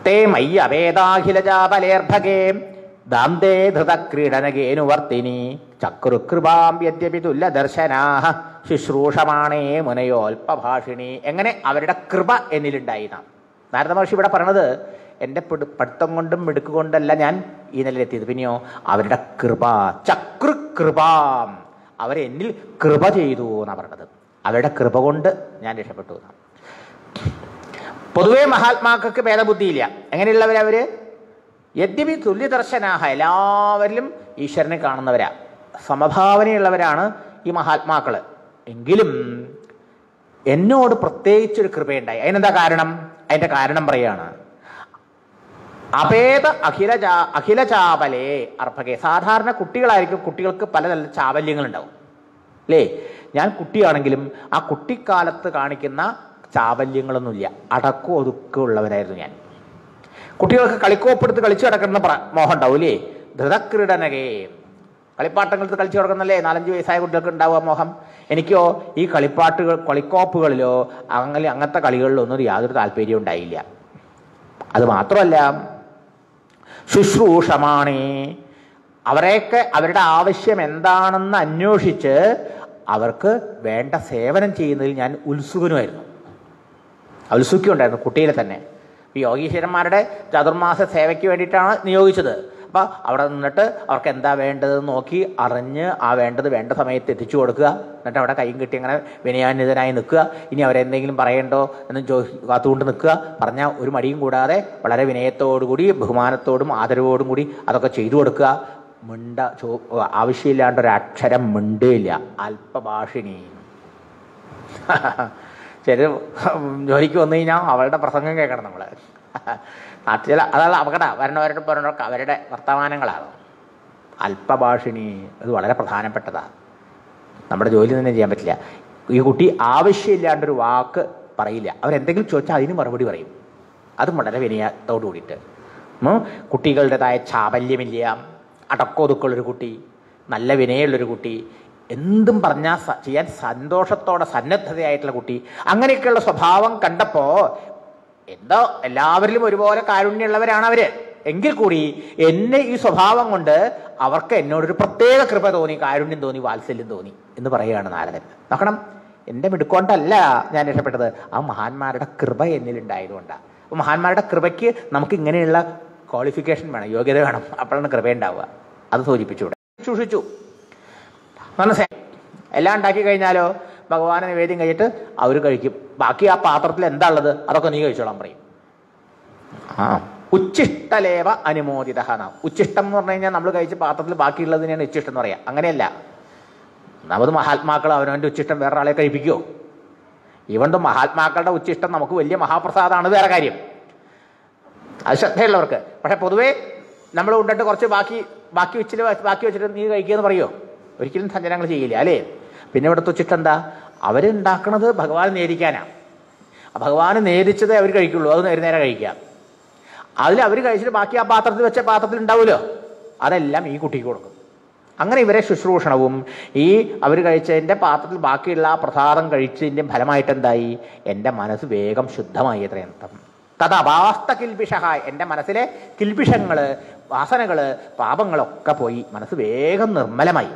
തേ മയ്യ അഭേദാഖിലജാപലേർഭകേ ദാന്തേ ധൃതക്രീഡനകേനുവർത്തിനി ചക്രുകൃപാം യദ്യപി തുല്യദർശനാഹ ശുശ്രൂഷമാണേ മുനയോൽപഭാഷിണി. എങ്ങനെ അവരുടെ കൃപ എന്നിലുണ്ടായി നാം. നാരദ മഹർഷി ഇവിടെ പറയണത് എൻ്റെ പഠിത്തം കൊണ്ടും മിടുക്ക് കൊണ്ടല്ല ഞാൻ ഈ നിലയിലെത്തിയത്, പിന്നെയോ അവരുടെ കൃപ, ചക്രുകൃപാം, അവരെന്നിൽ കൃപ ചെയ്തു എന്നാണ് പറഞ്ഞത്. അവരുടെ കൃപ കൊണ്ട് ഞാൻ രക്ഷപ്പെട്ടു എന്നാണ്. പൊതുവേ മഹാത്മാക്കൾക്ക് ഭേദബുദ്ധിയില്ല. എങ്ങനെയുള്ളവരവര്? യദ്യപി തുല്യദർശനാഹ, എല്ലാവരിലും ഈശ്വരനെ കാണുന്നവരാ, സമഭാവനയുള്ളവരാണ് ഈ മഹാത്മാക്കള്. എങ്കിലും എന്നോട് പ്രത്യേകിച്ചൊരു കൃപയുണ്ടായി. അതിനെന്താ കാരണം? അതിൻ്റെ കാരണം പറയാണ്. അഭേദ അഖില ചാപലേ അർഭകെ. സാധാരണ കുട്ടികളായിരിക്കും, കുട്ടികൾക്ക് പല നല്ല ചാവല്യങ്ങളുണ്ടാവും അല്ലേ? ഞാൻ കുട്ടിയാണെങ്കിലും ആ കുട്ടിക്കാലത്ത് കാണിക്കുന്ന ചാവല്യങ്ങളൊന്നുമില്ല, അടക്കം ഒതുക്കം ഉള്ളവരായിരുന്നു ഞാൻ. കുട്ടികൾക്ക് കളിക്കോപ്പെടുത്ത് കളിച്ചു കിടക്കുന്ന മോഹം ഉണ്ടാവും അല്ലേ? ധൃതക്രീഡനകേ, കളിപ്പാട്ടങ്ങളത്ത് കളിച്ചു കിടക്കുന്നല്ലേ 4-5 വയസ്സായ കുട്ടികൾക്ക് ഉണ്ടാവുക മോഹം. എനിക്കോ ഈ കളിക്കോപ്പുകളിലോ അങ്ങനത്തെ കളികളിലോ ഒന്നും യാതൊരു താല്പര്യവും ഉണ്ടായില്ല. അത് മാത്രമല്ല, ശുശ്രൂഷമാണേ, അവരെയൊക്കെ അവരുടെ ആവശ്യം എന്താണെന്ന് അന്വേഷിച്ച് അവർക്ക് വേണ്ട സേവനം ചെയ്യുന്നതിൽ ഞാൻ ഉത്സുകനുമായിരുന്നു, ഔത്സുക്യമുണ്ടായിരുന്നു കുട്ടിയിലെ തന്നെ. ഈ യോഗീശ്വരന്മാരുടെ ചതുർമാസ സേവയ്ക്ക് വേണ്ടിയിട്ടാണ് നിയോഗിച്ചത്. അപ്പോൾ അവിടെ നിന്നിട്ട് അവർക്ക് എന്താ വേണ്ടതെന്ന് നോക്കി അറിഞ്ഞ് ആ വേണ്ടത് വേണ്ട സമയത്ത് എത്തിച്ചു കൊടുക്കുക. എന്നിട്ട് അവിടെ കൈയും കെട്ടി അങ്ങനെ വിനയാന്വിതനായി നിൽക്കുക. ഇനി അവരെന്തെങ്കിലും പറയണ്ടോ എന്ന് കാത്തുകൊണ്ട് നിൽക്കുക. പറഞ്ഞാൽ ഒരു മടിയും കൂടാതെ വളരെ വിനയത്തോടുകൂടി ബഹുമാനത്തോടും ആദരവോടും കൂടി അതൊക്കെ ചെയ്തു കൊടുക്കുക. ആവശ്യമില്ലാണ്ടൊരക്ഷരം മിണ്ടില്ല. അല്പഭാഷിണി. ചില ജോലിക്ക് വന്നു കഴിഞ്ഞാൽ അവളുടെ പ്രസംഗം കേൾക്കണം നമ്മൾ. നാട്ടിൽ അതല്ല അപകടം, വരണവരുടെ അവരുടെ വർത്തമാനങ്ങളാണ്. അല്പഭാഷിണി, അത് വളരെ പ്രധാനപ്പെട്ടതാണ്. നമ്മുടെ ജോലി തന്നെ ചെയ്യാൻ പറ്റില്ല. ഈ കുട്ടി ആവശ്യമില്ലാണ്ടൊരു വാക്ക് പറയില്ല. അവരെന്തെങ്കിലും ചോദിച്ചാൽ അതിന് മറുപടി പറയും. അതും വളരെ വിനയത്തോടു കൂടിയിട്ട്. കുട്ടികളുടേതായ ചാബല്യമില്ല, അടക്കമൊതുക്കുള്ളൊരു കുട്ടി, നല്ല വിനയമുള്ളൊരു കുട്ടി, എന്തും പറഞ്ഞാൽ ചെയ്യാൻ സന്തോഷത്തോടെ സന്നദ്ധതയായിട്ടുള്ള കുട്ടി. അങ്ങനെയൊക്കെയുള്ള സ്വഭാവം കണ്ടപ്പോൾ എന്തോ എല്ലാവരിലും ഒരുപോലെ കാരുണ്യമുള്ളവരാണ് അവര്. എങ്കിൽ കൂടി എന്നെ ഈ സ്വഭാവം കൊണ്ട് അവർക്ക് എന്നോടൊരു പ്രത്യേക കൃപ തോന്നി, കാരുണ്യം തോന്നി, വാത്സല്യം തോന്നി എന്ന് പറയുകയാണ് നാരദൻ. നോക്കണം, എൻ്റെ മിടുക്കൊണ്ടല്ല ഞാൻ രക്ഷപ്പെട്ടത്, ആ മഹാന്മാരുടെ കൃപ എന്നിലുണ്ടായതുകൊണ്ടാണ്. അപ്പോൾ മഹാന്മാരുടെ കൃപയ്ക്ക് നമുക്ക് ഇങ്ങനെയുള്ള ക്വാളിഫിക്കേഷൻ വേണം, യോഗ്യത വേണം, അപ്പോഴാണ് കൃപ ഉണ്ടാവുക. അത് സൂചിപ്പിച്ചുകൂടെ. ശുഷിച്ചു എല്ലാം ഉണ്ടാക്കി കഴിഞ്ഞാലോ ഭഗവാനെ നിവേദ്യം കഴിഞ്ഞിട്ട് അവർ കഴിക്കും. ബാക്കി ആ പാത്രത്തിൽ എന്താ ഉള്ളത് അതൊക്കെ നീ കഴിച്ചോളാൻ പറയും. ഉച്ചിഷ്ടലേവ അനുമോദിത. ഉച്ചിഷ്ടം എന്ന് പറഞ്ഞു കഴിഞ്ഞാൽ നമ്മൾ കഴിച്ച പാത്രത്തിൽ ബാക്കിയുള്ളതിനെയാണ് ഉച്ചിഷ്ടം എന്ന് പറയാം. അങ്ങനെയല്ല. നമുക്ക് മഹാത്മാക്കൾ അവനവൻ്റെ ഉച്ചിഷ്ടം വേറെ ആളെ കഴിപ്പിക്കുമോ? ഇവണ്ട് മഹാത്മാക്കളുടെ ഉച്ചിഷ്ടം നമുക്ക് വലിയ മഹാപ്രസാദമാണ്, വേറെ കാര്യം. അത് ശ്രദ്ധയുള്ളവർക്ക്. പക്ഷെ പൊതുവേ നമ്മൾ കൊണ്ടിട്ട് കുറച്ച് ബാക്കി വെച്ചിട്ട് നീ കഴിക്കുകയെന്ന് പറയുമോ? ഒരിക്കലും സജ്ജനങ്ങൾ ചെയ്യില്ല അല്ലേ? പിന്നെ ഇവിടുത്തെ ഉച്ചിഷ്ടം എന്താ? അവരുണ്ടാക്കണത് ഭഗവാൻ നേദിക്കാനാണ്. ഭഗവാന് നേദിച്ചതേ അവർ കഴിക്കുള്ളൂ, അത് നേരെ കഴിക്കാം. അതിൽ അവർ കഴിച്ചിട്ട് ബാക്കി ആ പാത്രത്തിൽ വെച്ച പാത്രത്തിൽ ഉണ്ടാവുമല്ലോ, അതെല്ലാം ഈ കുട്ടിക്ക് കൊടുക്കും. അങ്ങനെ ഇവരെ ശുശ്രൂഷണവും ഈ അവർ കഴിച്ചതിൻ്റെ പാത്രത്തിൽ ബാക്കിയുള്ള ആ പ്രസാദം കഴിച്ചതിൻ്റെ ഫലമായിട്ട് എന്തായി? എൻ്റെ മനസ്സ് വേഗം ശുദ്ധമായി. എത്രയർത്ഥം തഥാവാസ്ത കിൽബിഷ. എൻ്റെ മനസ്സിലെ കിൽബിഷങ്ങൾ, വാസനകൾ, പാപങ്ങളൊക്കെ പോയി മനസ്സ് വേഗം നിർമ്മലമായി.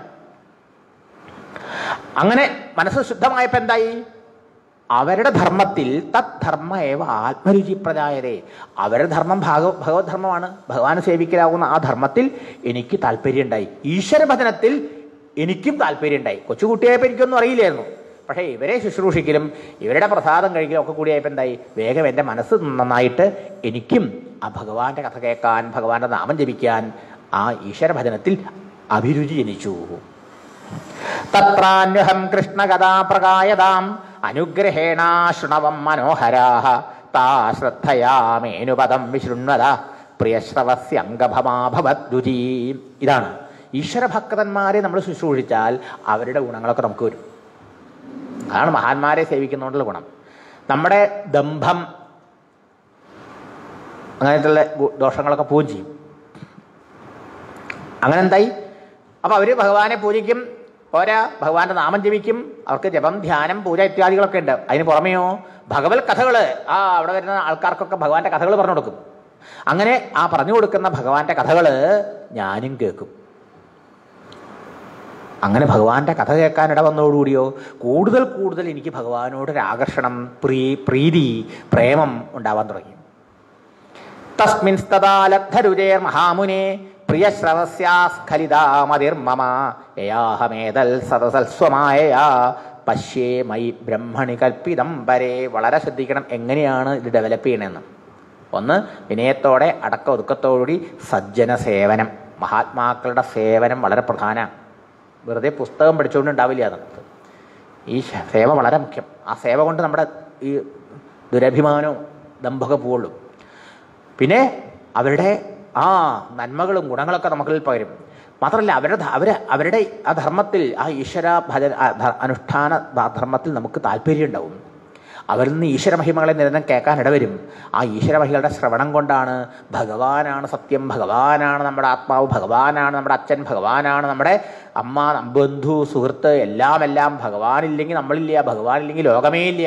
അങ്ങനെ മനസ്സ് ശുദ്ധമായപ്പോൾ എന്തായി? അവരുടെ ധർമ്മത്തിൽ തദ്ധർമ്മ ഏവ ആത്മരുചി പ്രജായതേ. അവരുടെ ധർമ്മം ഭഗവത് ധർമ്മമാണ്, ഭഗവാനെ സേവിക്കലാവുന്ന ആ ധർമ്മത്തിൽ എനിക്ക് താല്പര്യമുണ്ടായി. ഈശ്വരഭജനത്തിൽ എനിക്കും താല്പര്യമുണ്ടായി. കൊച്ചുകുട്ടിയായപ്പോൾ എനിക്കൊന്നും അറിയില്ലായിരുന്നു. പക്ഷേ ഇവരെ ശുശ്രൂഷിക്കലും ഇവരുടെ പ്രസാദം കഴിക്കലും ഒക്കെ കൂടിയായപ്പോൾ എന്തായി? വേഗം എൻ്റെ മനസ്സ് നന്നായിട്ട് എനിക്കും ആ ഭഗവാന്റെ കഥ കേൾക്കാൻ, ഭഗവാന്റെ നാമം ജപിക്കാൻ, ആ ഈശ്വരഭജനത്തിൽ അഭിരുചി ജനിച്ചു. തത്രാന്വഹം കൃഷ്ണകഥാപ്രകായതാം അനുഗ്രഹേണാശൃണവം മനോഹരാഹ താ ശ്രദ്ധയാമേനുപദം വിശൃണ്വത പ്രിയശ്രവസ്യംഗഭമാഭവദ്രുചി. ഇതാണ് ഈശ്വരഭക്തന്മാരെ നമ്മൾ ശുശ്രൂഷിച്ചാൽ അവരുടെ ഗുണങ്ങളൊക്കെ നമുക്ക് വരും. അതാണ് മഹാന്മാരെ സേവിക്കുന്നതുകൊണ്ടുള്ള ഗുണം. നമ്മുടെ ദംഭം, അങ്ങനത്തുള്ള ദോഷങ്ങളൊക്കെ പോവുകയും ചെയ്യും. അങ്ങനെ എന്തായി? അപ്പോൾ അവർ ഭഗവാനെ പൂജിക്കും, പോരാ ഭഗവാന്റെ നാമം ജപിക്കും, അവർക്ക് ജപം, ധ്യാനം, പൂജ ഇത്യാദികളൊക്കെ ഉണ്ട്. അതിന് പുറമെയോ ഭഗവത് കഥകൾ, അവിടെ വരുന്ന ആൾക്കാർക്കൊക്കെ ഭഗവാന്റെ കഥകൾ പറഞ്ഞു കൊടുക്കും. അങ്ങനെ ആ പറഞ്ഞു കൊടുക്കുന്ന ഭഗവാന്റെ കഥകൾ ഞാനും കേൾക്കും. അങ്ങനെ ഭഗവാന്റെ കഥ കേൾക്കാൻ ഇട വന്നതോടുകൂടിയോ കൂടുതൽ കൂടുതൽ എനിക്ക് ഭഗവാനോടൊരാകർഷണം, പ്രീതി, പ്രേമം ഉണ്ടാവാൻ തുടങ്ങി. തസ്മിൻ തദാ ലബ്ധരുചേർ മഹാമുനെ പ്രിയശ്രവസ്യാസ്ഖലിതാമതിർമമ യയാഹമേതൽ സദസൽസ്വമായയാ പശ്യേ മയി ബ്രഹ്മണി കൽപ്പിതം പരേ. വളരെ ശ്രദ്ധിക്കണം എങ്ങനെയാണ് ഇത് ഡെവലപ്പ് ചെയ്യണമെന്ന്. ഒന്ന്, വിനയത്തോടെ അടക്ക ഒതുക്കത്തോടുകൂടി സജ്ജന സേവനം, മഹാത്മാക്കളുടെ സേവനം വളരെ പ്രധാനമാണ്. വെറുതെ പുസ്തകം പഠിച്ചുകൊണ്ടുണ്ടാവില്ല നമുക്ക്. ഈ സേവ വളരെ മുഖ്യം. ആ സേവ കൊണ്ട് നമ്മുടെ ഈ ദുരഭിമാനവും ദമ്പൊക്കെ പോവുള്ളൂ. പിന്നെ അവരുടെ നന്മകളും ഗുണങ്ങളൊക്കെ നമുക്കിൽ പകരും. മാത്രമല്ല അവരുടെ ആ ധർമ്മത്തിൽ, ആ ഈശ്വര അനുഷ്ഠാന ധർമ്മത്തിൽ നമുക്ക് താല്പര്യം ഉണ്ടാവും. അവരിൽ നിന്ന് ഈശ്വരമഹിമകളെ നിരന്തരം കേൾക്കാൻ ഇടവരും. ആ ഈശ്വരമഹികളുടെ ശ്രവണം കൊണ്ടാണ് ഭഗവാനാണ് സത്യം, ഭഗവാനാണ് നമ്മുടെ ആത്മാവ്, ഭഗവാനാണ് നമ്മുടെ അച്ഛൻ, ഭഗവാനാണ് നമ്മുടെ അമ്മ, ബന്ധു, സുഹൃത്ത്, എല്ലാം ഭഗവാനില്ലെങ്കിൽ നമ്മളില്ല, ഭഗവാനില്ലെങ്കിൽ ലോകമേ ഇല്ല.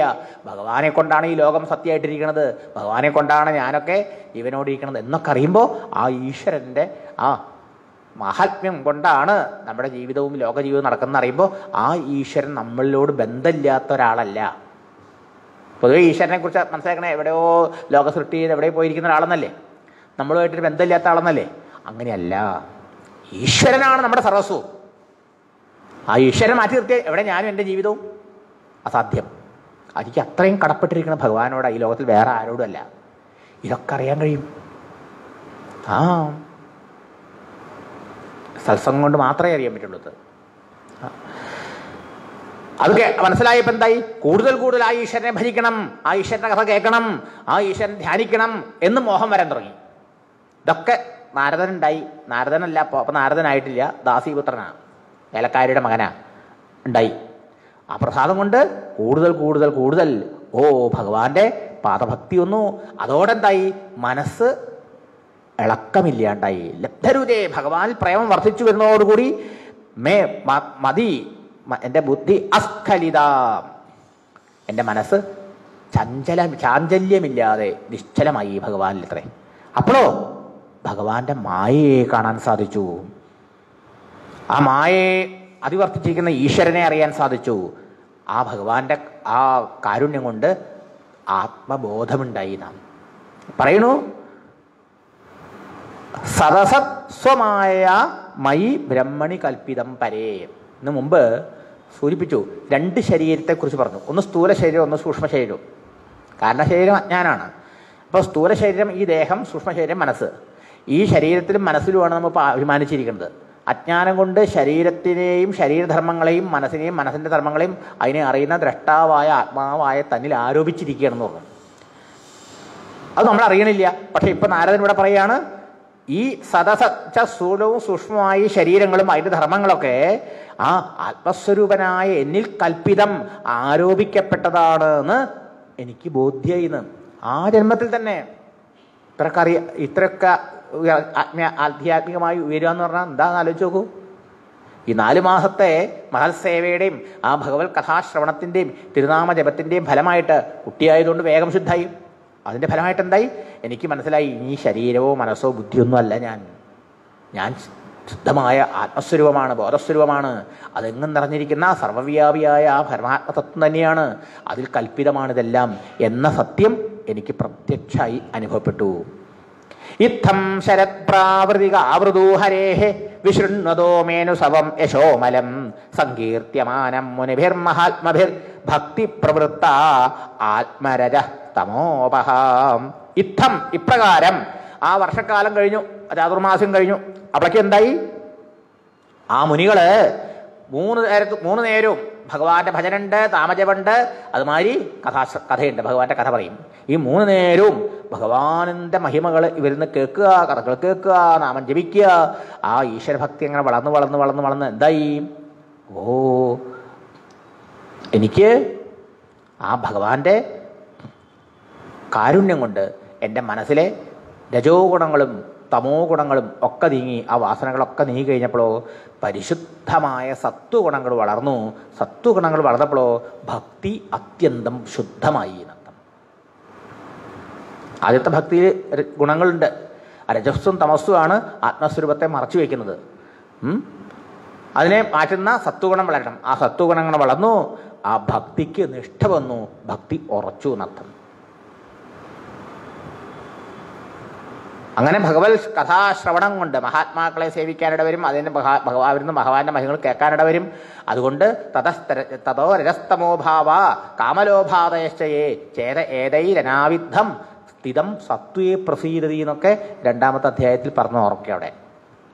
ഭഗവാനെ കൊണ്ടാണ് ഈ ലോകം സത്യമായിട്ടിരിക്കുന്നത്, ഭഗവാനെ കൊണ്ടാണ് ഞാനൊക്കെ ഇവനോടിരിക്കുന്നത് എന്നൊക്കെ അറിയുമ്പോൾ ആ ഈശ്വരൻ്റെ ആ മഹാത്മ്യം കൊണ്ടാണ് നമ്മുടെ ജീവിതവും ലോകജീവിതവും നടക്കുന്ന അറിയുമ്പോൾ ആ ഈശ്വരൻ നമ്മളിലോട് ബന്ധമില്ലാത്ത ഒരാളല്ല. പൊതുവെ ഈശ്വരനെ കുറിച്ച് മനസ്സിലാക്കണേ, എവിടെയോ ലോക സൃഷ്ടി ചെയ്ത് എവിടെ പോയിരിക്കുന്ന ഒരാളെന്നല്ലേ, നമ്മളുമായിട്ടൊരു ബന്ധമില്ലാത്ത ആളെന്നല്ലേ. അങ്ങനെയല്ല, ഈശ്വരനാണ് നമ്മുടെ സർവസ്വവും. ആ ഈശ്വരൻ മാറ്റി നിർത്തിയ എവിടെ ഞാനും എൻ്റെ ജീവിതവും അസാധ്യം. എനിക്ക് അത്രയും കടപ്പെട്ടിരിക്കണം ഭഗവാനോട്, ഈ ലോകത്തിൽ വേറെ ആരോടും അല്ല. ഇതൊക്കെ അറിയാൻ കഴിയും. സത്സംഗം കൊണ്ട് മാത്രമേ അറിയാൻ പറ്റുള്ളൂ. അതൊക്കെ മനസ്സിലായപ്പോൾ എന്തായി? കൂടുതൽ കൂടുതൽ ആ ഈശ്വരനെ ഭജിക്കണം, ആ ഈശ്വരൻ്റെ കഥ കേൾക്കണം, ആ ഈശ്വരൻ ധ്യാനിക്കണം എന്ന് മോഹം വരാൻ തുടങ്ങി. ഇതൊക്കെ നാരദനുണ്ടായി. നാരദനല്ല, അപ്പം നാരദനായിട്ടില്ല, ദാസീപുത്രനാണ്, വേലക്കാരിയുടെ മകനാ ഉണ്ടായി. ആ പ്രസാദം കൊണ്ട് കൂടുതൽ കൂടുതൽ കൂടുതൽ ഭഗവാന്റെ പാദഭക്തി വന്നു. അതോടെന്തായി? മനസ്സ് ഇളക്കമില്ലാണ്ടായി. ലബ്ധരുതേ, ഭഗവാനിൽ പ്രേമം വർദ്ധിച്ചു വരുന്നതോടുകൂടി മതി, എൻ്റെ ബുദ്ധി അസ്ഖലിത, എൻ്റെ മനസ്സ് ചാഞ്ചല്യമില്ലാതെ നിശ്ചലമായി ഭഗവാനിൽ ഇത്രേ. അപ്പോഴോ ഭഗവാന്റെ മായയെ കാണാൻ സാധിച്ചു. ആ മായയെ അതിവർത്തിച്ചിരിക്കുന്ന ഈശ്വരനെ അറിയാൻ സാധിച്ചു. ആ ഭഗവാന്റെ ആ കാരുണ്യം കൊണ്ട് ആത്മബോധമുണ്ടായി. നാം പറയണു, സദസത് സ്വമായ മയി ബ്രഹ്മണി കൽപ്പിതം പരേ. ഇന്ന് മുമ്പ് സൂചിപ്പിച്ചു, രണ്ട് ശരീരത്തെക്കുറിച്ച് പറഞ്ഞു. ഒന്ന് സ്ഥൂല ശരീരം, ഒന്ന് സൂക്ഷ്മ ശരീരം. കാരണം ശരീരം അജ്ഞാനാണ്. അപ്പോൾ സ്ഥൂല ശരീരം ഈ ദേഹം, സൂക്ഷ്മ ശരീരം മനസ്സ്. ഈ ശരീരത്തിലും മനസ്സിലുമാണ് നമ്മൾ അഭിമാനിച്ചിരിക്കുന്നത്. അജ്ഞാനം കൊണ്ട് ശരീരത്തിനെയും ശരീരധർമ്മങ്ങളെയും മനസ്സിനെയും മനസ്സിൻ്റെ ധർമ്മങ്ങളെയും അതിനെ അറിയുന്ന ദ്രഷ്ടാവായ ആത്മാവായ തന്നിൽ ആരോപിച്ചിരിക്കുകയാണെന്ന് പറഞ്ഞു. അത് നമ്മൾ അറിയണില്ല. പക്ഷെ ഇപ്പം നാരദൻ ഇവിടെ പറയുകയാണ്, ഈ സദസച്ച സ്ഥൂലവും സൂക്ഷ്മമായ ശരീരങ്ങളും അതിൻ്റെ ധർമ്മങ്ങളൊക്കെ ആ ആത്മസ്വരൂപനായ എന്നിൽ കൽപ്പിതം, ആരോപിക്കപ്പെട്ടതാണ് എന്ന് എനിക്ക് ബോധ്യമായിന്ന്. ആ ജന്മത്തിൽ തന്നെ ഇത്രയൊക്കെ ആധ്യാത്മികമായി ഉയരുക എന്ന് പറഞ്ഞാൽ എന്താണെന്ന് ആലോചിച്ച് നോക്കൂ. ഈ 4 മാസത്തെ മഹത്സേവയുടെയും ആ ഭഗവത് കഥാശ്രവണത്തിൻ്റെയും തിരുനാമ ജപത്തിൻ്റെയും ഫലമായിട്ട് കുട്ടിയായതുകൊണ്ട് വേഗം ശുദ്ധായി. അതിൻ്റെ ഫലമായിട്ട് എന്തായി? എനിക്ക് മനസ്സിലായി, ഈ ശരീരമോ മനസ്സോ ബുദ്ധിയൊന്നും അല്ല ഞാൻ ശുദ്ധമായ ആത്മസ്വരൂപമാണ്, ബോധസ്വരൂപമാണ്. അതെങ്ങും നിറഞ്ഞിരിക്കുന്ന സർവ്വവ്യാപിയായ ആ പരമാത്മതത്വം തന്നെയാണ്. അതിൽ കൽപ്പിതമാണിതെല്ലാം എന്ന സത്യം എനിക്ക് പ്രത്യക്ഷമായി അനുഭവപ്പെട്ടു. ഇത്തം ശരത്പ്രാവൃതികാവൃതോ ഹരേഹേ വിശൃണ്വതോ മേനുസവം യശോമലം സങ്കീർത്യമാനം മുനിഭിർമഹാത്മഭിർ ഭക്തി പ്രവൃത്ത ആത്മരജ തമോപഹാം. ഇത്തം, ഇപ്രകാരം ആ വർഷക്കാലം കഴിഞ്ഞു, ചാതുർമാസം കഴിഞ്ഞു. അപ്പോഴേക്കും എന്തായി? ആ മുനികള് 3 നേരവും ഭഗവാന്റെ ഭജനുണ്ട്, താമജപുണ്ട്, അതുമാതിരി കഥയുണ്ട്, ഭഗവാന്റെ കഥ പറയും. ഈ 3 നേരവും ഭഗവാനിൻ്റെ മഹിമകൾ ഇവരിന്ന് കേൾക്കുക, കഥകൾ കേൾക്കുക, നാമം ജപിക്കുക. ആ ഈശ്വരഭക്തി അങ്ങനെ വളർന്ന് വളർന്ന് വളർന്ന് വളർന്ന് എന്തായി? എനിക്ക് ആ ഭഗവാന്റെ കാരുണ്യം കൊണ്ട് എൻ്റെ മനസ്സിലെ രജോ ഗുണങ്ങളും തമോ ഗുണങ്ങളും ഒക്കെ നീങ്ങി, ആ വാസനകളൊക്കെ നീങ്ങി കഴിഞ്ഞപ്പോഴോ പരിശുദ്ധമായ സത്വഗുണങ്ങൾ വളർന്നു. സത്വഗുണങ്ങൾ വളർന്നപ്പോഴോ ഭക്തി അത്യന്തം ശുദ്ധമായി എന്നർത്ഥം. ആദ്യത്തെ ഭക്തിയിൽ ഗുണങ്ങളുണ്ട്. രജസ്സും തമസ്സുമാണ് ആത്മസ്വരൂപത്തെ മറച്ചു വയ്ക്കുന്നത്. അതിനെ മാറ്റുന്ന സത്വഗുണം വളരണം. ആ സത്വഗുണങ്ങൾ വളർന്നു, ആ ഭക്തിക്ക് നിഷ്ഠ വന്നു, ഭക്തി ഉറച്ചു എന്നർത്ഥം. അങ്ങനെ ഭഗവത് കഥാശ്രവണം കൊണ്ട് മഹാത്മാക്കളെ സേവിക്കാനിടവരും, അതിന് അവിടുന്ന് ഭഗവാന്റെ മഹിമകൾ കേൾക്കാനിടവരും. അതുകൊണ്ട് തതോ രജസ്തമോ ഭാവ കാമലോഭാദയശ്ചയേ ചേത ഏതൈരനാവിദ്ധം സ്ഥിതം സത്വേ പ്രസീദതി എന്നൊക്കെ 2ാമത്തെ അധ്യായത്തിൽ പറഞ്ഞു ഓർക്കുക.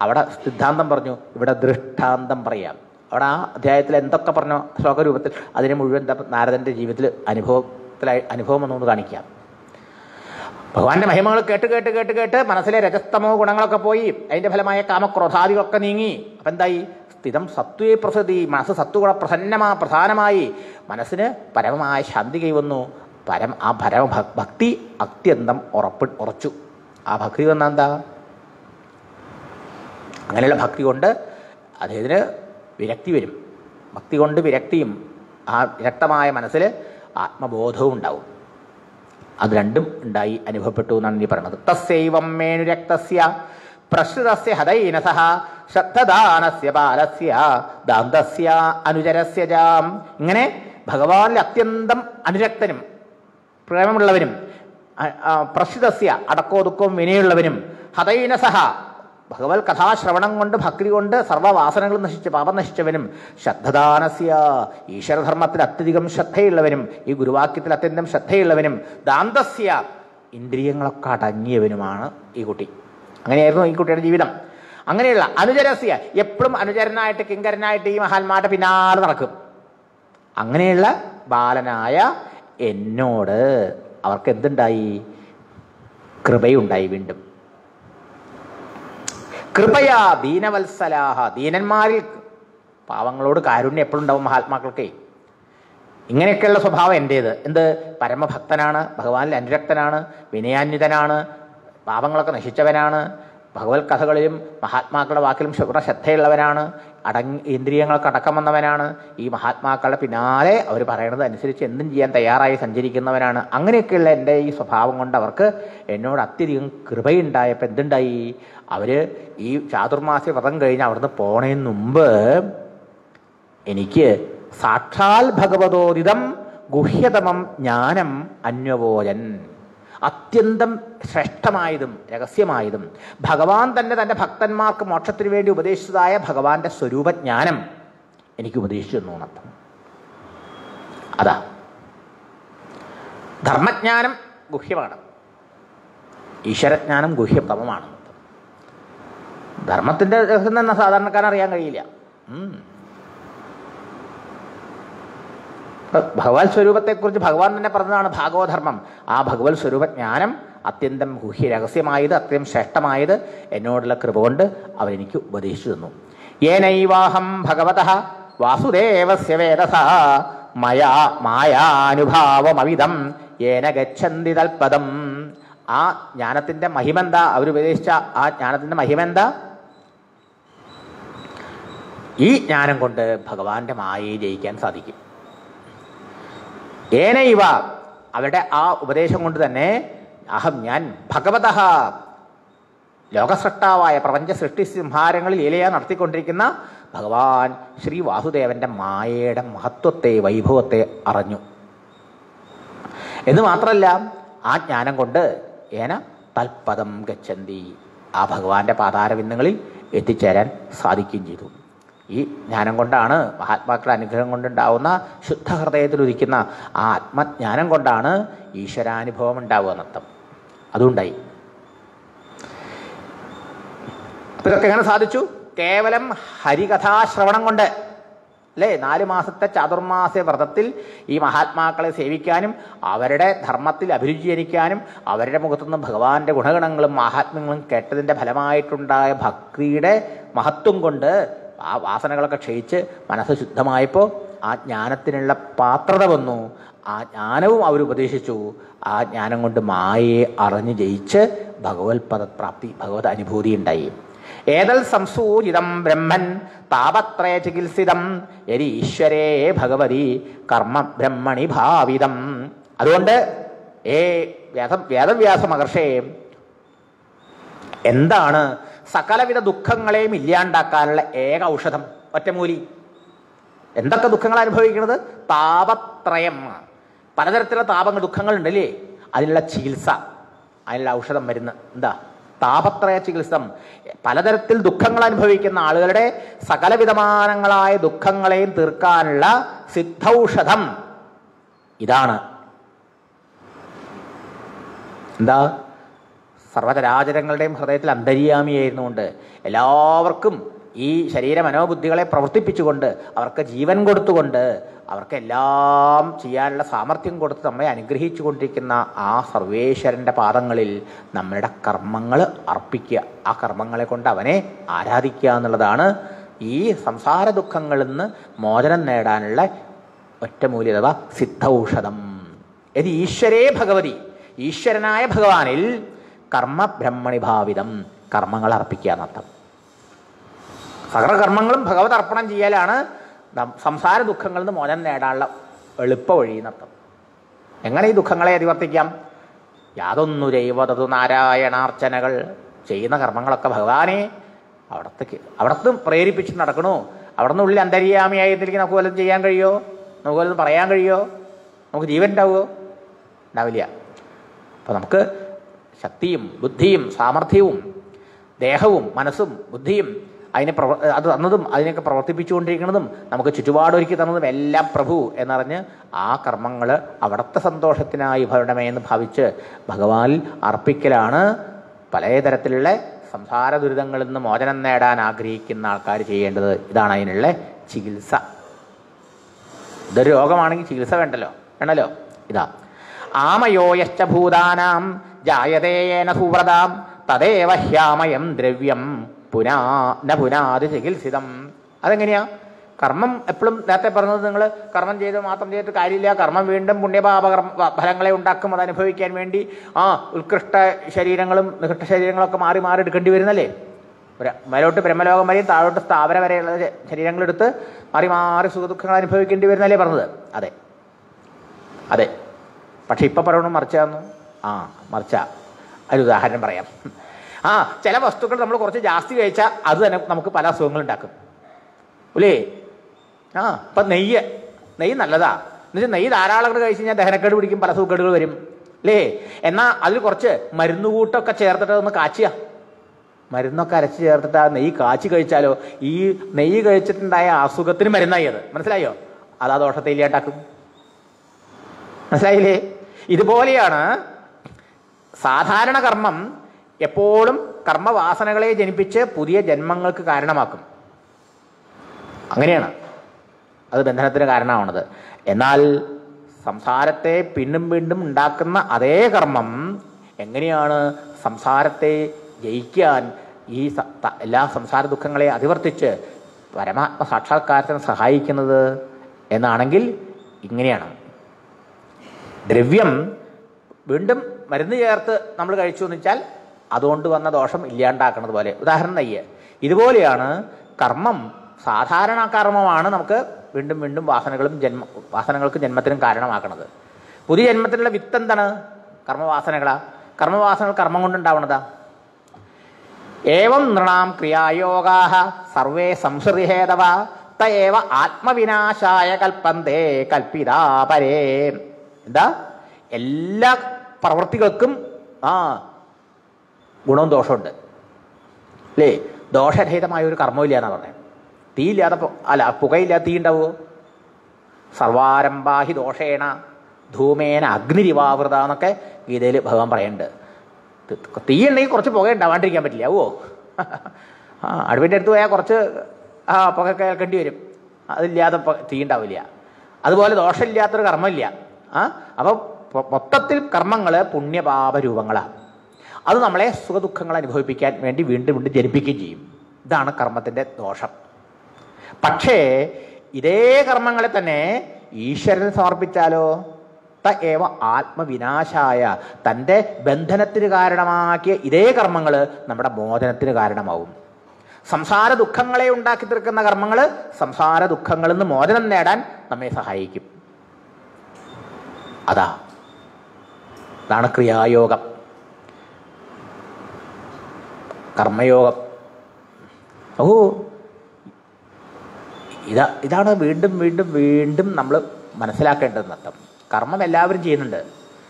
അവിടെ സിദ്ധാന്തം പറഞ്ഞു, ഇവിടെ ദൃഷ്ടാന്തം പറയാം. അവിടെ ആ അധ്യായത്തിൽ എന്തൊക്കെ പറഞ്ഞോ ശ്ലോകരൂപത്തിൽ അതിനെ മുഴുവൻ നാരദന്റെ ജീവിതത്തിൽ അനുഭവം ഒന്നുകൊണ്ട് കാണിക്കാം. ഭഗവാന്റെ മഹിമകൾ കേട്ട് കേട്ട് കേട്ട് കേട്ട് മനസ്സിലെ രജസ്തമോ ഗുണങ്ങളൊക്കെ പോയി, അതിന്റെ ഫലമായ കാമക്രോധാദികളൊക്കെ നീങ്ങി. അപ്പം എന്തായി? സ്ഥിതം സത്വേ പ്രസതി, മനസ്സ് സത്വഗുണ പ്രധാനമായി മനസ്സിന് പരമമായ ശാന്തി കൈവന്നു. ആ ഭക്തി അത്യന്തം ഉറച്ചു. ആ ഭക്തി വന്നാൽ എന്താ? അങ്ങനെയുള്ള ഭക്തി കൊണ്ട് അദ്ദേഹത്തിന് വിരക്തി വരും. ഭക്തി കൊണ്ട് വിരക്തിയും ആ വിരക്തമായ മനസ്സിൽ ആത്മബോധവും ഉണ്ടാവും. അത് രണ്ടും ഉണ്ടായി അനുഭവപ്പെട്ടു എന്നാണ് നീ പറയുന്നത്. തസ്യൈവം മേനുരക്തസ്യ പ്രശ്രുതസ്യ ഹതൈനസഹ ശ്രദ്ധദാനസ്യ ബാലസ്യ ദാന്തസ്യ അനുചരസ്യ ജാം. ഇങ്ങനെ ഭഗവാനിൽ അത്യന്തം അനുരക്തനും പ്രേമമുള്ളവനും പ്രശ്രുതസ്യ അടക്കോതുക്കവും വിനയുള്ളവനും ഹതൈനസഹ ഭഗവത് കഥാശ്രവണം കൊണ്ട് ഭക്തി കൊണ്ട് സർവ്വവാസനകളും നശിച്ച് പാപം നശിച്ചവനും ശ്രദ്ധദാനസ്യ ഈശ്വരധർമ്മത്തിൽ അത്യധികം ശ്രദ്ധയുള്ളവനും ഈ ഗുരുവാക്യത്തിൽ അത്യന്തം ശ്രദ്ധയുള്ളവനും ദാന്തസ്യ ഇന്ദ്രിയങ്ങളൊക്കെ അടങ്ങിയവനുമാണ് ഈ കുട്ടി. അങ്ങനെയായിരുന്നു ഈ കുട്ടിയുടെ ജീവിതം. അങ്ങനെയുള്ള അനുചരസ്യ എപ്പോഴും അനുചരനായിട്ട് കിങ്കരനായിട്ട് ഈ മഹാന്മാരുടെ പിന്നാലെ നടക്കും. അങ്ങനെയുള്ള ബാലനായ എന്നോട് അവർക്ക് എന്തുണ്ടായി? കൃപയുണ്ടായി. വീണ്ടും കൃപയാ ദീനവത്സലാഹ, ദീനന്മാരിൽ പാവങ്ങളോട് കാരുണ്യം എപ്പോഴും ഉണ്ടാവും മഹാത്മാക്കൾക്ക്. ഇങ്ങനെയൊക്കെയുള്ള സ്വഭാവം എൻ്റേത്. എന്ത്? പരമഭക്തനാണ്, ഭഗവാനിൽ അനുരക്തനാണ്, വിനയാന്വിതനാണ്, പാവങ്ങളൊക്കെ നശിച്ചവനാണ്, ഭഗവത് കഥകളിലും മഹാത്മാക്കളുടെ വാക്കിലും ശ്രദ്ധയുള്ളവനാണ്, ഇന്ദ്രിയങ്ങൾക്ക് അടക്കം വന്നവനാണ്, ഈ മഹാത്മാക്കളുടെ പിന്നാലെ അവർ പറയണത് അനുസരിച്ച് എന്തും ചെയ്യാൻ തയ്യാറായി സഞ്ചരിക്കുന്നവനാണ്. അങ്ങനെയൊക്കെയുള്ള എൻ്റെ ഈ സ്വഭാവം കൊണ്ട് അവർക്ക് എന്നോട് അത്യധികം കൃപയുണ്ടായപ്പോൾ എന്തുണ്ടായി? അവർ ഈ ചാതുർമാസ്യ വ്രതം കഴിഞ്ഞ് അവിടുന്ന് പോണതിന് മുമ്പ് എനിക്ക് സാക്ഷാൽ ഭഗവതോദിതം ഗുഹ്യതമം ജ്ഞാനം അന്വവോചൻ, അത്യന്തം ശ്രേഷ്ഠമായതും രഹസ്യമായതും ഭഗവാൻ തന്നെ തൻ്റെ ഭക്തന്മാർക്ക് മോക്ഷത്തിന് വേണ്ടി ഉപദേശിച്ചതായ ഭഗവാന്റെ സ്വരൂപജ്ഞാനം എനിക്ക് ഉപദേശിച്ചു തന്നു എന്നർത്ഥം. അതാ ധർമ്മജ്ഞാനം ഗുഹ്യമാണ്, ഈശ്വരജ്ഞാനം ഗുഹ്യതമമാണ്. ധർമ്മത്തിൻ്റെ രഹസ്യം തന്നെ സാധാരണക്കാരൻ അറിയാൻ കഴിയില്ല. ഭഗവത് സ്വരൂപത്തെക്കുറിച്ച് ഭഗവാൻ തന്നെ പറഞ്ഞതാണ് ഭാഗവധർമ്മം. ആ ഭഗവത് സ്വരൂപജ്ഞാനം അത്യന്തം ഗുഹ്യ രഹസ്യമായത്, അത്യന്തം ശ്രേഷ്ഠമായത് എന്നോടുള്ള കൃപ കൊണ്ട് അവരെനിക്ക് ഉപദേശിച്ചു തന്നു. യേനൈവാഹം ഭഗവതഃ വാസുദേവസ്യ വേദസ മയാ മായാനുഭാവമവിധം യേന ഗച്ഛന്തി തൽപദം. ആ ജ്ഞാനത്തിൻ്റെ മഹിമെന്താ? അവരുപദേശിച്ച ആ ജ്ഞാനത്തിൻ്റെ മഹിമെന്താ? ഈ ജ്ഞാനം കൊണ്ട് ഭഗവാന്റെ മായയെ ജയിക്കാൻ സാധിക്കും. ഏനൈവ, അവരുടെ ആ ഉപദേശം കൊണ്ട് തന്നെ അഹം ഞാൻ ഭഗവതഃ ലോകസൃഷ്ടാവായ പ്രപഞ്ച സൃഷ്ടി സംഹാരങ്ങളിൽ ലീലയാ നടത്തിക്കൊണ്ടിരിക്കുന്ന ഭഗവാൻ ശ്രീ വാസുദേവന്റെ മായയുടെ മഹത്വത്തെ വൈഭവത്തെ അറിഞ്ഞു എന്ന് മാത്രമല്ല, ആ ജ്ഞാനം കൊണ്ട് ഏന തൽപദം ഗച്ഛന്തി, ആ ഭഗവാന്റെ പാതാരബിന്ദങ്ങളിൽ എത്തിച്ചേരാൻ സാധിക്കുകയും ചെയ്തു. ഈ ജ്ഞാനം കൊണ്ടാണ്, മഹാത്മാക്കളുടെ അനുഗ്രഹം കൊണ്ടുണ്ടാവുന്ന ശുദ്ധ ഹൃദയത്തിൽ ഉദിക്കുന്ന ആ ആത്മജ്ഞാനം കൊണ്ടാണ് ഈശ്വരാനുഭവം ഉണ്ടാവുക എന്നർത്ഥം. അതുണ്ടായി. അപ്പം ഇതൊക്കെ എങ്ങനെ സാധിച്ചു? കേവലം ഹരികഥാശ്രവണം കൊണ്ട് അല്ലേ? 4 മാസത്തെ ചാതുർമാസ്യ വ്രതത്തിൽ ഈ മഹാത്മാക്കളെ സേവിക്കാനും അവരുടെ ധർമ്മത്തിൽ അഭിരുചി ജനിക്കാനും അവരുടെ മുഖത്തുനിന്ന് ഭഗവാന്റെ ഗുണഗണങ്ങളും മഹാത്മ്യങ്ങളും കേട്ടതിൻ്റെ ഫലമായിട്ടുണ്ടായ ഭക്തിയുടെ മഹത്വം കൊണ്ട് ആ വാസനകളൊക്കെ ക്ഷയിച്ച് മനസ്സ് ശുദ്ധമായപ്പോൾ ആ ജ്ഞാനത്തിനുള്ള പാത്രത വന്നു. ആ ജ്ഞാനവും അവർ ഉപദേശിച്ചു. ആ ജ്ഞാനം കൊണ്ട് മായയെ അറിഞ്ഞ് ജയിച്ച് ഭഗവത്പദപ്രാപ്തി, ഭഗവത് അനുഭൂതി ഉണ്ടായി. ഏതൽ സംസൂചിതം ബ്രഹ്മൻ താപത്രയ ചികിത്സിതം യതി ഈശ്വരേ ഭഗവതി കർമ്മ ബ്രഹ്മണി ഭാവിതം. അതുകൊണ്ട് വേദവ്യാസ മഹർഷേ, എന്താണ് സകലവിധ ദുഃഖങ്ങളെയും ഇല്ലാണ്ടാക്കാനുള്ള ഏക ഔഷധം? ഒറ്റമൂലി. എന്തൊക്കെ ദുഃഖങ്ങൾ അനുഭവിക്കുന്നത്? താപത്രയം. പലതരത്തിലുള്ള താപങ്ങൾ, ദുഃഖങ്ങളുണ്ടല്ലേ, അതിനുള്ള ചികിത്സ, അതിനുള്ള ഔഷധം മരുന്ന് എന്താ? താപത്രയ ചികിത്സം. പലതരത്തിൽ ദുഃഖങ്ങൾ അനുഭവിക്കുന്ന ആളുകളുടെ സകലവിധമാനങ്ങളായ ദുഃഖങ്ങളെയും തീർക്കാനുള്ള സിദ്ധൌഷധം ഇതാണ്. എന്താ? സർവചരാചരങ്ങളുടെയും ഹൃദയത്തിൽ അന്തര്യാമിയായിരുന്നുകൊണ്ട് എല്ലാവർക്കും ഈ ശരീര മനോബുദ്ധികളെ പ്രവർത്തിപ്പിച്ചുകൊണ്ട് അവർക്ക് ജീവൻ കൊടുത്തുകൊണ്ട് അവർക്ക് എല്ലാം ചെയ്യാനുള്ള സാമർഥ്യം കൊടുത്ത് നമ്മെ അനുഗ്രഹിച്ചു കൊണ്ടിരിക്കുന്ന ആ സർവേശ്വരൻ്റെ പാദങ്ങളിൽ നമ്മളുടെ കർമ്മങ്ങൾ അർപ്പിക്കുക. ആ കർമ്മങ്ങളെ കൊണ്ട് അവനെ ആരാധിക്കുക എന്നുള്ളതാണ് ഈ സംസാര ദുഃഖങ്ങളിൽ നിന്ന് മോചനം നേടാനുള്ള ഒറ്റമൂലി അഥവാ സിദ്ധൌഷധം. ഇത് ഈശ്വരേ ഭഗവതി, ഈശ്വരനായ ഭഗവാനിൽ കർമ്മ ബ്രഹ്മണി ഭാവിതം, കർമ്മങ്ങൾ അർപ്പിക്കുക എന്നർത്ഥം. സകല കർമ്മങ്ങളും ഭഗവത് അർപ്പണം ചെയ്യലാണ് സംസാര ദുഃഖങ്ങളിൽ നിന്ന് മോചനം നേടാനുള്ള എളുപ്പ വഴി എന്നർത്ഥം. എങ്ങനെ ഈ ദുഃഖങ്ങളെ അതിവർത്തിക്കാം? യാതൊന്നു ദൈവതതു നാരായണാർച്ചനകൾ, ചെയ്യുന്ന കർമ്മങ്ങളൊക്കെ ഭഗവാനെ അവിടത്തും പ്രേരിപ്പിച്ച് നടക്കണു. അവിടുന്ന് ഉള്ളിൽ അന്തര്യാമിയായിരുന്നിരിക്കും നമുക്ക് വല്ലതും ചെയ്യാൻ കഴിയുമോ? നമുക്ക് വല്ലതും പറയാൻ കഴിയുമോ? നമുക്ക് ജീവൻ ഉണ്ടാവുമോ? ഉണ്ടാവില്ല. അപ്പോൾ നമുക്ക് ശക്തിയും ബുദ്ധിയും സാമർഥ്യവും ദേഹവും മനസ്സും ബുദ്ധിയും അത് തന്നതും അതിനെയൊക്കെ പ്രവർത്തിപ്പിച്ചുകൊണ്ടിരിക്കുന്നതും നമുക്ക് ചുറ്റുപാടൊരുക്കി തന്നതും എല്ലാം പ്രഭു എന്നറിഞ്ഞ് ആ കർമ്മങ്ങൾ അവിടുത്തെ സന്തോഷത്തിനായി ഭരണമേ എന്ന് ഭാവിച്ച് ഭഗവാനിൽ അർപ്പിക്കലാണ് പലതരത്തിലുള്ള സംസാര ദുരിതങ്ങളിൽ നിന്ന് മോചനം നേടാൻ ആഗ്രഹിക്കുന്ന ആൾക്കാർ ചെയ്യേണ്ടത്. ഇതാണ് അതിനുള്ള ചികിത്സ. ഇതൊരു രോഗമാണെങ്കിൽ ചികിത്സ വേണല്ലോ. ഇതാ ആമയോയശ്ച ഭൂതാനാം ജായതേന സുവ്രതാം തദേവ ഹ്യാമയം ദ്രവ്യം പുനാതി ചികിത്സിതം. അതെങ്ങനെയാ? കർമ്മം എപ്പോഴും നേരത്തെ പറഞ്ഞത്, നിങ്ങൾ കർമ്മം ചെയ്ത് മാത്രം ചെയ്തിട്ട് കാര്യമില്ല. കർമ്മം വീണ്ടും പുണ്യപാപ ഫലങ്ങളെ ഉണ്ടാക്കും. അത് അനുഭവിക്കാൻ വേണ്ടി ഉത്കൃഷ്ട ശരീരങ്ങളും നികൃഷ്ട ശരീരങ്ങളൊക്കെ മാറി മാറി എടുക്കേണ്ടി വരുന്നല്ലേ? മേലോട്ട് ബ്രഹ്മലോകം വരെയും താഴോട്ട് സ്ഥാവര വരെയുള്ള ശരീരങ്ങളെടുത്ത് മാറി മാറി സുഖദുഃഖങ്ങൾ അനുഭവിക്കേണ്ടി വരുന്നല്ലേ പറഞ്ഞത്? അതെ. പക്ഷെ ഇപ്പം പറയണം മറിച്ചാന്നു. മറിച്ച ഒരു ഉദാഹരണം പറയാം. ചില വസ്തുക്കൾ നമ്മൾ കുറച്ച് ജാസ്തി കഴിച്ചാൽ അത് തന്നെ നമുക്ക് പല അസുഖങ്ങളുണ്ടാക്കും അല്ലേ? ഇപ്പം നെയ്യ് നല്ലതാ. എന്നുവെച്ചാൽ നെയ്യ് ധാരാളം കഴിച്ച് കഴിഞ്ഞാൽ ദഹനക്കേട് പിടിക്കും, പല സുഖക്കേടുകൾ വരും അല്ലേ? എന്നാൽ അതിൽ കുറച്ച് മരുന്നുകൂട്ടൊക്കെ ചേർത്തിട്ട് ഒന്ന് കാച്ചുക. മരുന്നൊക്കെ അരച്ച് ചേർത്തിട്ട് ആ നെയ്യ് കാച്ചി കഴിച്ചാലോ ഈ നെയ്യ് കഴിച്ചിട്ടുണ്ടായ അസുഖത്തിന് മരുന്നായി. അത് മനസ്സിലായോ? അത് ആ ദോഷത്തെ ഇല്ലാണ്ടാക്കും. മനസ്സിലായില്ലേ? ഇതുപോലെയാണ് സാധാരണ കർമ്മം എപ്പോഴും കർമ്മവാസനകളെ ജനിപ്പിച്ച് പുതിയ ജന്മങ്ങൾക്ക് കാരണമാക്കും. അങ്ങനെയാണ് അത് ബന്ധനത്തിന് കാരണമാവുന്നത്. എന്നാൽ സംസാരത്തെ വീണ്ടും വീണ്ടും ഉണ്ടാക്കുന്ന അതേ കർമ്മം എങ്ങനെയാണ് സംസാരത്തെ ജയിക്കാൻ, ഈ എല്ലാ സംസാര ദുഃഖങ്ങളെ അതിവർത്തിച്ച് പരമാത്മ സാക്ഷാത്കാരത്തിന് സഹായിക്കുന്നത് എന്നാണെങ്കിൽ ഇങ്ങനെയാണ്. ദ്രവ്യം വീണ്ടും മരുന്ന് ചേർത്ത് നമ്മൾ കഴിച്ചു എന്ന് വെച്ചാൽ അതുകൊണ്ട് വന്ന ദോഷം ഇല്ലാണ്ടാക്കുന്നത് പോലെ. ഉദാഹരണം നെയ്യ്. ഇതുപോലെയാണ് കർമ്മം. സാധാരണ കർമ്മമാണ് നമുക്ക് വീണ്ടും വീണ്ടും വാസനകൾക്ക് ജന്മത്തിനും കാരണമാക്കുന്നത്. പുതിയ ജന്മത്തിനുള്ള വിത്ത് എന്താണ്? കർമ്മവാസനകൾ കർമ്മം കൊണ്ടുണ്ടാവണതാ. ഏവം നൃണാം ക്രിയായോഗാഃ സർവേ സംസൃതിഹേതവ തയേവ ആത്മവിനാശായ കൽപ്പന്തേ കൽപ്പിതാ പരേ. എന്താ? എല്ലാ പ്രവൃത്തികൾക്കും ഗുണവും ദോഷമുണ്ട് അല്ലേ? ദോഷരഹിതമായ ഒരു കർമ്മമില്ല എന്നാണ് പറഞ്ഞത്. തീയില്ലാതെ പുകയില്ലാതെ തീ ഉണ്ടാവുമോ? സർവാരംഭാഹി ദോഷേണ ധൂമേന അഗ്നിരിവാവൃത എന്നൊക്കെ ഗീതയിൽ ഭഗവാൻ പറയുന്നുണ്ട്. തീ ഉണ്ടെങ്കിൽ കുറച്ച് പുക ഉണ്ടാവാണ്ടിരിക്കാൻ പറ്റില്ല. അടുപ്പിൻ്റെ അടുത്ത് പോയാൽ കുറച്ച് പുക കേൾക്കേണ്ടി വരും. അതില്ലാതെ തീ ഉണ്ടാവില്ല. അതുപോലെ ദോഷമില്ലാത്തൊരു കർമ്മമില്ല. അപ്പോൾ മൊത്തത്തിൽ കർമ്മങ്ങൾ പുണ്യപാപ രൂപങ്ങളാണ്. അത് നമ്മളെ സുഖദുഃഖങ്ങൾ അനുഭവിപ്പിക്കാൻ വേണ്ടി വീണ്ടും വീണ്ടും ജനിപ്പിക്കുകയും ചെയ്യും. ഇതാണ് കർമ്മത്തിൻ്റെ ദോഷം. പക്ഷേ ഇതേ കർമ്മങ്ങളെ തന്നെ ഈശ്വരന് സമർപ്പിച്ചാലോ ഏവ ആത്മവിനാശായ, തൻ്റെ ബന്ധനത്തിന് കാരണമാക്കിയ ഇതേ കർമ്മങ്ങൾ നമ്മുടെ മോചനത്തിന് കാരണമാവും. സംസാര ദുഃഖങ്ങളെ ഉണ്ടാക്കി തീർക്കുന്ന കർമ്മങ്ങൾ സംസാര ദുഃഖങ്ങളിൽ നിന്ന് മോചനം നേടാൻ നമ്മെ സഹായിക്കും. അതാണ് ക്രിയായോഗം, കർമ്മയോഗം. ഇതാണ് വീണ്ടും വീണ്ടും വീണ്ടും നമ്മൾ മനസ്സിലാക്കേണ്ടതെന്നർത്ഥം. കർമ്മം എല്ലാവരും ചെയ്യുന്നുണ്ട്.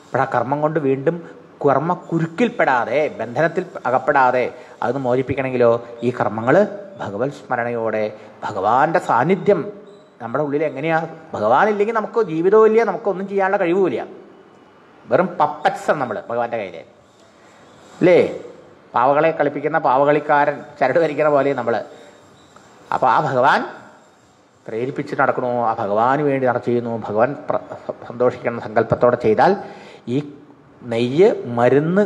അപ്പോൾ ആ കർമ്മം കൊണ്ട് വീണ്ടും കർമ്മ കുരുക്കിൽപ്പെടാതെ, ബന്ധനത്തിൽ അകപ്പെടാതെ അതൊന്ന് മോചിപ്പിക്കണമെങ്കിലോ ഈ കർമ്മങ്ങൾ ഭഗവത് സ്മരണയോടെ, ഭഗവാന്റെ സാന്നിധ്യം നമ്മുടെ ഉള്ളിൽ എങ്ങനെയാണ്, ഭഗവാൻ ഇല്ലെങ്കിൽ നമുക്ക് ജീവിതവും ഇല്ല, നമുക്കൊന്നും ചെയ്യാനുള്ള കഴിവുമില്ല. വെറും പപ്പറ്റ്സ് നമ്മൾ ഭഗവാന്റെ കയ്യിൽ അല്ലേ. പാവകളെ കളിപ്പിക്കുന്ന പാവകളിക്കാരൻ ചരട് ധരിക്കുന്ന പോലെ നമ്മൾ. അപ്പോൾ ആ ഭഗവാൻ പ്രേരിപ്പിച്ച് നടക്കണോ, ആ ഭഗവാന് വേണ്ടി ചെയ്യുന്നു, ഭഗവാൻ സന്തോഷിക്കുന്ന സങ്കല്പത്തോടെ ചെയ്താൽ ഈ നെയ്യ് മരുന്ന്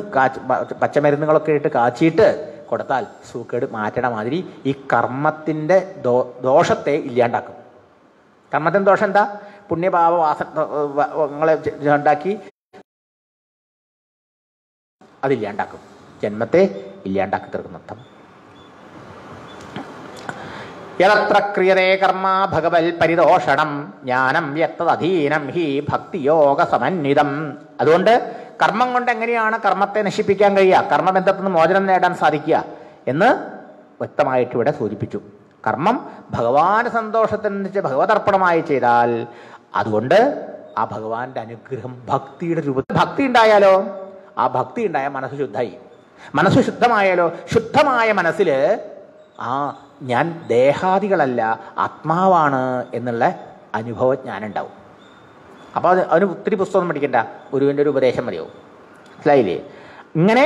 പച്ചമരുന്നുകളൊക്കെ ഇട്ട് കാച്ചിയിട്ട് കൊടുത്താൽ സൂക്കേട് മാറ്റണ മാതിരി ഈ കർമ്മത്തിൻ്റെ ദോഷത്തെ ഇല്ലാണ്ടാക്കും. കർമ്മത്തിൻ്റെ ദോഷം എന്താ? പുണ്യഭാവ വാസങ്ങളെ ഉണ്ടാക്കി അതില്ലാണ്ടാക്കും, ജന്മത്തെ ഇല്ലാണ്ടാക്കി തീർക്കുന്നർത്ഥം. യത്ര ക്രിയതേ കർമ്മ ഭഗവൽ പരിതോഷണം ജ്ഞാനം യത്തധീനം ഹി ഭക്തിയോഗ സമന്വിതം. അതുകൊണ്ട് കർമ്മം കൊണ്ട് എങ്ങനെയാണ് കർമ്മത്തെ നശിപ്പിക്കാൻ കഴിയുക, കർമ്മബന്ധത്തിൽ നിന്ന് മോചനം നേടാൻ സാധിക്കുക എന്ന് വ്യക്തമായിട്ട് ഇവിടെ സൂചിപ്പിച്ചു. കർമ്മം ഭഗവാന് സന്തോഷത്തിന് ഭഗവതർപ്പണമായി ചെയ്താൽ അതുകൊണ്ട് ആ ഭഗവാന്റെ അനുഗ്രഹം ഭക്തിയുടെ രൂപത്തിൽ, ഭക്തി ഉണ്ടായാലോ, ആ ഭക്തി ഉണ്ടായാൽ മനസ്സ് ശുദ്ധമായി. മനസ്സ് ശുദ്ധമായാലോ, ശുദ്ധമായ മനസ്സിൽ ഞാൻ ദേഹാദികളല്ല ആത്മാവാണ് എന്നുള്ള അനുഭവജ്ഞാനം ഉണ്ടാവും. അപ്പോൾ അതിന് ഒത്തിരി പുസ്തകം പഠിക്കണ്ട, ഗുരുവിൻ്റെ ഒരു ഉപദേശം മതിയാവും. മനസ്സിലായില്ലേ? ഇങ്ങനെ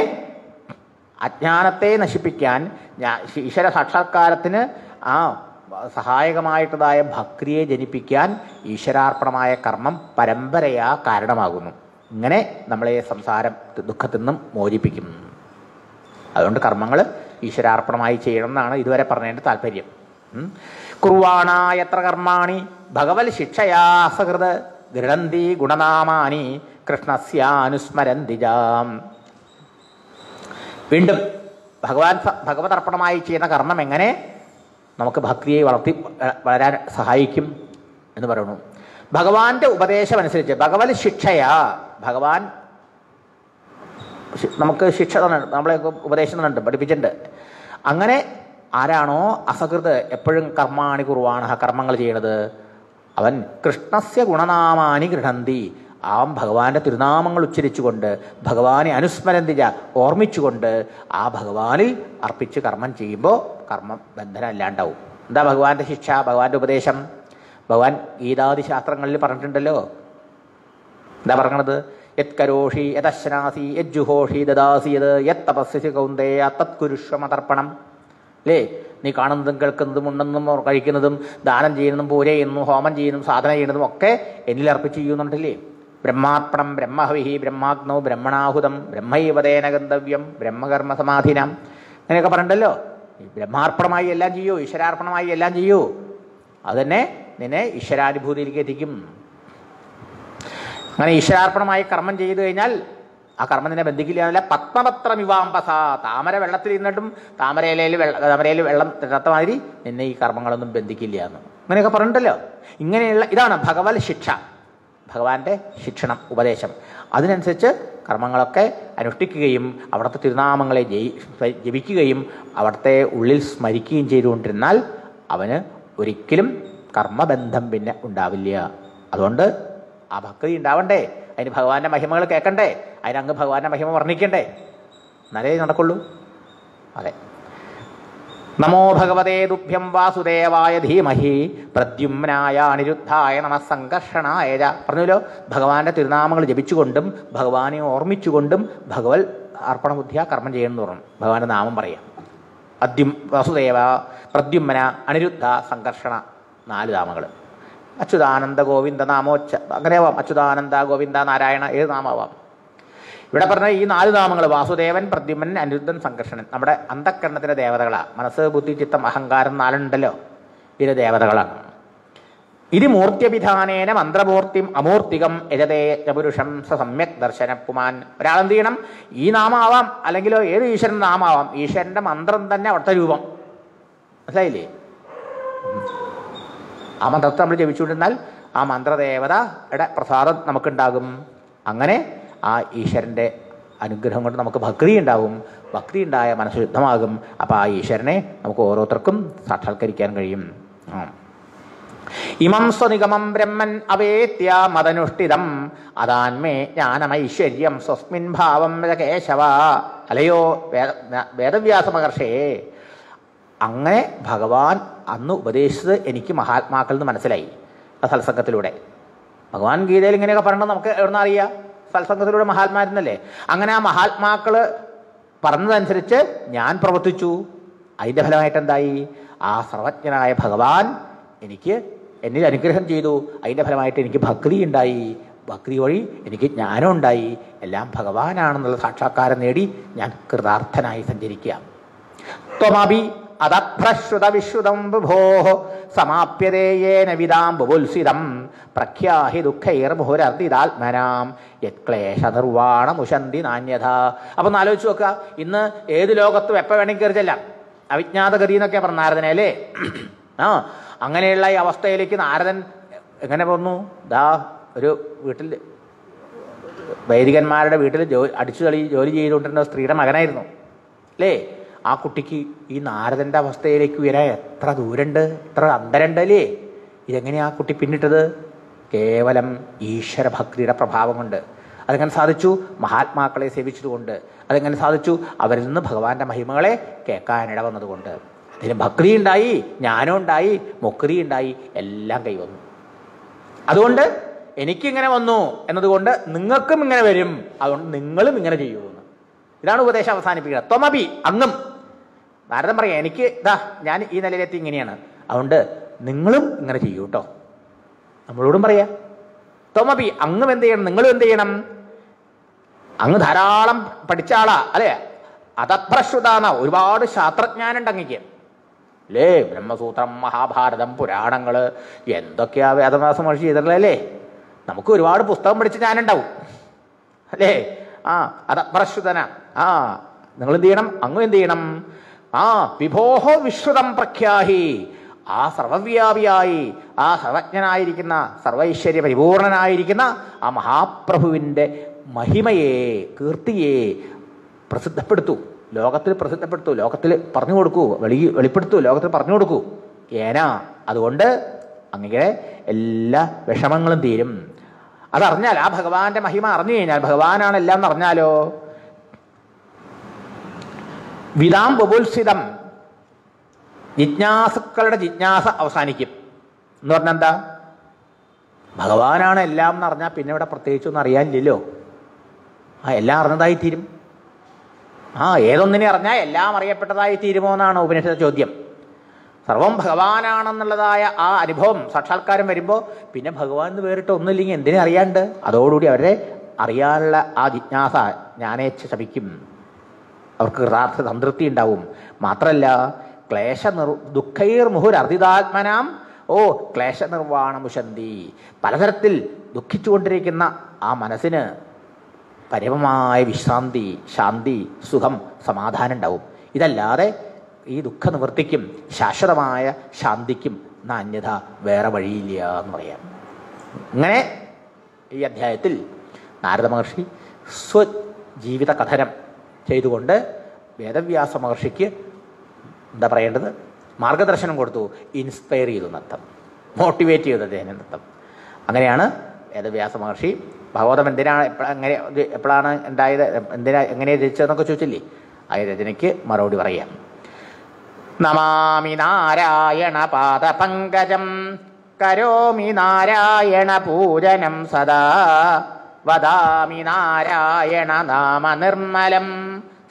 അജ്ഞാനത്തെ നശിപ്പിക്കാൻ, ഈശ്വര സാക്ഷാത്കാരത്തിന് സഹായകമായിട്ടുള്ളതായ ഭക്തിയെ ജനിപ്പിക്കാൻ ഈശ്വരാർപ്പണമായ കർമ്മം പരമ്പരയാ കാരണമാകുന്നു. ഇങ്ങനെ നമ്മളെ സംസാരം ദുഃഖത്തിൽ നിന്നും മോചിപ്പിക്കും. അതുകൊണ്ട് കർമ്മങ്ങൾ ഈശ്വരാർപ്പണമായി ചെയ്യണം എന്നാണ് ഇതുവരെ പറഞ്ഞതിൻ്റെ താല്പര്യം. കുർവാണ യത്ര കർമാണി ഭഗവത് ശിക്ഷയാ സകൃത് ഗൃഹന്തി ഗുണനാമാനി കൃഷ്ണസ്യാനുസ്മരന്തിജാം. വീണ്ടും ഭഗവതർപ്പണമായി ചെയ്യുന്ന കർമ്മം എങ്ങനെ നമുക്ക് ഭക്തിയെ വളരാൻ സഹായിക്കും എന്ന് പറയുന്നു. ഭഗവാന്റെ ഉപദേശമനുസരിച്ച് ഭഗവത് ശിക്ഷയാ, ഭഗവാൻ നമുക്ക് ശിക്ഷ തന്നിട്ടുണ്ട്, നമ്മളെ ഉപദേശം തന്നിട്ടുണ്ട്, പഠിപ്പിച്ചിട്ടുണ്ട്. അങ്ങനെ ആരാണോ അസകൃത് എപ്പോഴും കർമാണി കുർവാണ കർമ്മങ്ങൾ ചെയ്യണത്, അവൻ കൃഷ്ണസ്യ ഗുണനാമാനി ഗൃഹന്തി, ആ ഭഗവാന്റെ തിരുനാമങ്ങൾ ഉച്ചരിച്ചുകൊണ്ട് ഭഗവാനെ അനുസ്മരന്തിജ ഓർമ്മിച്ചുകൊണ്ട് ആ ഭഗവാനിൽ അർപ്പിച്ച് കർമ്മം ചെയ്യുമ്പോൾ കർമ്മം ബന്ധനം ഇല്ലാണ്ടാവും. എന്താ ഭഗവാന്റെ ശിക്ഷ, ഭഗവാന്റെ ഉപദേശം? ഭഗവാൻ ഗീതാദി ശാസ്ത്രങ്ങളിൽ പറഞ്ഞിട്ടുണ്ടല്ലോ. എന്താ പറയണത്? യത് കരോഷി യതശ്നാസി യജ്ജുഹോഷി ദദാസി യത് യത് തപസ്യസി കൗന്ദേയ തത്കുരുഷ്വമതർപ്പണം. അല്ലേ? നീ കാണുന്നതും കേൾക്കുന്നതും ഉണ്ടെന്നും കഴിക്കുന്നതും ദാനം ചെയ്യുന്നതും പൂജ ചെയ്യുന്നതും ഹോമം ചെയ്യുന്നതും സാധന ചെയ്യുന്നതും ഒക്കെ എന്നിൽ അർപ്പിച്ച് ചെയ്യുന്നുണ്ടല്ലേ. ബ്രഹ്മാർപ്പണം ബ്രഹ്മഹവിഹി ബ്രഹ്മാഗ്നോ ബ്രഹ്മണാഹുതം ബ്രഹ്മൈവതേന ഗന്തവ്യം ബ്രഹ്മകർമ്മ സമാധിനം. അങ്ങനെയൊക്കെ പറഞ്ഞിട്ടല്ലോ. ബ്രഹ്മാർപ്പണമായി എല്ലാം ചെയ്യൂ, ഈശ്വരാർപ്പണമായി എല്ലാം ചെയ്യൂ. അതുതന്നെ നിന്നെ ഈശ്വരാനുഭൂതിയിലേക്ക് എത്തിക്കും. അങ്ങനെ ഈശ്വരാർപ്പണമായി കർമ്മം ചെയ്തു കഴിഞ്ഞാൽ ആ കർമ്മം നിന്നെ ബന്ധിക്കില്ല. പത്മപത്രമിവാംബസ, താമര വെള്ളത്തിൽ ഇരുന്നിട്ടും താമരയിൽ വെള്ളം തട്ടാത്ത മാതിരി നിന്നെ ഈ കർമ്മങ്ങളൊന്നും ബന്ധിക്കില്ല എന്ന് അങ്ങനെയൊക്കെ പറഞ്ഞിട്ടല്ലോ. ഇങ്ങനെയുള്ള ഇതാണ് ഭഗവത് ശിക്ഷ, ഭഗവാന്റെ ശിക്ഷണം, ഉപദേശം. അതിനനുസരിച്ച് കർമ്മങ്ങളൊക്കെ അനുഷ്ഠിക്കുകയും അവിടുത്തെ തിരുനാമങ്ങളെ ജപിക്കുകയും അവിടുത്തെ ഉള്ളിൽ സ്മരിക്കുകയും ചെയ്തുകൊണ്ടിരുന്നാൽ അവന് ഒരിക്കലും കർമ്മബന്ധം പിന്നെ ഉണ്ടാവില്ല. അതുകൊണ്ട് ആ ഭക്തി ഉണ്ടാവണ്ടേ, അതിന് ഭഗവാന്റെ മഹിമകൾ കേൾക്കണ്ടേ, അതിനങ്ങ് ഭഗവാന്റെ മഹിമ വർണ്ണിക്കണ്ടേ, എന്നാലേ നടക്കുള്ളൂ. അതെ. നമോ ഭഗവതേ തുഭ്യം വാസുദേവായ ധീമഹി പ്രദ്യുമ്നായ അനിരുദ്ധായ നമഃ സംകർഷണായ പറഞ്ഞല്ലോ. ഭഗവാന്റെ തിരുനാമങ്ങൾ ജപിച്ചുകൊണ്ടും ഭഗവാനെ ഓർമ്മിച്ചുകൊണ്ടും ഭഗവത് അർപ്പണബുദ്ധിയ കർമ്മം ചെയ്യണമെന്ന് പറഞ്ഞു. ഭഗവാന്റെ നാമം പറയാം. വാസുദേവ, പ്രദ്യുമ്ന, അനിരുദ്ധ, സംകർഷണ, 4 നാമങ്ങൾ. അച്യുതാനന്ദ ഗോവിന്ദ നാമോച്ച അങ്ങനെയാവാം. അച്യുതാനന്ദ ഗോവിന്ദ നാരായണ ഏത് നാമാവാം. ഇവിടെ പറഞ്ഞ ഈ 4 നാമങ്ങൾ വാസുദേവൻ, പ്രദ്യുമ്നൻ, അനിരുദ്ധൻ, സംകർഷണൻ നമ്മുടെ അന്ധക്കരണത്തിൻ്റെ ദേവതകളാണ്. മനസ്സ്, ബുദ്ധി, ചിത്തം, അഹങ്കാരം 4 ഉണ്ടല്ലോ, ഇതിലെ ദേവതകളാണ്. ഇത് മൂർത്യഭിധാനേന മന്ത്രമൂർത്തിം അമൂർത്തികം യജതേ പുരുഷം സമ്യക് ദർശന പുമാൻ. ഒരാളെന്ത് ചെയ്യണം? ഈ നാമാവാം, അല്ലെങ്കിൽ ഏത് ഈശ്വരൻ നാമാവാം, ഈശ്വരന്റെ മന്ത്രം തന്നെ അവിടുത്തെ രൂപം. മനസ്സിലായില്ലേ? ആ മന്ത്രത്തെ നമ്മൾ ജപിച്ചുകൊണ്ടിരുന്നാൽ ആ മന്ത്രദേവതയുടെ പ്രസാദം നമുക്കുണ്ടാകും. അങ്ങനെ ആ ഈശ്വരൻ്റെ അനുഗ്രഹം കൊണ്ട് നമുക്ക് ഭക്തി ഉണ്ടാവും. ഭക്തി ഉണ്ടായ മനസ്സ് ശുദ്ധമാകും. അപ്പോൾ ആ ഈശ്വരനെ നമുക്ക് ഓരോരുത്തർക്കും സാക്ഷാത്കരിക്കാൻ കഴിയും. ഇമം സ്വനിഗമം ബ്രഹ്മൻ അവേത്യ മതനുഷ്ഠിതം അതാൻമേ ജ്ഞാനമൈശ്വര്യം സ്വസ്മിൻ ഭാവം കേശവ. അലയോ വേദവ്യാസ മഹർഷേ, അങ്ങനെ ഭഗവാൻ അന്ന് ഉപദേശിച്ചത് എനിക്ക് മഹാത്മാക്കളിൽ നിന്ന് മനസ്സിലായി. ആ സത്സംഗത്തിലൂടെ ഭഗവാൻ ഗീതയിൽ ഇങ്ങനെയൊക്കെ പറയണത് നമുക്ക് എവിടുന്ന അറിയാം? സത്സംഗത്തിലൂടെ മഹാത്മാരുന്നല്ലേ. അങ്ങനെ ആ മഹാത്മാക്കൾ പറഞ്ഞതനുസരിച്ച് ഞാൻ പ്രവർത്തിച്ചു. അതിൻ്റെ ഫലമായിട്ട് എന്തായി? ആ സർവജ്ഞനായ ഭഗവാൻ എന്നിൽ അനുഗ്രഹം ചെയ്തു. അതിൻ്റെ ഫലമായിട്ട് എനിക്ക് ഭക്തി ഉണ്ടായി. ഭക്തി വഴി എനിക്ക് ജ്ഞാനം ഉണ്ടായി. എല്ലാം ഭഗവാനാണെന്നുള്ള സാക്ഷാത്കാരം നേടി ഞാൻ കൃതാർത്ഥനായി സഞ്ചരിക്കാം. ത്വമപി അതഭ്രശ്രുത വിശ്രുതം വിഭോ സമാപ്യതേയേന വിദാം ബുബുത്സിതം പ്രഖ്യാഹി ദുഃഖൈർമുഹുരർദിതാത്മനാം യത്ക്ലേശ നിർവാണമുശന്തി നാന്യഥ. അപ്പം ഒന്ന് ആലോചിച്ച് നോക്കുക. ഇന്ന് ഏത് ലോകത്തും എപ്പോൾ വേണമെങ്കിൽ കയറി ചെല്ലാം. അവിജ്ഞാതഗതി എന്നൊക്കെ പറഞ്ഞ നാരദനെ അല്ലേ? അങ്ങനെയുള്ള ഈ അവസ്ഥയിലേക്ക് നാരദൻ എങ്ങനെ പോന്നു? ഒരു വീട്ടിൽ വൈദികന്മാരുടെ വീട്ടിൽ ജോലി ചെയ്തുകൊണ്ടിരുന്ന സ്ത്രീയുടെ മകനായിരുന്നു അല്ലേ? ആ കുട്ടിക്ക് ഈ നാരദൻ്റെ അവസ്ഥയിലേക്ക് വരാൻ എത്ര ദൂരമുണ്ട്, എത്ര അന്തരമുണ്ട് അല്ലേ? ഇതെങ്ങനെയാ ആ കുട്ടി പിന്നിട്ടത്? കേവലം ഈശ്വരഭക്തിയുടെ പ്രഭാവം കൊണ്ട്. അതെങ്ങനെ സാധിച്ചു? മഹാത്മാക്കളെ സേവിച്ചതുകൊണ്ട്. അതെങ്ങനെ സാധിച്ചു? അവരിൽ നിന്ന് ഭഗവാന്റെ മഹിമകളെ കേൾക്കാനിട വന്നതുകൊണ്ട്. അതിന് ഭക്തി ഉണ്ടായി, ജ്ഞാനം ഉണ്ടായി, മുക്തി ഉണ്ടായി, എല്ലാം കൈവന്നു. അതുകൊണ്ട് എനിക്കിങ്ങനെ വന്നു എന്നതുകൊണ്ട് നിങ്ങൾക്കും ഇങ്ങനെ വരും. അതുകൊണ്ട് നിങ്ങളും ഇങ്ങനെ ചെയ്യുമെന്ന്. ഇതാണ് ഉപദേശം അവസാനിപ്പിക്കുക. ത്വമപി, അങ്ങും. നാരദൻ പറയാം, എനിക്ക് ഞാൻ ഈ നിലയിലെത്തി ഇങ്ങനെയാണ്, അതുകൊണ്ട് നിങ്ങളും ഇങ്ങനെ ചെയ്യൂ കേട്ടോ. നമ്മളോടും പറയാം, ത്വമപി, അങ്ങും എന്ത് ചെയ്യണം, നിങ്ങളും എന്ത് ചെയ്യണം. അങ്ങ് ധാരാളം പഠിച്ച ആളാ അല്ലേ? അതഭ്രശ്രുതാന്ന ഒരുപാട് ശാസ്ത്രജ്ഞാനുണ്ട് അങ്ങക്ക് അല്ലേ? ബ്രഹ്മസൂത്രം, മഹാഭാരതം, പുരാണങ്ങള്, എന്തൊക്കെയാ വേദവ്യാസ മഹർഷി ചെയ്തിട്ടുള്ളതല്ലേ? നമുക്ക് ഒരുപാട് പുസ്തകം പഠിച്ച് ഞാനുണ്ടാവും അല്ലേ? അതഭ്രശ്രുതന. നിങ്ങൾ എന്ത് ചെയ്യണം? അങ്ങും എന്ത് ചെയ്യണം? വിഭോഹോ വിശ്രുതം പ്രഖ്യാഹി. ആ സർവവ്യാപിയായി, ആ സർവജ്ഞനായിരിക്കുന്ന, സർവൈശ്വര്യ പരിപൂർണനായിരിക്കുന്ന ആ മഹാപ്രഭുവിൻ്റെ മഹിമയെ, കീർത്തിയെ പ്രസിദ്ധപ്പെടുത്തൂ, ലോകത്തിൽ പ്രസിദ്ധപ്പെടുത്തൂ, ലോകത്തിൽ പറഞ്ഞു കൊടുക്കൂ, വെളിപ്പെടുത്തൂ, ലോകത്തിൽ പറഞ്ഞു കൊടുക്കൂ. അതുകൊണ്ട് അങ്ങനെ എല്ലാ വിഷമങ്ങളും തീരും. അതറിഞ്ഞാൽ, ആ ഭഗവാന്റെ മഹിമ അറിഞ്ഞു കഴിഞ്ഞാൽ, ഭഗവാനാണ് എല്ലാം എന്നറിഞ്ഞാലോ, വിദാം ബുബുത്സിതം, ജിജ്ഞാസുക്കളുടെ ജിജ്ഞാസ അവസാനിക്കും. എന്ന് പറഞ്ഞാൽ എന്താ? ഭഗവാനാണ് എല്ലാം എന്നറിഞ്ഞാൽ പിന്നെ ഇവിടെ പ്രത്യേകിച്ചൊന്നും അറിയാനില്ലല്ലോ. എല്ലാം അറിഞ്ഞതായി തീരും. ഏതൊന്നിനെ അറിഞ്ഞാൽ എല്ലാം അറിയപ്പെട്ടതായി തീരുമോ എന്നാണ് ഉപനിഷത്ത് ചോദ്യം. സർവം ഭഗവാനാണെന്നുള്ളതായ ആ അനുഭവം, സാക്ഷാത്കാരം വരുമ്പോൾ പിന്നെ ഭഗവാൻ എന്ന് വേറിട്ട് ഒന്നുമില്ലെങ്കിൽ എന്തിനെ അറിയാണ്ട്? അതോടുകൂടി അവരെ അറിയാനുള്ള ആ ജിജ്ഞാസ, ജ്ഞാനേച്ഛ ശമിക്കും. അവർക്ക് യഥാർത്ഥ സംതൃപ്തി ഉണ്ടാവും. മാത്രമല്ല, ദുഃഖൈർമുഹുരർദിതാത്മനാം ക്ലേശ നിർവാണമുശന്തി. പലതരത്തിൽ ദുഃഖിച്ചുകൊണ്ടിരിക്കുന്ന ആ മനസ്സിന് പരമമായ വിശ്രാന്തി, ശാന്തി, സുഖം, സമാധാനം ഉണ്ടാവും. ഇതല്ലാതെ ഈ ദുഃഖ നിവൃത്തിക്കും ശാശ്വതമായ ശാന്തിക്കും അന്യഥ വേറെ വഴിയില്ല എന്ന് പറയാം. ഇങ്ങനെ ഈ അധ്യായത്തിൽ നാരദ മഹർഷി സ്വജീവിത കഥനം ചെയ്തുകൊണ്ട് വേദവ്യാസ മഹർഷിക്ക് എന്താ പറയേണ്ടത്? മാർഗദർശനം കൊടുത്തു, ഇൻസ്പയർ ചെയ്തു നൃത്തം, മോട്ടിവേറ്റ് ചെയ്തു അദ്ദേഹം നൃത്തം. അങ്ങനെയാണ് വേദവ്യാസ മഹർഷി ഭാഗവതം എപ്പോഴാണ് ഉണ്ടായത്, എങ്ങനെ രചിച്ചതെന്നൊക്കെ ചോദിച്ചില്ലേ? ആ രചനയ്ക്ക് മറുപടി പറയാം. നമാമി നാരായണ പാദപങ്കജം കരോമി നാരായണ പൂജനം സദാ വദാമി നാരായണ നാമ നിർമ്മലം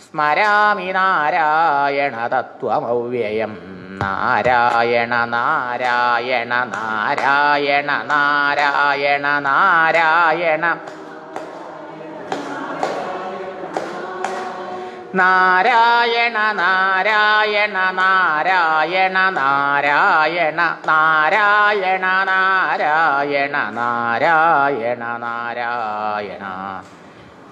സ്മരാമി നാരായണ തത്വമവ്യയം. നാരായണ നാരായണ നാരായണ നാരായണ നാരായണ നാരായണ നാരായണ നാരായണ നാരായണ നാരായണ നാരായണ നാരായണ നാരായണ.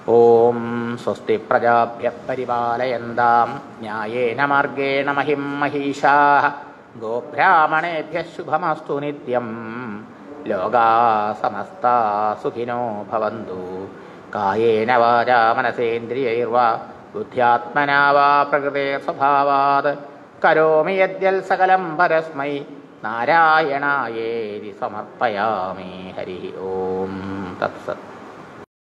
ഓം സ്വസ്തി പ്രജാഭ്യഃ പരിപാലയന്താം ന്യായേന മാർഗേണ മഹിം മഹീഷാഃ. ഗോബ്രാഹ്മണേഭ്യഃ ശുഭമസ്തു നിത്യം. ലോകാഃ സമസ്താഃ സുഖിനോ ഭവന്തു. കായേന വാചാ മനസേന്ദ്രിയൈർവാ ബുദ്ധ്യാത്മനാ വാ പ്രകൃതേ സ്വഭാവാത് കരോമി യദ്യൽ സകലം പരസ്മൈ നാരായണായേതി സമർപ്പയാമി. ഹരി ഓം തത്സത്.